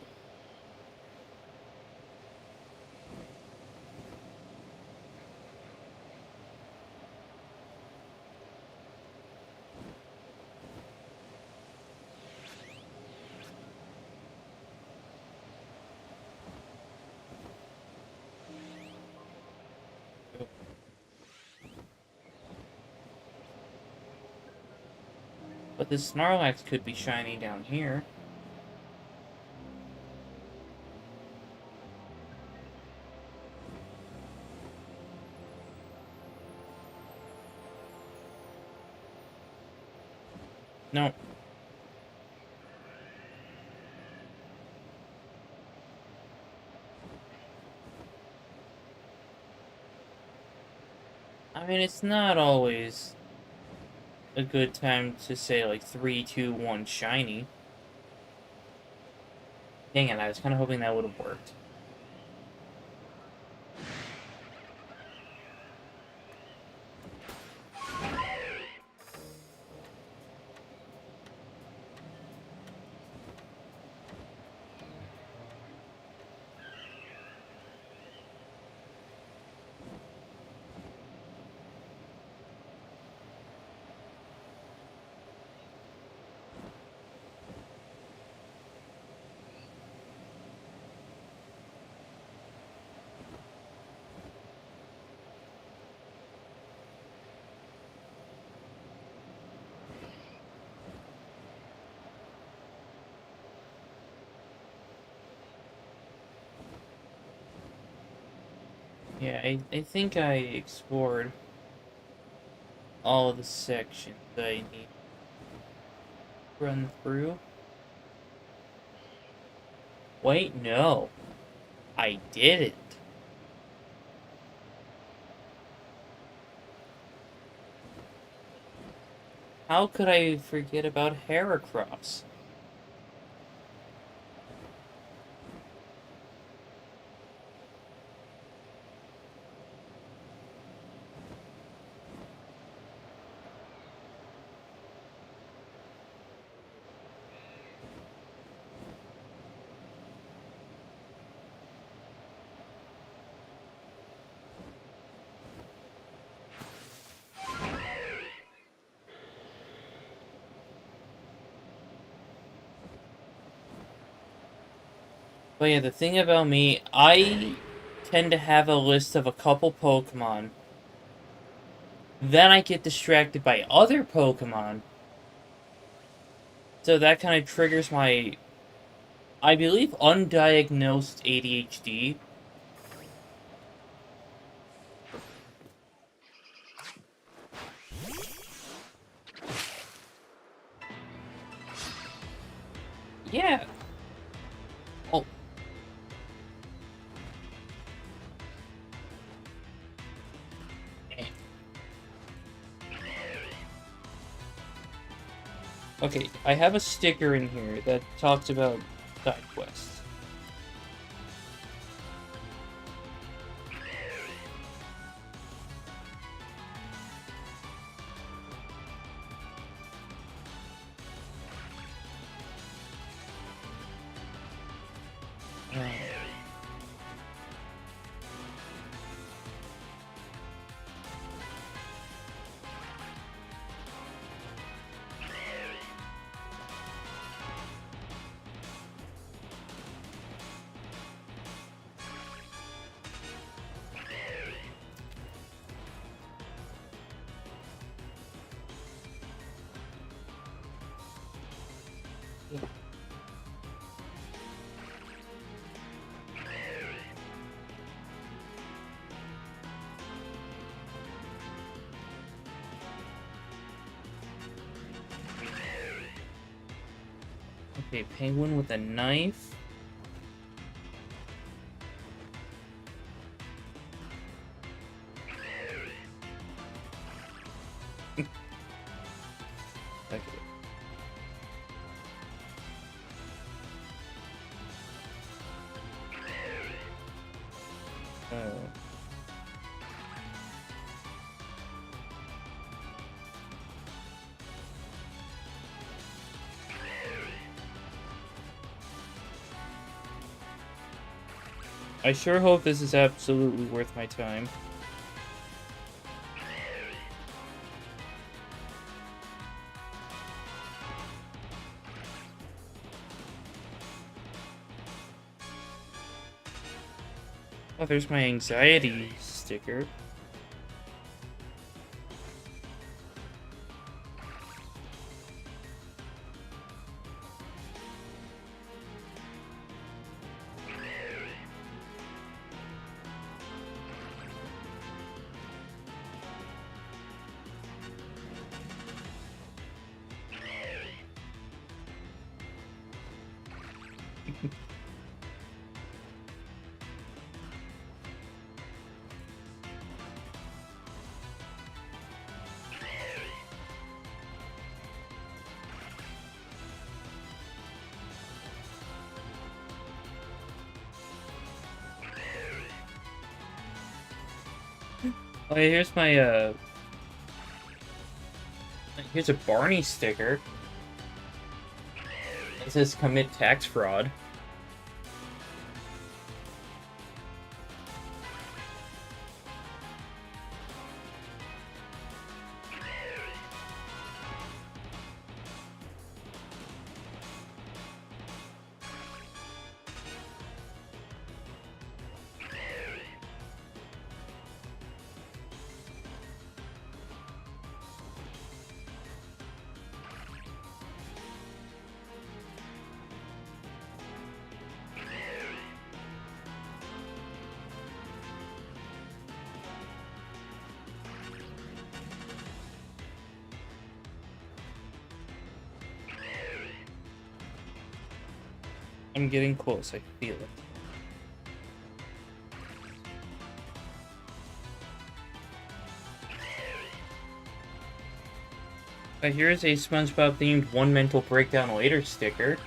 But the Snorlax could be shiny down here. No. I mean, it's not always a good time to say, like, 3, 2, 1, shiny. Dang it, I was kind of hoping that would have worked. Yeah, I think I explored all of the sections that I need to run through. Wait, no. I didn't. How could I forget about Heracross? But yeah, the thing about me, I tend to have a list of a couple Pokemon. Then I get distracted by other Pokemon. So that kind of triggers my, I believe, undiagnosed ADHD. Yeah. Oh. Okay, I have a sticker in here that talks about side quests. Okay, penguin with a knife. Okay. I sure hope this is absolutely worth my time. Oh, there's my anxiety sticker. Oh, yeah, here's my, here's a Barney sticker. It says commit tax fraud. I'm getting close, I feel it. Here's a SpongeBob themed One Mental Breakdown Later sticker.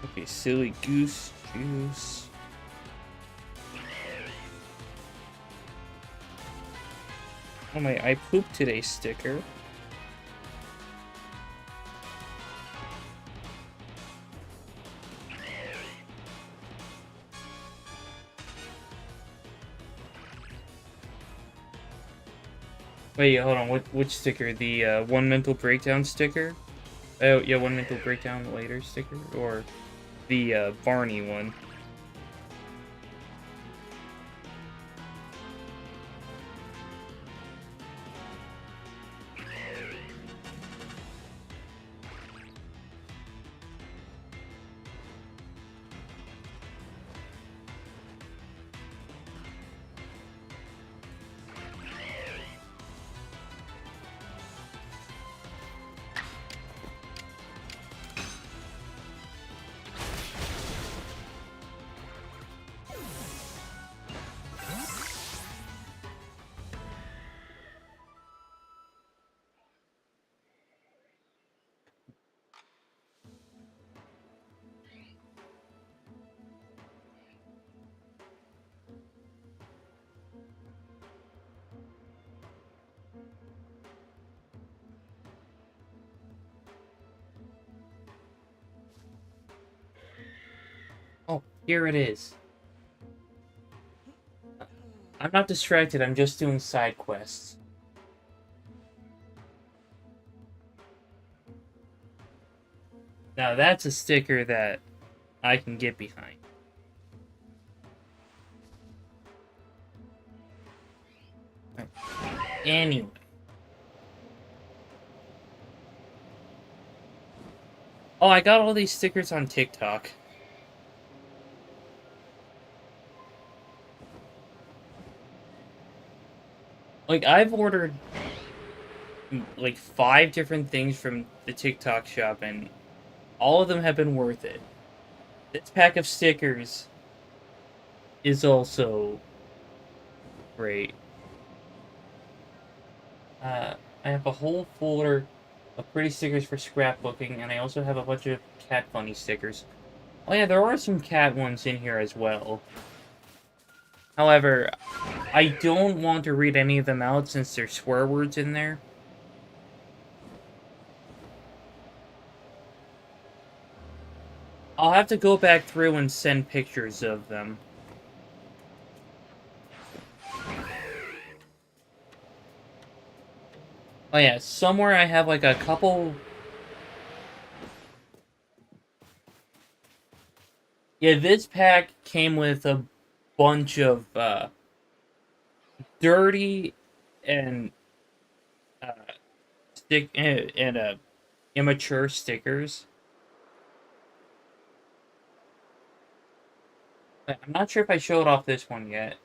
Okay, silly goose juice. Oh my, I pooped today sticker. Wait, hold on, which sticker? The, One Mental Breakdown sticker? Oh, yeah, One Mental Breakdown Later sticker? Or the, Barney one? Oh, here it is. I'm not distracted, I'm just doing side quests. Now that's a sticker that I can get behind. Anyway. Oh, I got all these stickers on TikTok. Like, I've ordered like 5 different things from the TikTok shop, and all of them have been worth it. This pack of stickers is also great. I have a whole folder of pretty stickers for scrapbooking, and I also have a bunch of cat funny stickers. Oh yeah, there are some cat ones in here as well. However, I don't want to read any of them out since there's swear words in there. I'll have to go back through and send pictures of them. Oh yeah, somewhere I have like a couple... Yeah, this pack came with a bunch of dirty and uh, immature stickers. I'm not sure if I showed off this one yet.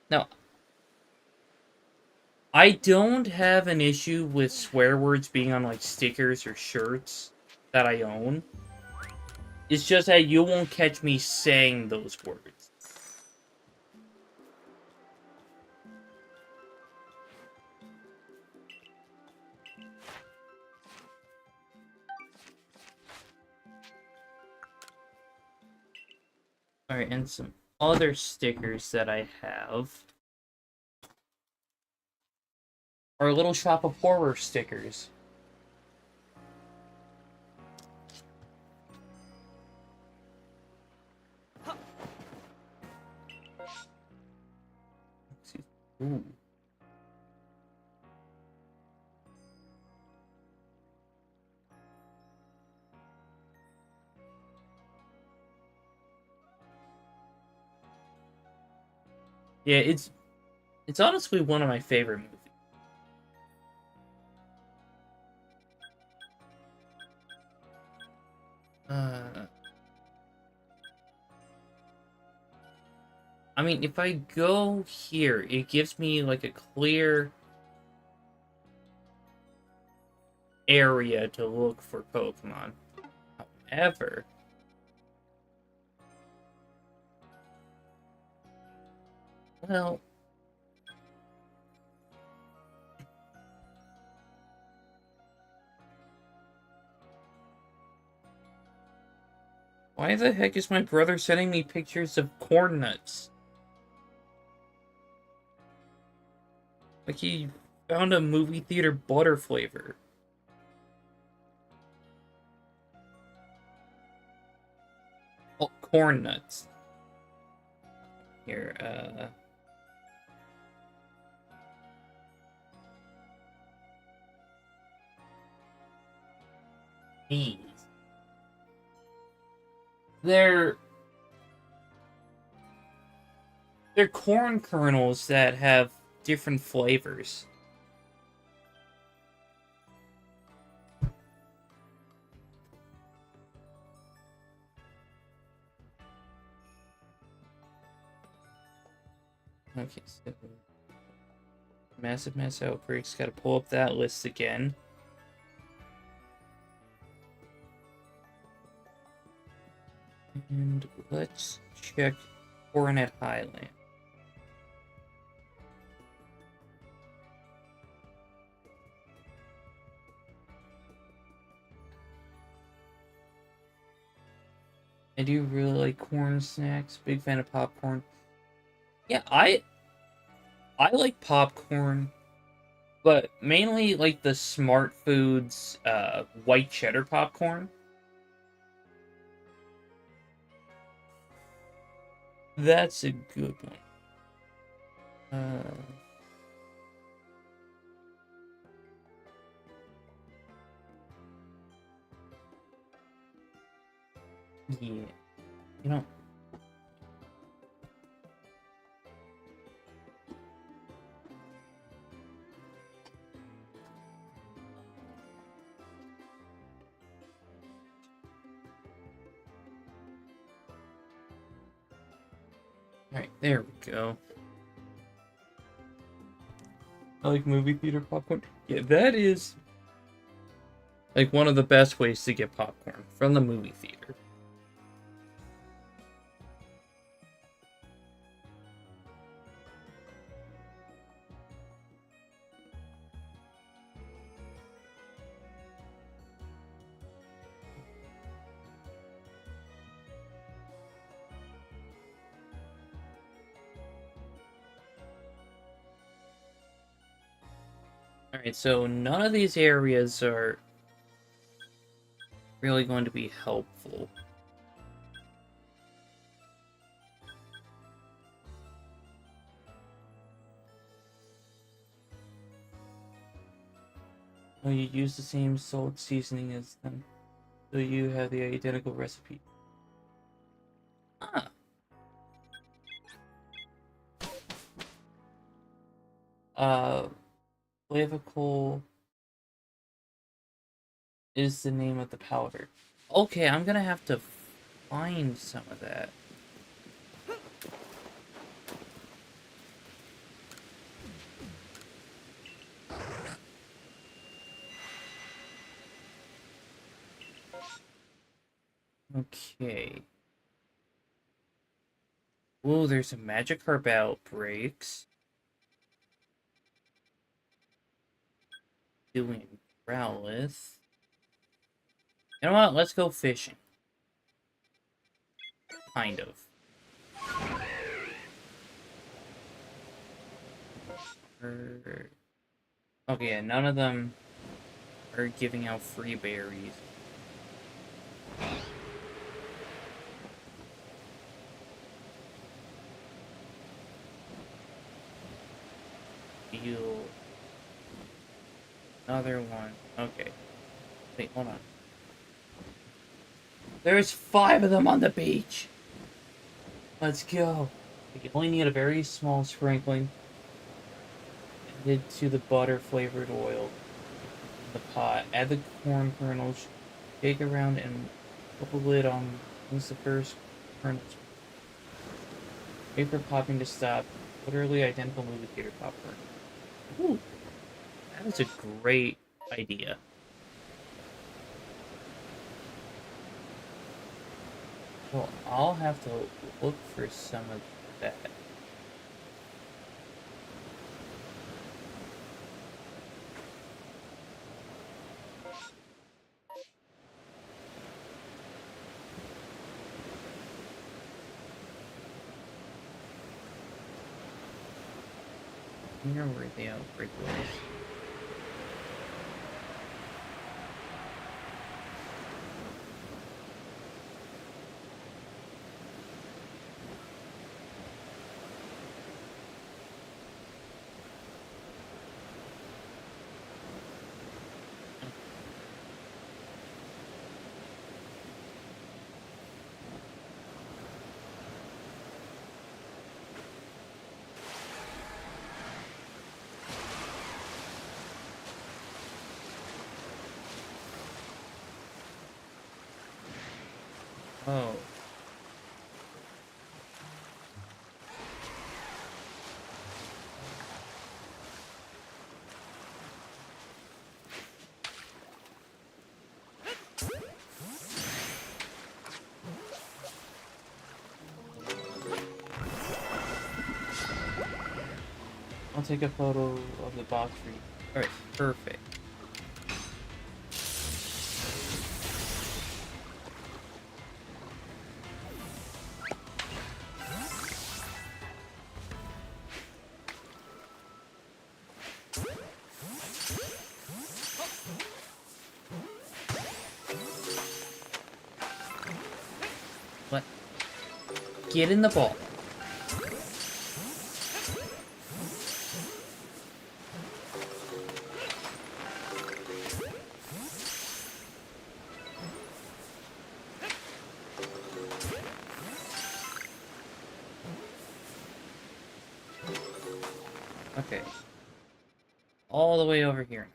Now, I don't have an issue with swear words being on like stickers or shirts that I own. It's just that you won't catch me saying those words. Alright, and some other stickers that I have are little Shop of Horror stickers. Ooh. Yeah, it's honestly one of my favorite movies. I mean, if I go here, it gives me like a clear area to look for Pokemon. However, well, why the heck is my brother sending me pictures of corn nuts? Like he found a movie theater butter flavor. Oh, corn nuts. Here, these. They're corn kernels that have different flavors. Okay, so massive mass outbreaks. Gotta pull up that list again. And let's check Coronet Highland. I do really like corn snacks. Big fan of popcorn. Yeah, I like popcorn, but mainly like the Smart Foods white cheddar popcorn. That's a good one. Yeah, you know. Alright, there we go. I like movie theater popcorn. Yeah, that is like one of the best ways to get popcorn from the movie theater. Alright, so none of these areas are really going to be helpful. Oh, you use the same salt seasoning as them, so you have the identical recipe. Ah. Flavicle is the name of the powder. Okay, I'm gonna have to find some of that. Okay. Whoa, there's some magic herb outbreaks. Doing Growlithe. You know what? Let's go fishing. Kind of. Okay, yeah, none of them are giving out free berries. Deal. Another one. Okay. Wait, hold on. There's 5 of them on the beach! Let's go. We only need a very small sprinkling. Added to the butter-flavored oil in the pot. Add the corn kernels. Shake around and put the lid on once the first kernels. Wait for popping to stop. Literally identical movie theater popcorn. Ooh, that is a great idea. Well, I'll have to look for some of that. I wonder where the outbreak was. Oh. I'll take a photo of the box for you. Alright, perfect. What? Get in the ball. Okay. All the way over here.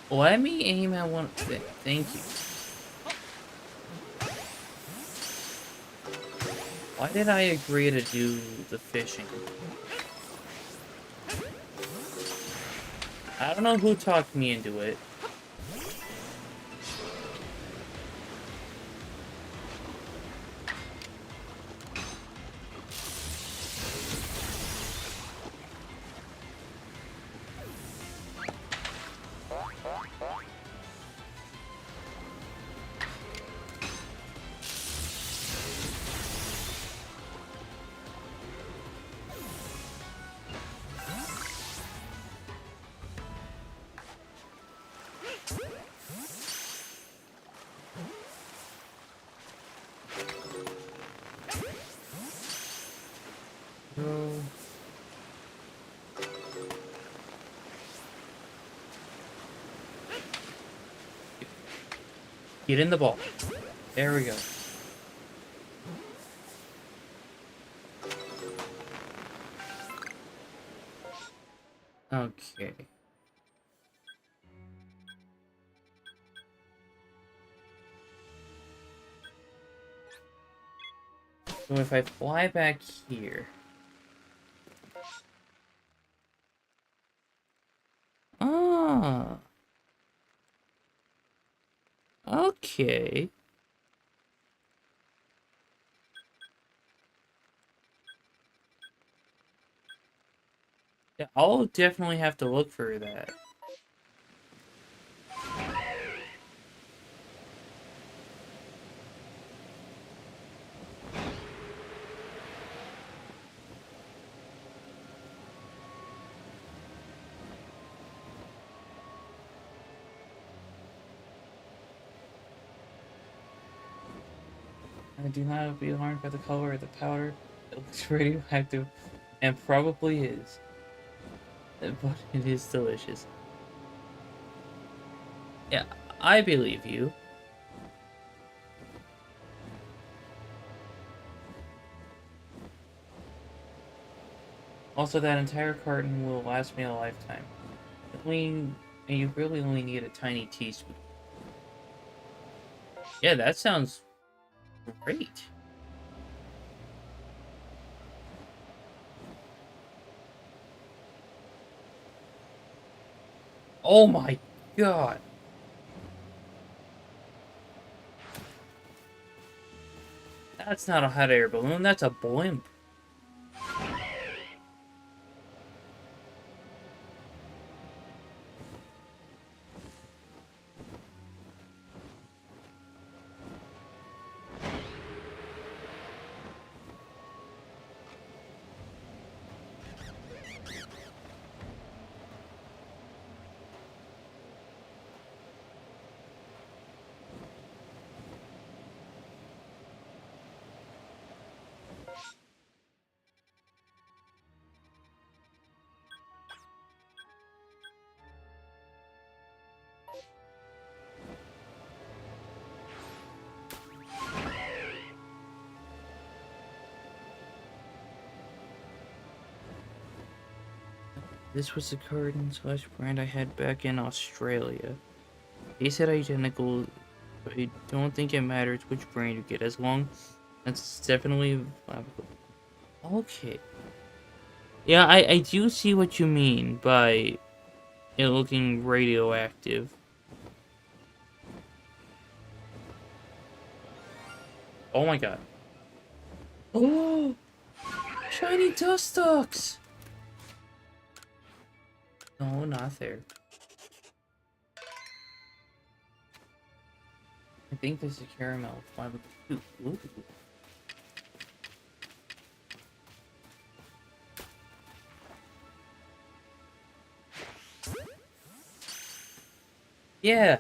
Let me aim at one. Thank you. Why did I agree to do the fishing? I don't know who talked me into it. No. Get in the ball. There we go. Okay. So if I fly back here... Ah. Okay. Yeah, I'll definitely have to look for that. I do not be alarmed by the color of the powder. It looks radioactive, and probably is. But it is delicious. Yeah, I believe you. Also, that entire carton will last me a lifetime. You really only need a tiny teaspoon. Yeah, that sounds great. Oh my god. That's not a hot air balloon, that's a blimp. This was the carton slash brand I had back in Australia. They said identical, but I don't think it matters which brand you get, as long as it's definitely flammable. Okay. Yeah, I do see what you mean by it looking radioactive. Oh my god. Oh! Shiny dust ducks! No, not there. I think this is caramel. Ooh. Yeah.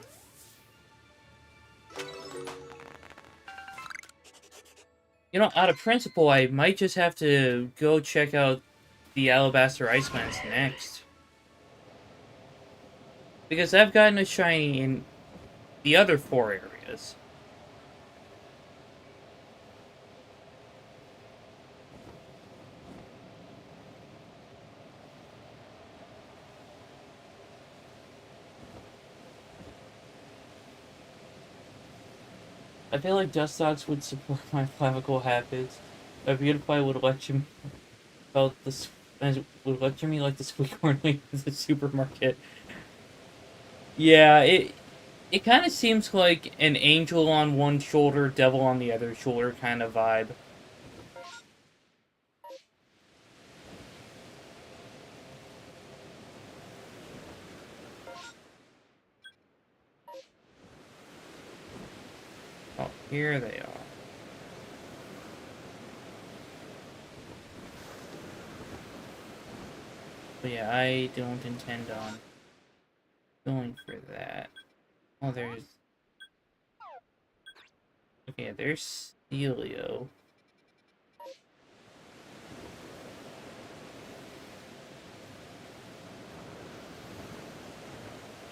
You know, out of principle, I might just have to go check out the Alabaster Icelands next. Because I've gotten a shiny in the other 4 areas. I feel like Dustox would support my clavicle habits. A Beautify would lecture me about this, would lecture me like the squeakhorn lady at the supermarket. Yeah, it kind of seems like an angel on one shoulder, devil on the other shoulder kind of vibe. Oh, here they are. But yeah, I don't intend on going for that. Oh, there's... Okay, there's Celio.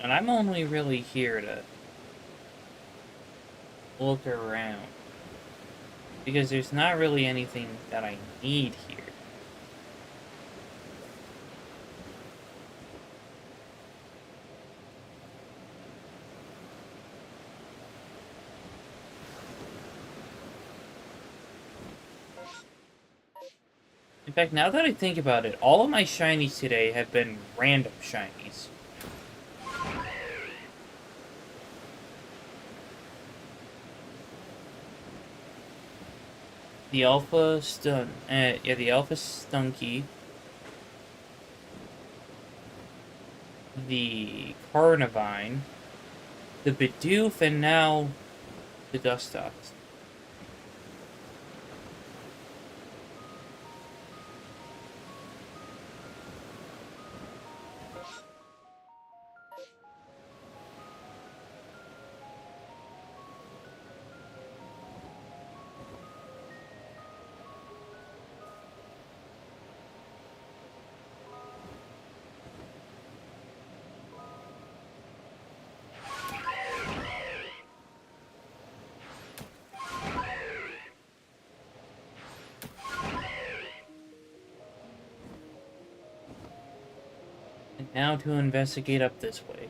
And I'm only really here to look around. Because there's not really anything that I need here. In fact, now that I think about it, all of my shinies today have been random shinies. The Alpha the Alpha Stunky, the Carnivine, the Bidoof, and now the Dustox. And now to investigate up this way.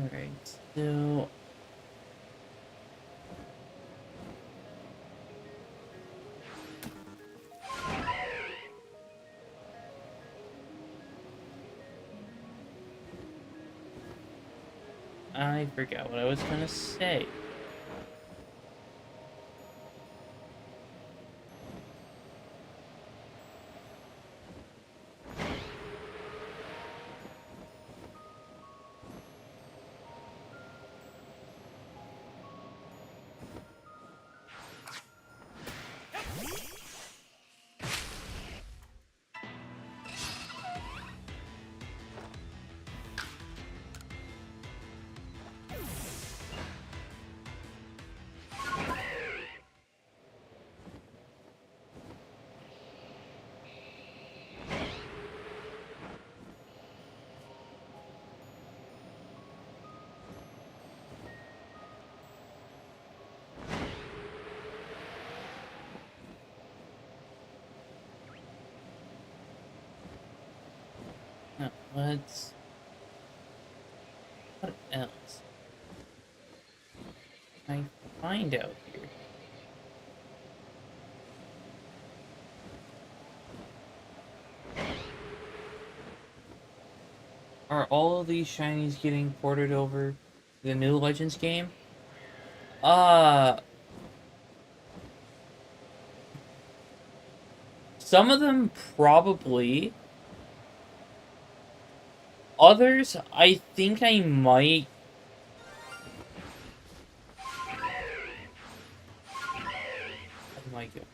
Alright, so... I forgot what I was gonna say. Now, let's... What else? I find out here. Are all of these shinies getting ported over to the new Legends game? Some of them probably. Others, I think I might my god.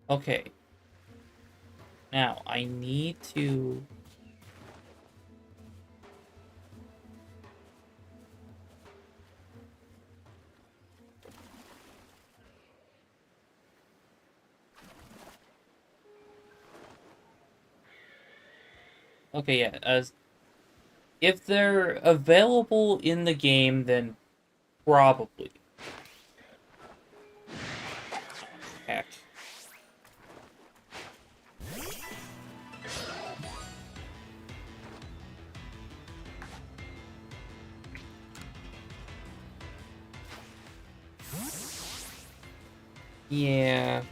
Okay. Now, I need to... Okay, yeah, if they're available in the game, then probably. Heck. Yeah.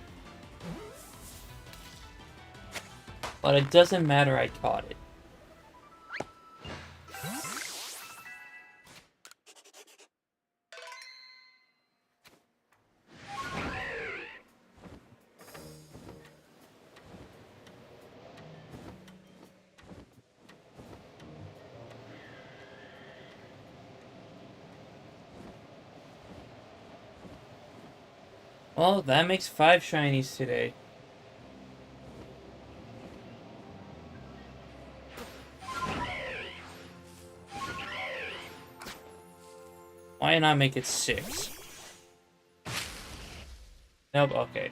But it doesn't matter, I caught it. Well, that makes 5 shinies today. Why not make it 6? Nope, okay.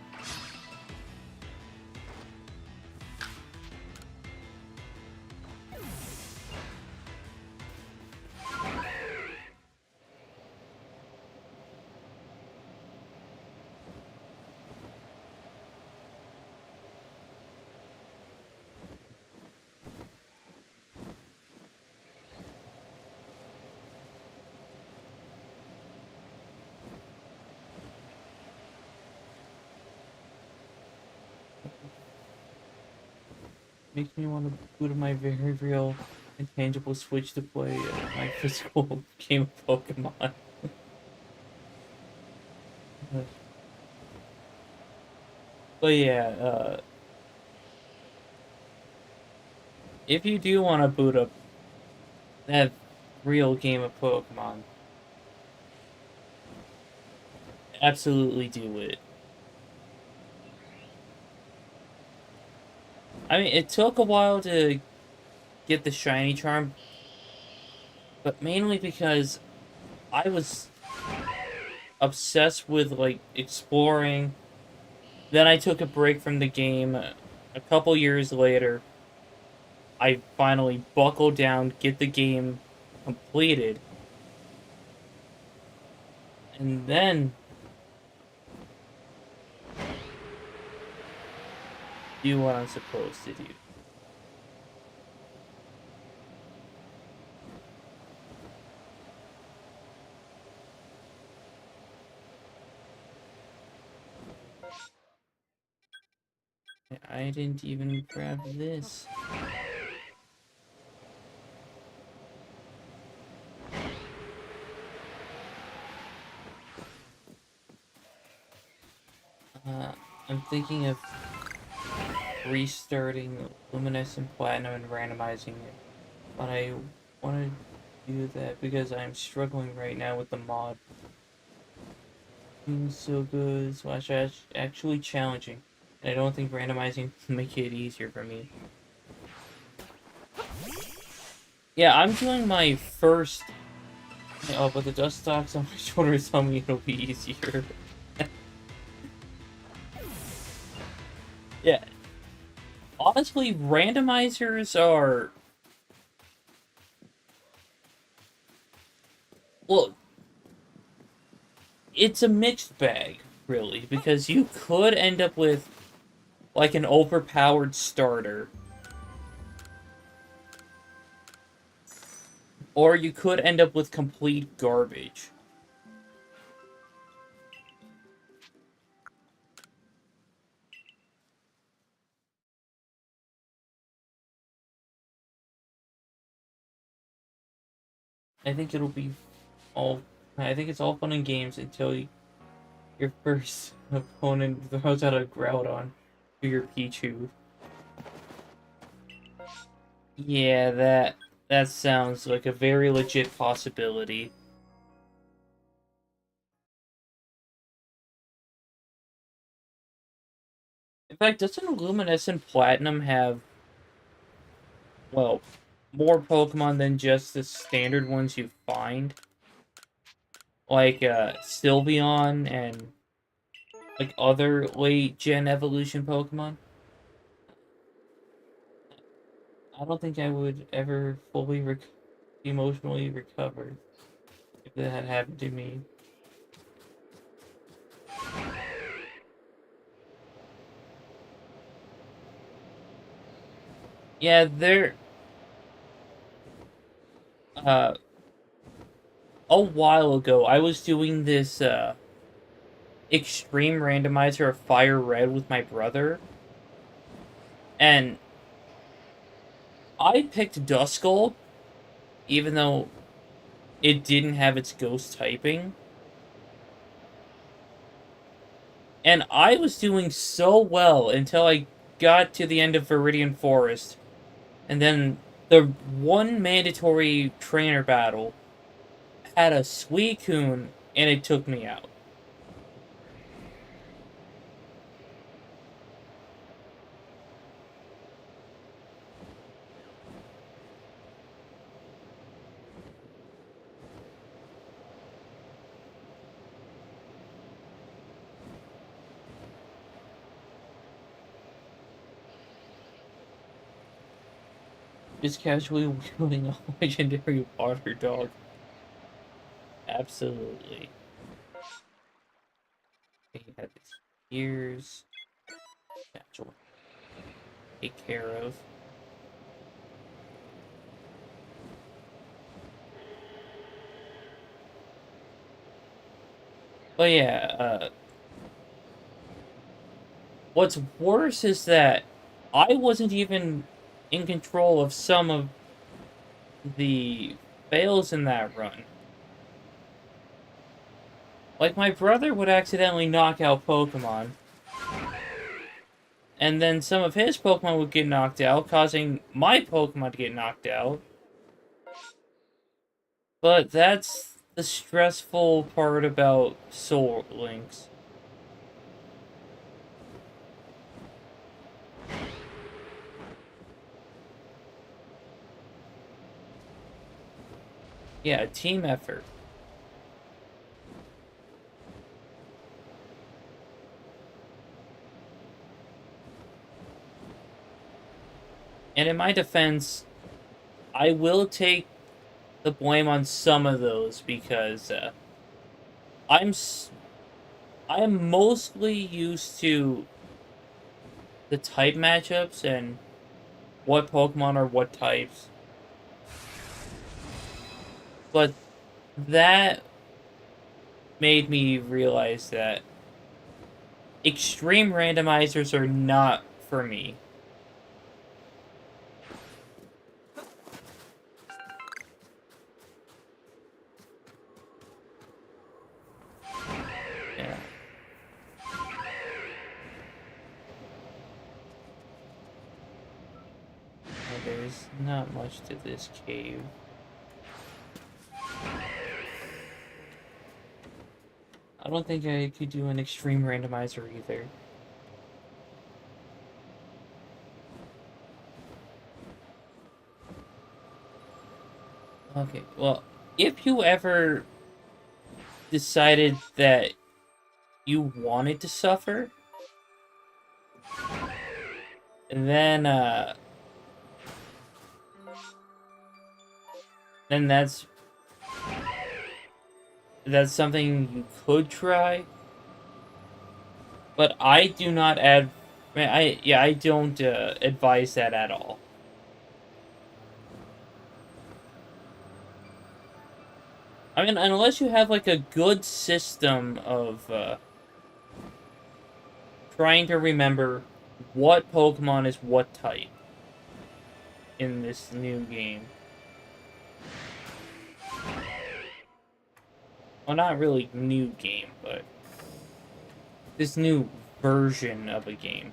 Makes me want to boot my very real intangible Switch to play my physical game of Pokemon. But yeah, if you do want to boot up that real game of Pokemon, absolutely do it. I mean, it took a while to get the shiny charm, but mainly because I was obsessed with, like, exploring. Then I took a break from the game. A couple years later, I finally buckled down, get the game completed, and then do what I'm supposed to do. I didn't even grab this. I'm thinking of restarting Luminescent Platinum and randomizing it. But I want to do that because I'm struggling right now with the mod. It's so good, slash actually challenging. And I don't think randomizing will make it easier for me. Yeah, I'm doing my first... Oh, but the dust stalks on my shoulders tell me it'll be easier. Yeah. Honestly, randomizers are... Well, it's a mixed bag, really, because you could end up with, like, an overpowered starter. Or you could end up with complete garbage. I think it'll be all... I think it's all fun and games until your first opponent throws out a Groudon to your Pichu. Yeah, that sounds like a very legit possibility. fact, doesn't Luminescent Platinum have, well, more Pokemon than just the standard ones you find? Like, Sylveon and, like, other late-gen evolution Pokemon? I don't think I would ever fully emotionally recover if that had happened to me. Yeah, uh, a while ago, I was doing this, extreme randomizer of Fire Red with my brother, and I picked Duskull, even though it didn't have its ghost typing. And I was doing so well until I got to the end of Viridian Forest. And then the one mandatory trainer battle had a Suicune, and it took me out. Just casually wielding a legendary water dog. Absolutely. He had his ears. Natural. Take care of. But yeah, what's worse is that I wasn't even in control of some of the fails in that run. Like, my brother would accidentally knock out Pokemon, and then some of his Pokemon would get knocked out, causing my Pokemon to get knocked out. But that's the stressful part about Soul Links. Yeah, team effort. And in my defense, I will take the blame on some of those because I'm I'm mostly used to the type matchups and what Pokemon are what types. But that made me realize that extreme randomizers are not for me. Yeah. There's not much to this cave. I don't think I could do an extreme randomizer either. Okay, well, if you ever decided that you wanted to suffer, then then that's something you could try. But I do not I don't advise that at all. I mean, unless you have like a good system of trying to remember what Pokemon is what type in this new game. Well, not really new game, but this new version of a game.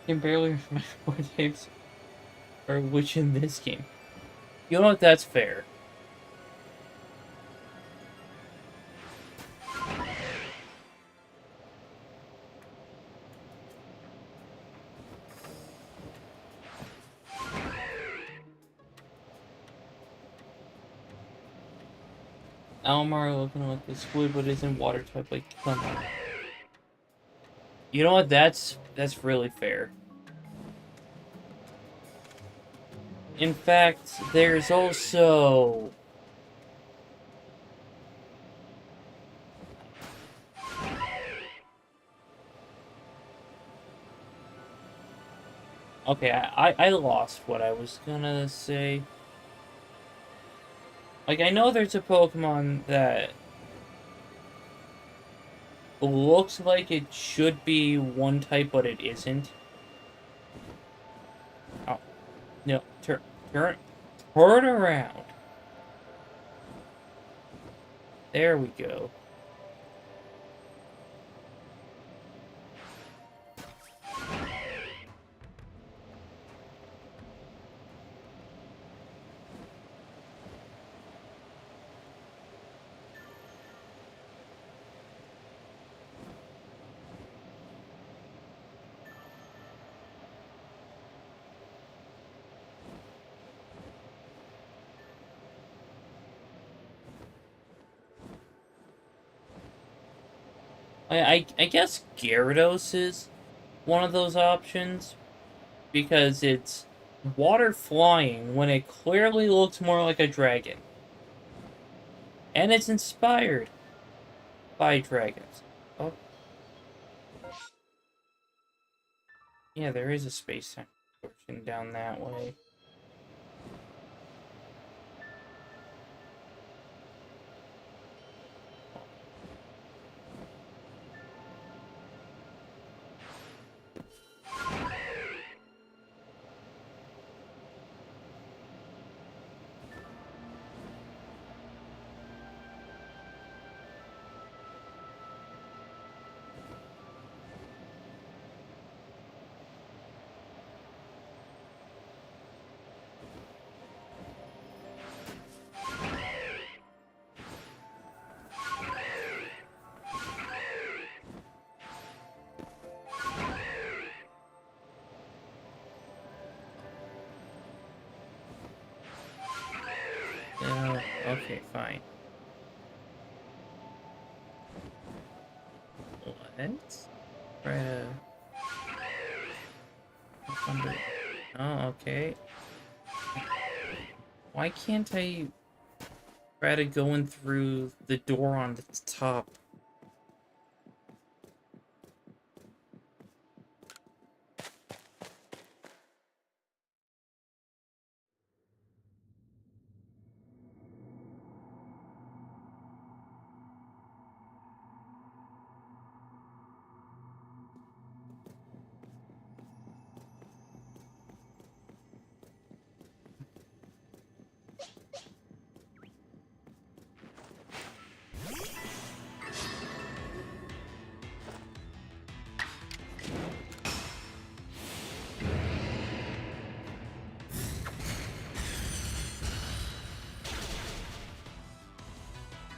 I can barely remember what types are which in this game. You know what? That's fair. Almar looking like the squid, but isn't water type. Like, come on. You know what? That's really fair. In fact, there's also... Okay, I lost what I was gonna say. Like, I know there's a Pokemon that looks like it should be one type, but it isn't. Oh, no, turn around. There we go. I guess Gyarados is one of those options because it's water flying when it clearly looks more like a dragon. And it's inspired by dragons. Oh, yeah, there is a space-time portion down that way. Oh, okay, fine. Let's try to... Oh, okay. Why can't I try to go in through the door on the top?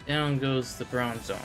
Down goes the Bronze Zone.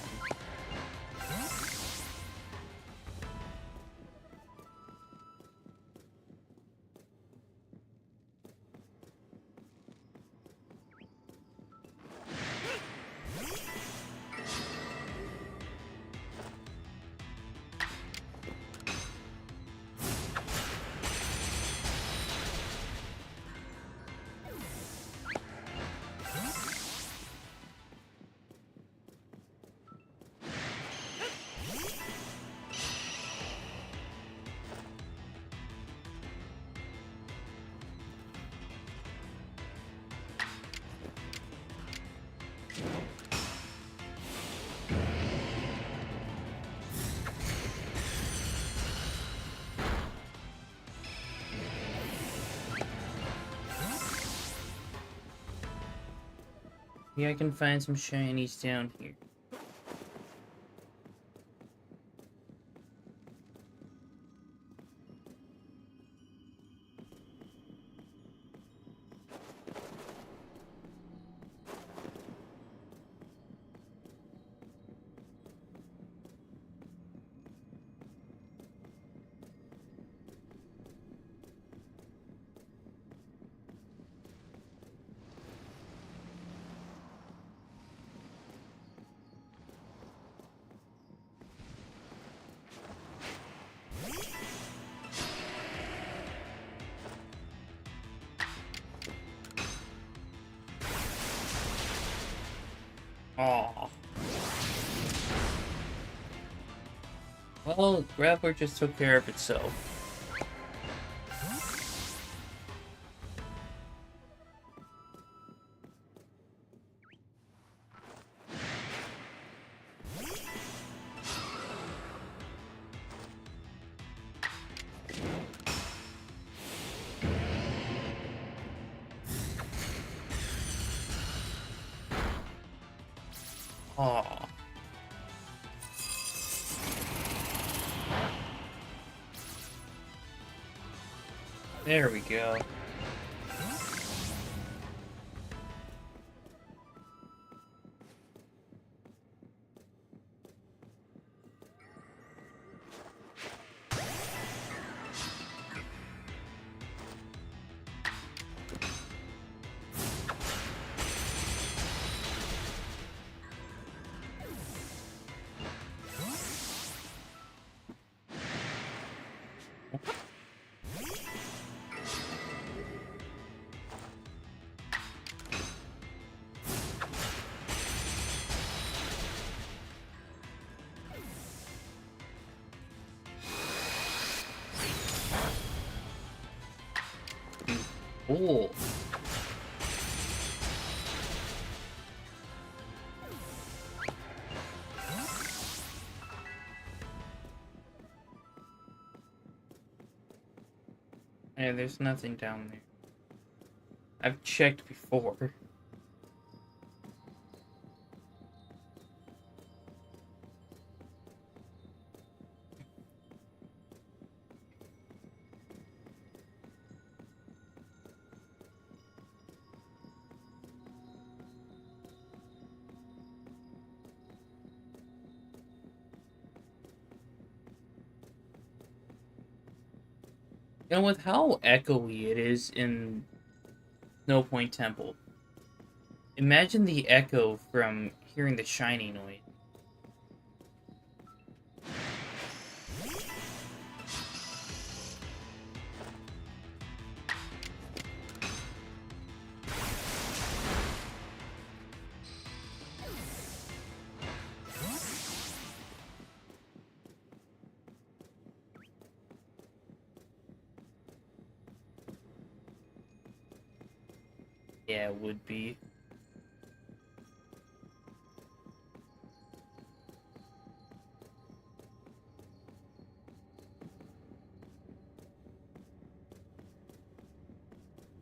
Yeah, I can find some shinies down here. Aw. Well, Grappler just took care of itself. Aw. There we go. Cool. Yeah, there's nothing down there. I've checked before. You know, with how echoey it is in Snow Point Temple, imagine the echo from hearing the shiny noise. Yeah, it would be.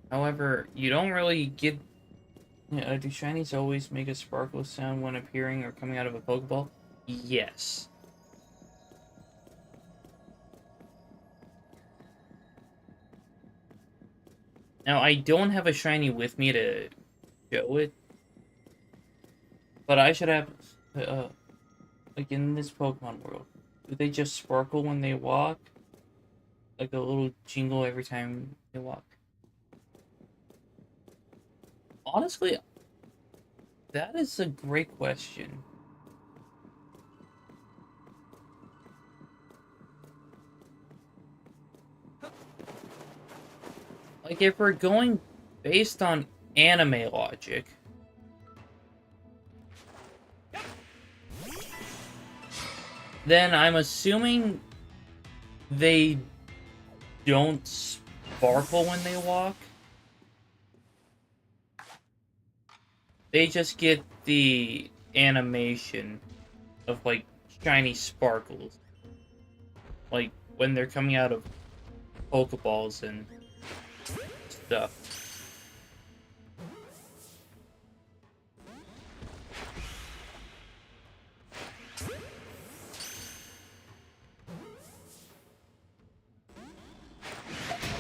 However, you don't really get... Yeah, do shinies always make a sparkle sound when appearing or coming out of a Pokeball? Yes. Now, I don't have a shiny with me to show it, but I should have, like in this Pokemon world, do they just sparkle when they walk? Like a little jingle every time they walk? Honestly, that is a great question. Like, if we're going based on anime logic, then I'm assuming they don't sparkle when they walk. They just get the animation of, like, shiny sparkles. Like, when they're coming out of Pokeballs and stuff.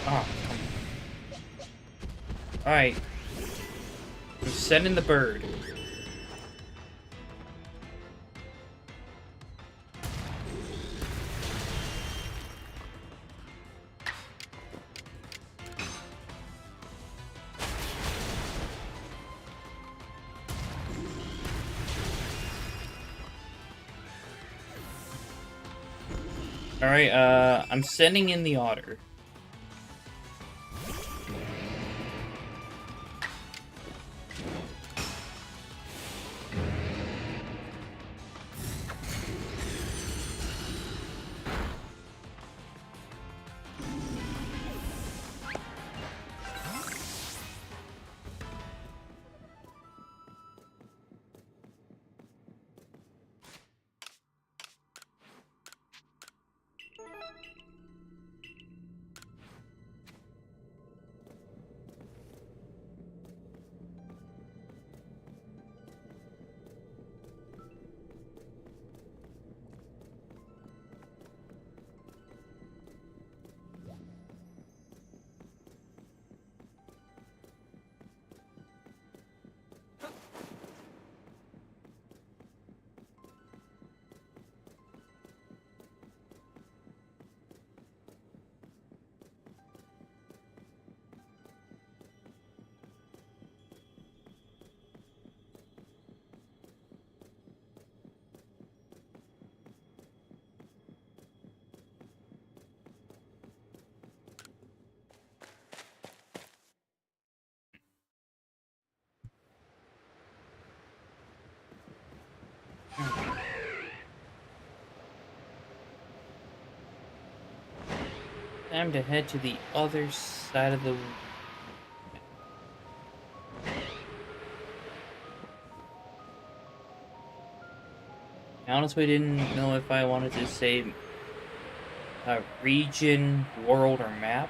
Oh, alright. I'm sending the bird. Alright, I'm sending in the otter. Time to head to the other side of the... I honestly didn't know if I wanted to say region, world, or map.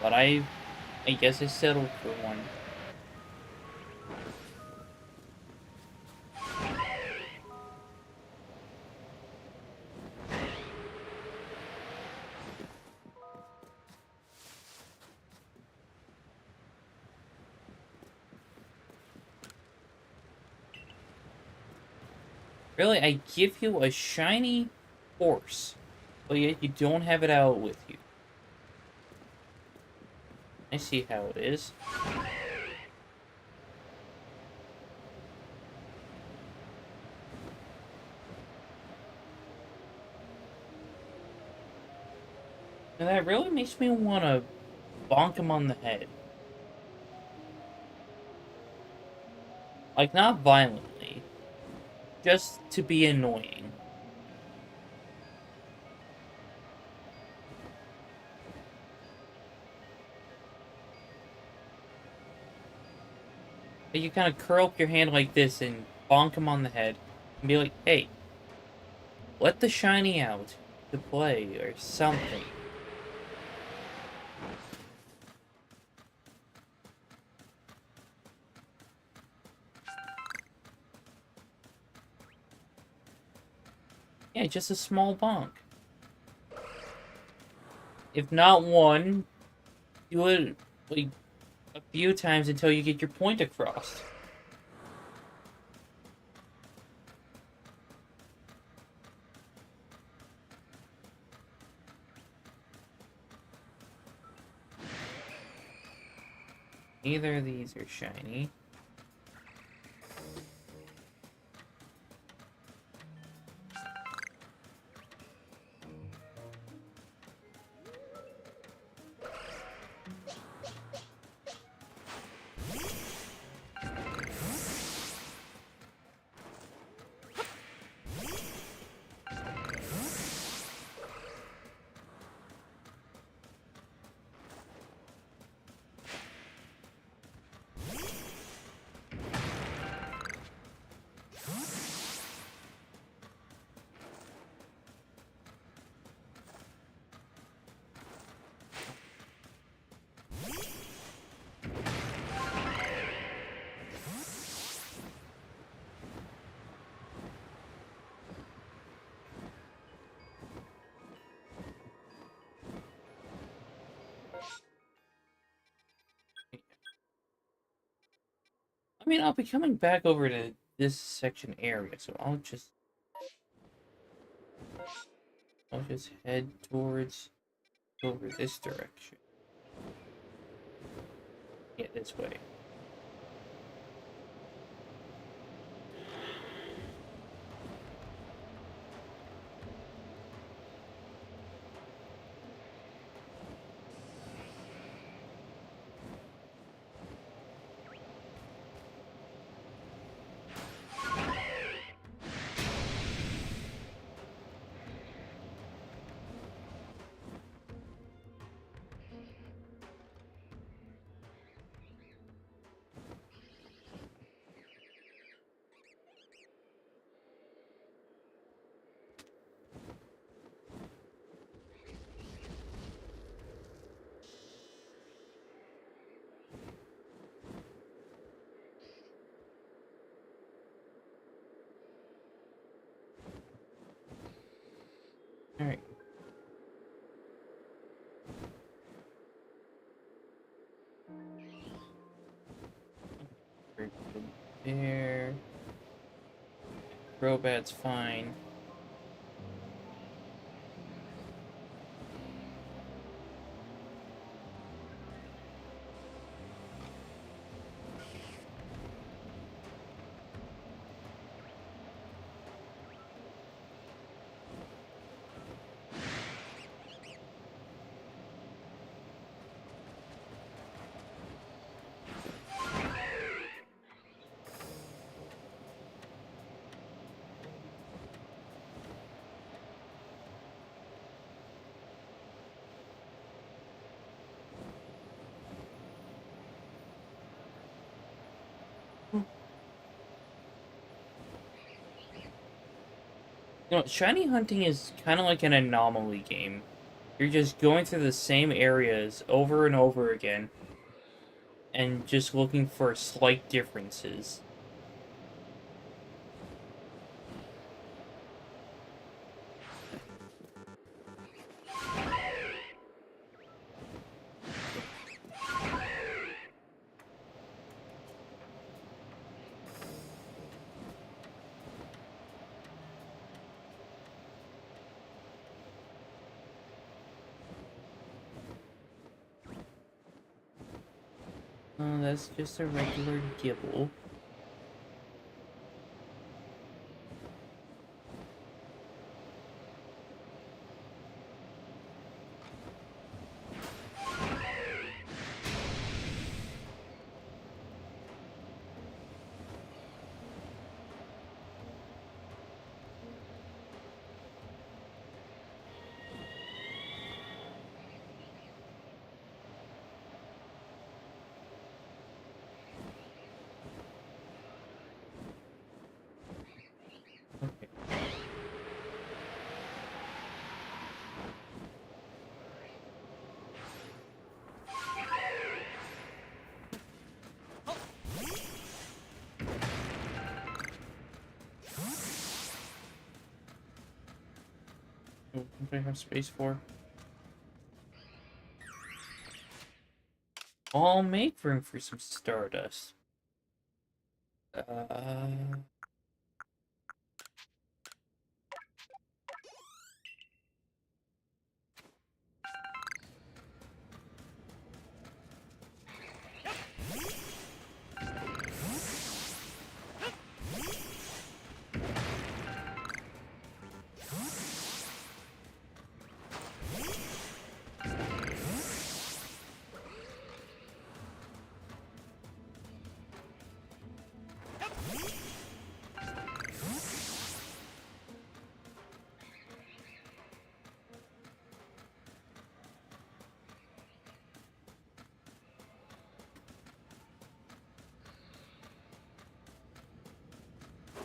But I guess I settled for one. Really, I give you a shiny horse, but yet you don't have it out with you. I see how it is. And that really makes me want to bonk him on the head. Like, not violently. Just to be annoying. Like, you kind of curl up your hand like this and bonk him on the head. And be like, hey, let the shiny out to play or something. Yeah, just a small bonk. If not one, do it like a few times until you get your point across. Neither of these are shiny. I mean, I'll be coming back over to this section area, so I'll just head towards over this direction. Yeah, this way. Alright. There. Crobat's fine. You know, shiny hunting is kind of like an anomaly game. You're just going through the same areas over and over again, and just looking for slight differences. Oh, that's just a regular gibble. Okay. Oh, what do I have space for? I'll make room for some Stardust. Uh...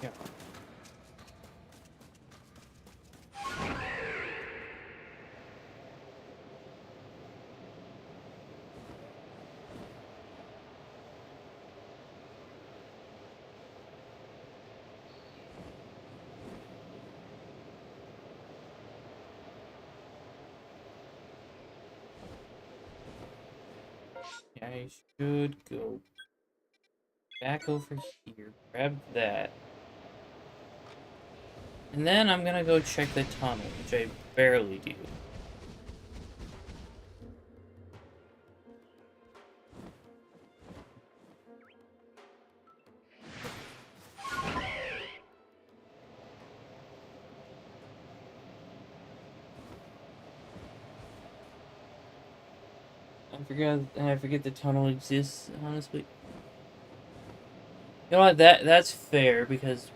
Yeah. Yeah, I should go back over here, grab that. And then I'm gonna go check the tunnel, which I barely do. I forget the tunnel exists, honestly. You know what, that's fair, because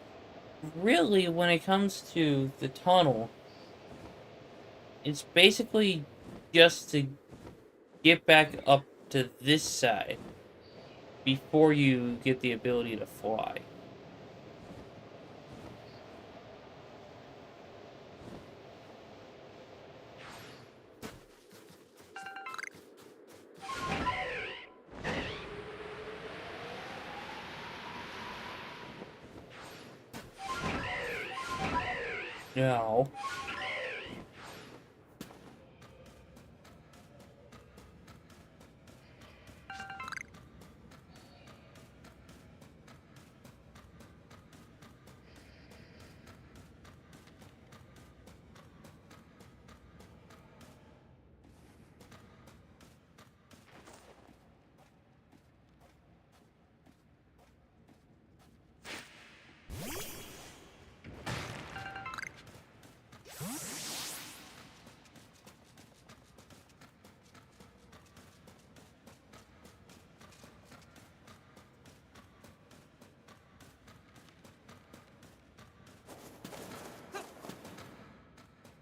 really, when it comes to the tunnel, it's basically just to get back up to this side before you get the ability to fly. No.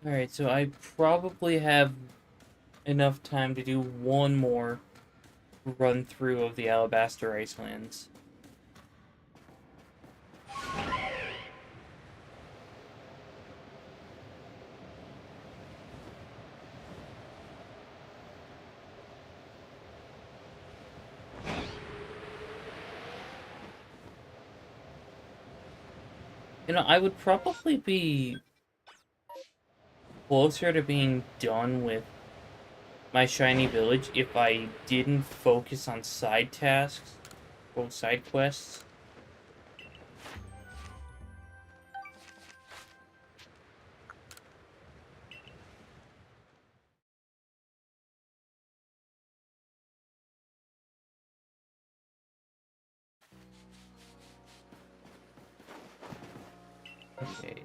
Alright, so I probably have enough time to do one more run through of the Alabaster Icelands. You know, I would probably be closer to being done with my shiny village if I didn't focus on side tasks or side quests. Okay.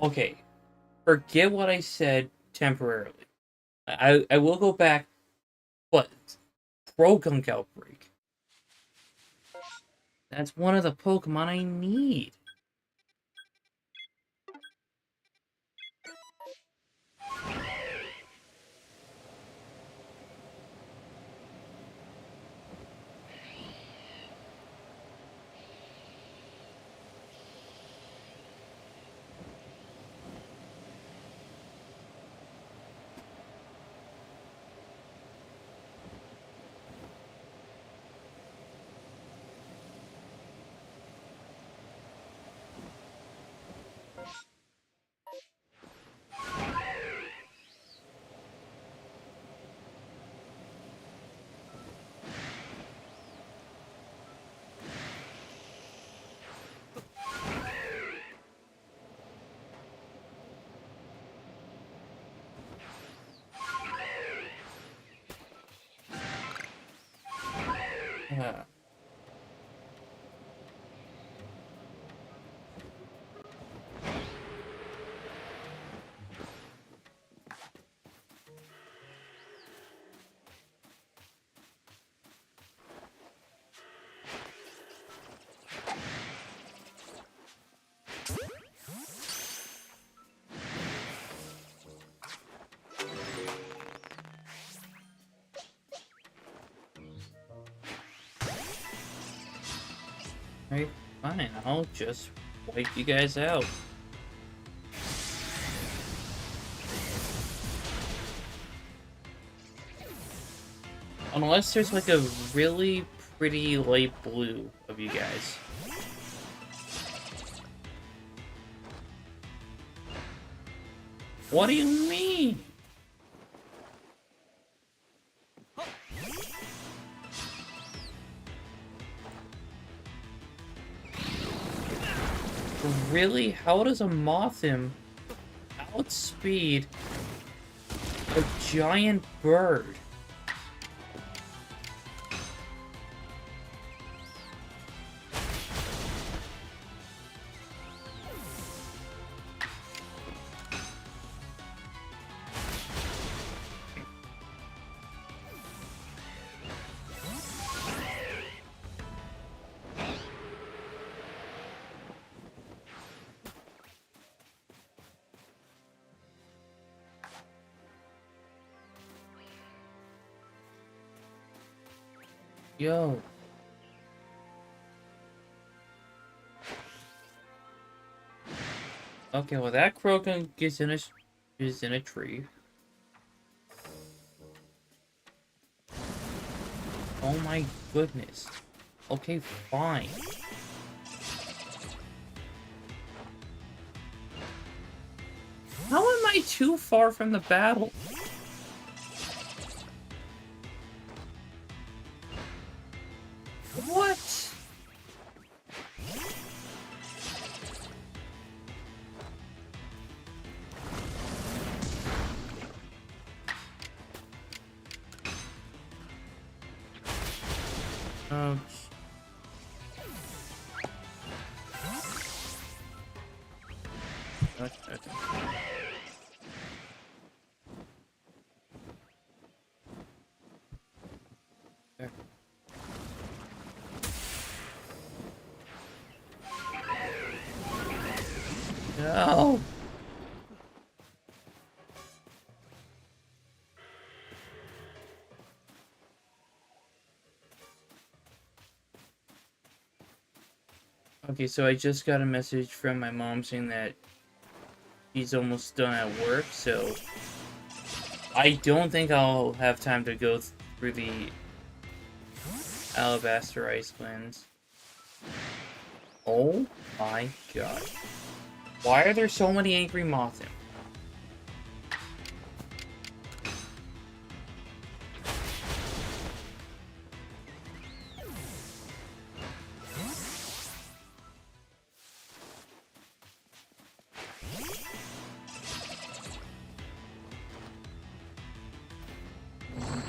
Okay. Forget what I said temporarily. I will go back, but Pro-Gunk Outbreak. That's one of the Pokemon I need. Uh, Alright, fine. I'll just wipe you guys out. Unless there's like a really pretty light blue of you guys. What do you mean? Really? How does a Mothim outspeed a giant bird? Yo. Okay, well that Krogan is in a tree. Oh my goodness. Okay, fine. How am I too far from the battle? What? Ouch. Okay. No. Okay, so I just got a message from my mom saying that she's almost done at work, so I don't think I'll have time to go through the Alabaster Icelands. Oh my god. Why are there so many angry moths in?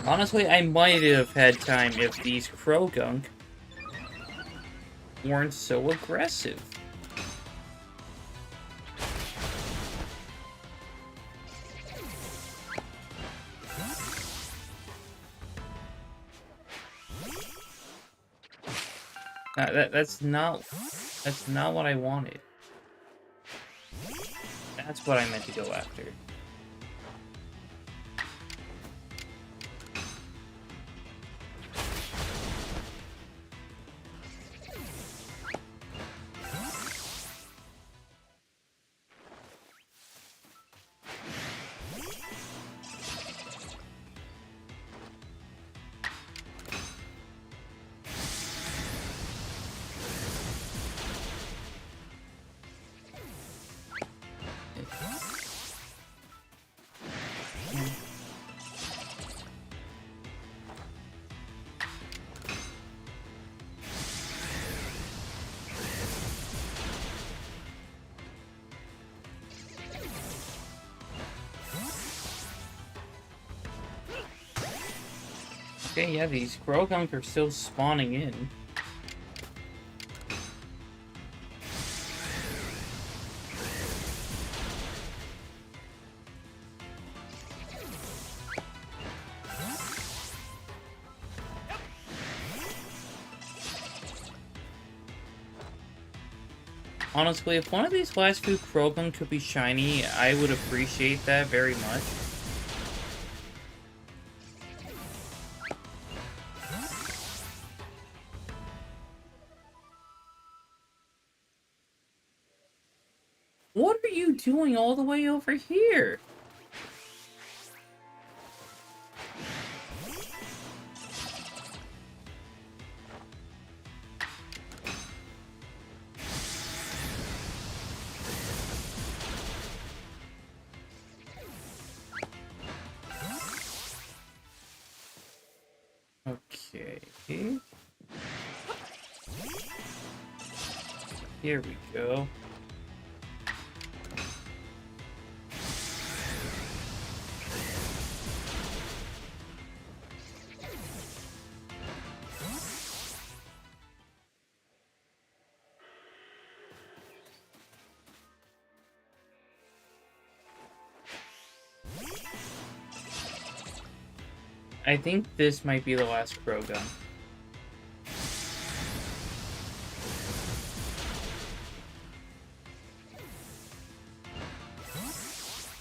Honestly, I might have had time if these Krogunk weren't so aggressive. That's not what I wanted. That's what I meant to go after. Okay, yeah, these Krogunk are still spawning in. Honestly, if one of these last few Krogunk could be shiny, I would appreciate that very much. What are you doing all the way over here? Okay. Here we go. I think this might be the last Krogan.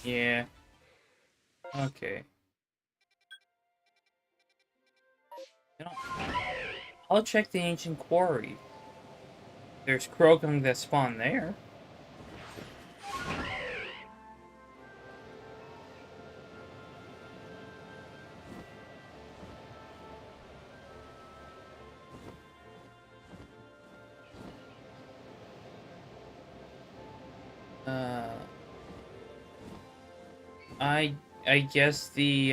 Yeah. Okay. You know, I'll check the ancient quarry. There's Krogan that spawn there. Uh, I guess the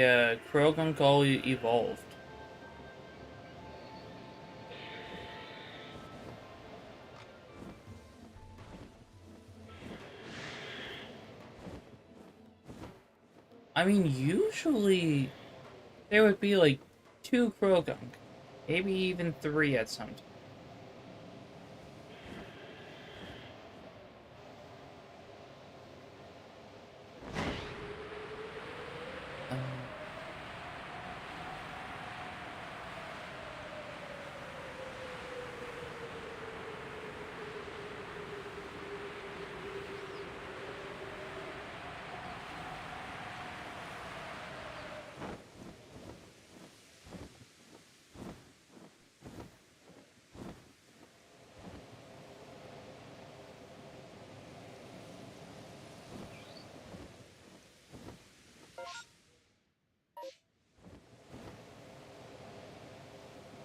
Krogan all evolved. I mean, usually there would be like 2 Krogan, maybe even 3 at some time. Um,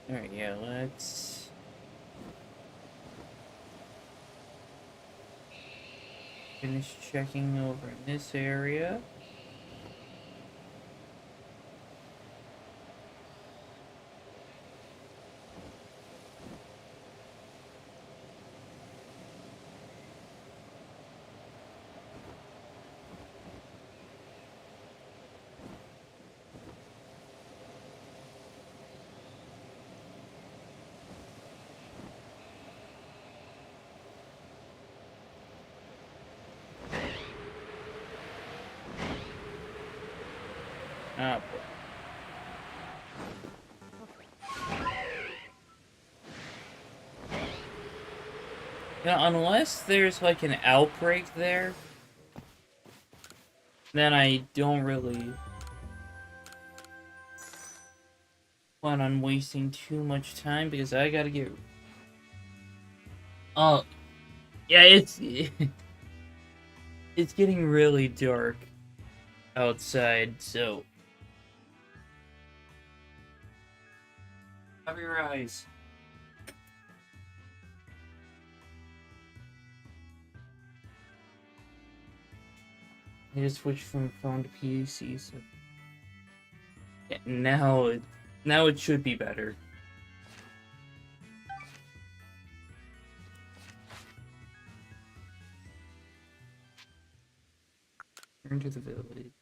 Alright, yeah, let's... Finish checking over in this area. Ah, boy. Now, unless there's like an outbreak there, then I don't really plan on wasting too much time because I gotta get. Oh, yeah, it's it's getting really dark outside, so cover your eyes. I just switched from phone to PC, so yeah, now it should be better. Return to the village.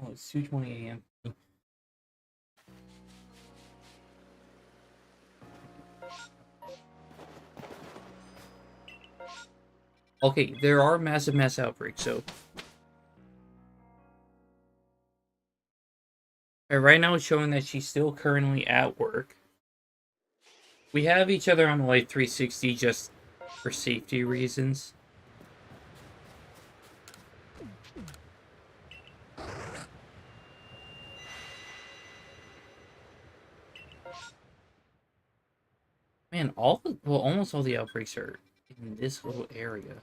Oh, it's 2:20 a.m. Okay, there are massive mass outbreaks, so right now it's showing that she's still currently at work. We have each other on the light 360 just for safety reasons. Man, almost all the outbreaks are in this little area.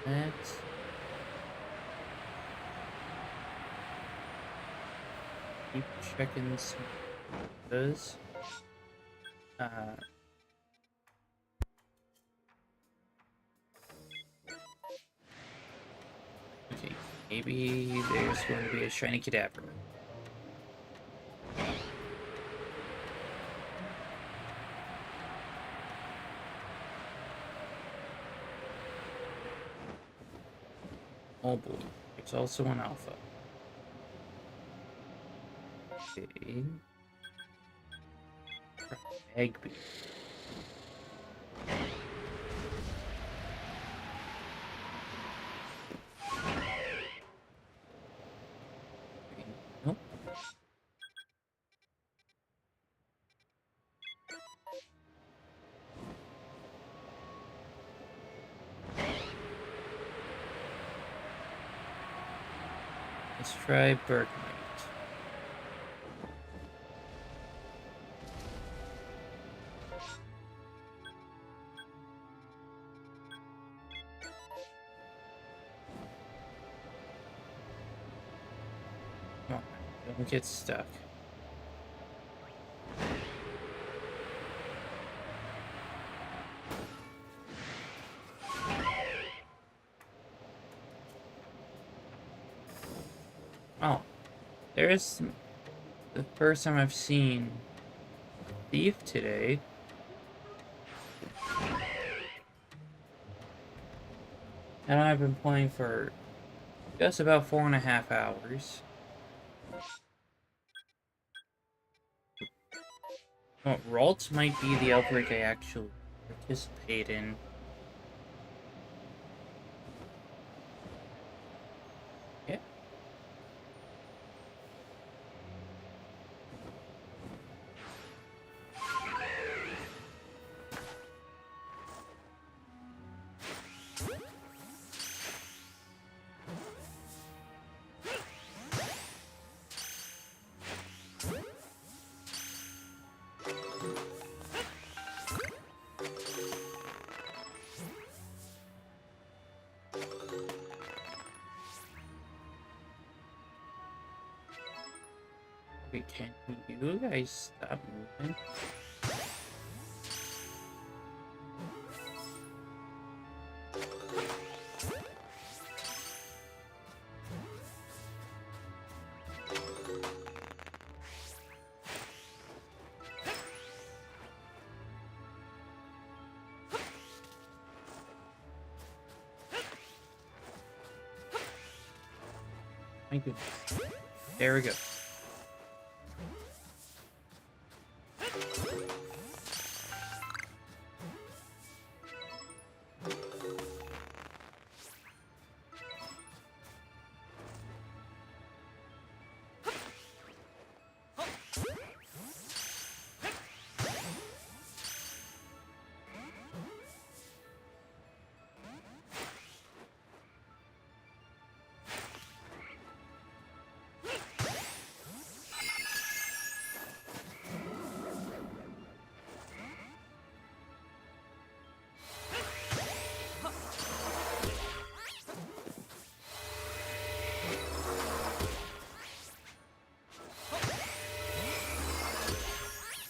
Let's keep checking some of those. Okay, maybe there's going to be a shiny cadaver. Oh boy, there's also an alpha. Okay. Egg. Nope. Let's try Bergmite. Come on, don't get stuck. Oh, there's the first time I've seen Thief today. And I've been playing for just about 4.5 hours. Oh, Ralts might be the outbreak I actually participate in. Yeah. Wait, can you guys stop moving? My goodness. There we go.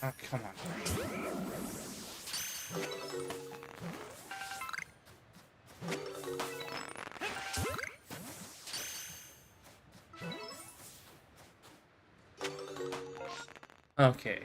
Oh, come on. Okay.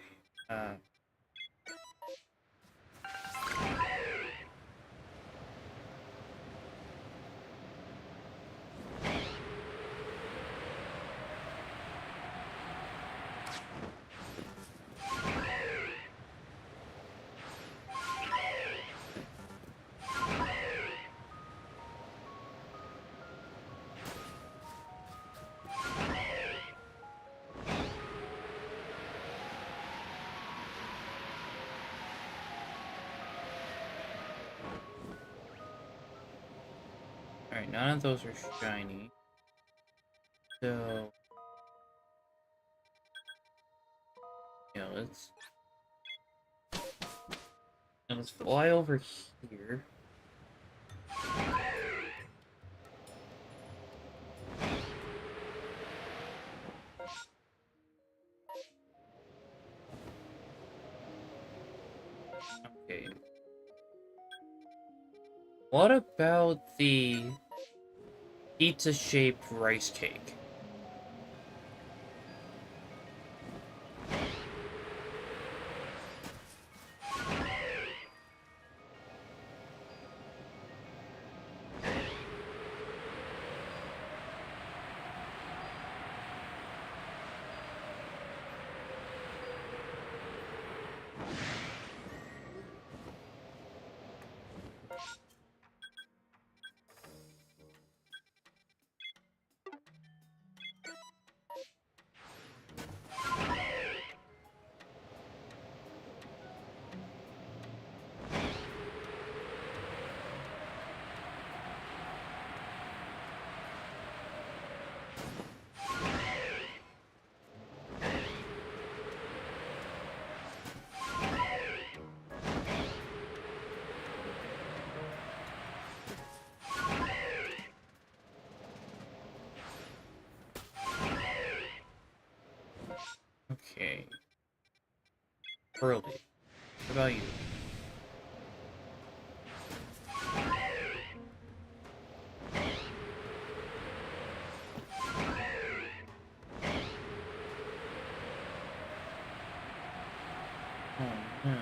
Alright, none of those are shiny. So... yeah, let's fly over here. Okay. What about the pizza-shaped rice cake? Okay. Early. What about you? Oh no.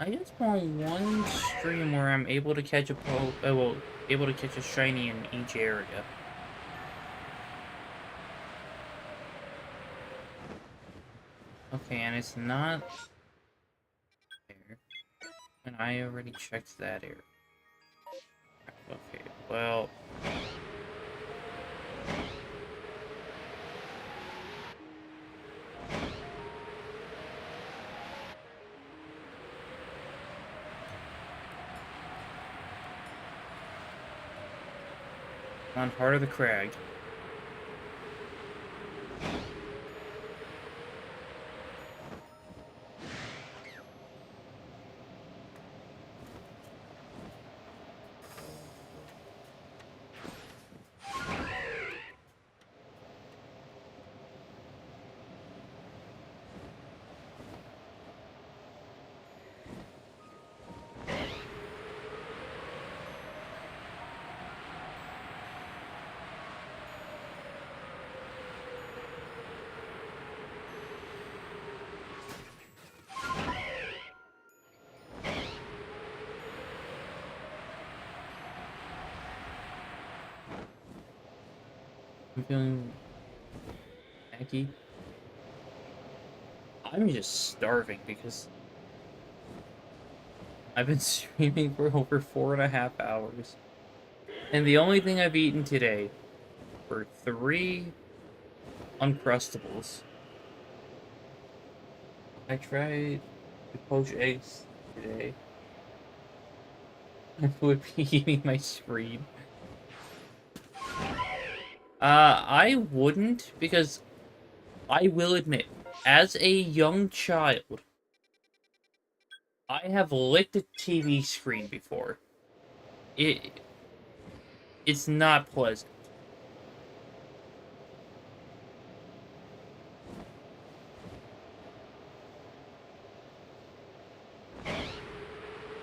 I just want one stream where I'm able to catch able to catch a shiny in each area. Okay, and it's not there. And I already checked that area. Okay, well... on Heart of the Crag. I'm feeling cranky. I'm just starving because I've been streaming for over 4.5 hours. And the only thing I've eaten today were 3 Uncrustables. I tried to poach eggs today. I would be eating my screen. I wouldn't, because I will admit, as a young child, I have licked a TV screen before. It's not pleasant.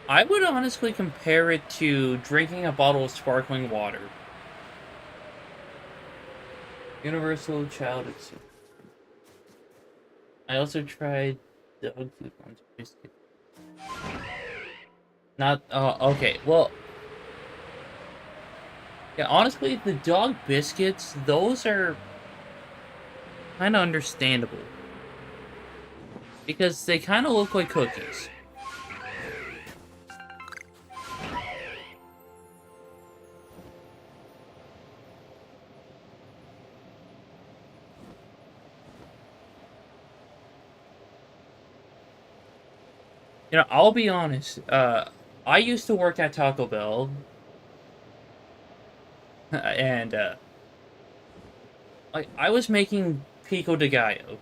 I would honestly compare it to drinking a bottle of sparkling water. Universal Child Experience. I also tried dog food ones. Not, okay, well, yeah, honestly, the dog biscuits, those are kind of understandable. Because they kind of look like cookies. You know, I'll be honest, I used to work at Taco Bell, and, like, I was making pico de gallo.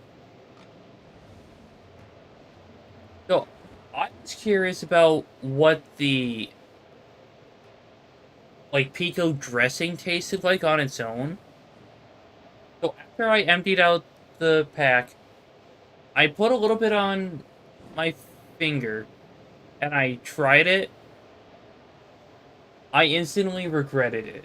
So, I was curious about what the, like, pico dressing tasted like on its own. So, after I emptied out the pack, I put a little bit on my finger, and I tried it. I instantly regretted it.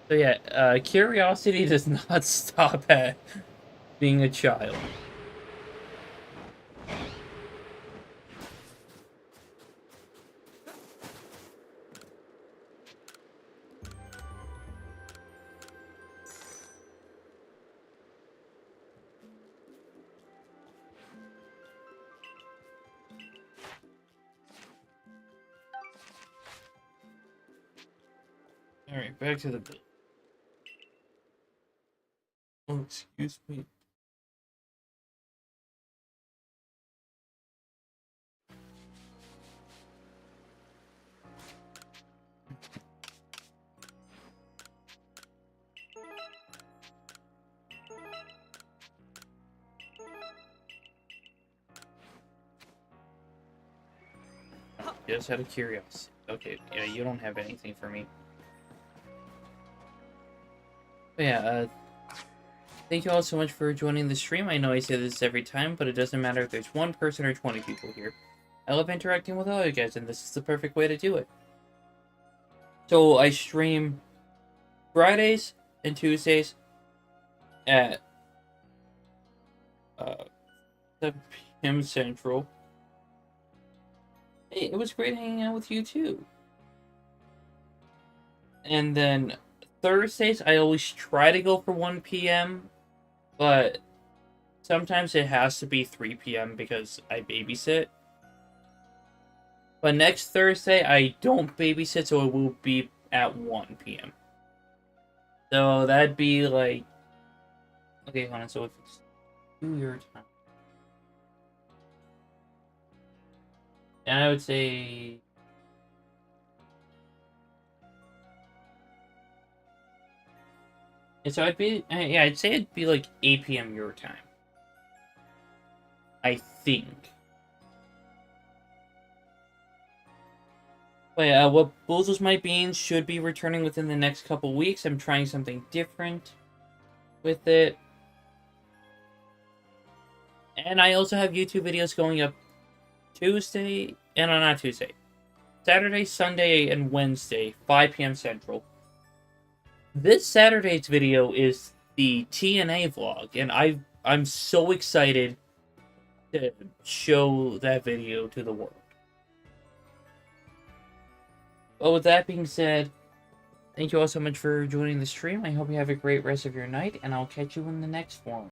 So yeah, curiosity does not stop at being a child. Alright, back to the bill. Oh, excuse me. Just out of curiosity. Okay, yeah, you don't have anything for me. But yeah, thank you all so much for joining the stream. I know I say this every time, but it doesn't matter if there's 1 person or 20 people here. I love interacting with all you guys, and this is the perfect way to do it. So I stream Fridays and Tuesdays at 7 p.m. Central. Hey, it was great hanging out with you too. And then Thursdays, I always try to go for 1 p.m., but sometimes it has to be 3 p.m. because I babysit. But next Thursday, I don't babysit, so it will be at 1 p.m. So that'd be like... Okay, hold on, so if it's 2 your time... And I would say... And so I'd be... Yeah, I'd say it'd be like 8 p.m. your time. I think. But yeah, what Buizel's My Beans should be returning within the next couple weeks. I'm trying something different with it. And I also have YouTube videos going up Tuesday, and not Tuesday. Saturday, Sunday, and Wednesday, 5 p.m. Central. This Saturday's video is the TNA vlog, and I I'm so excited to show that video to the world. Well, with that being said, thank you all so much for joining the stream. I hope you have a great rest of your night, and I'll catch you in the next one.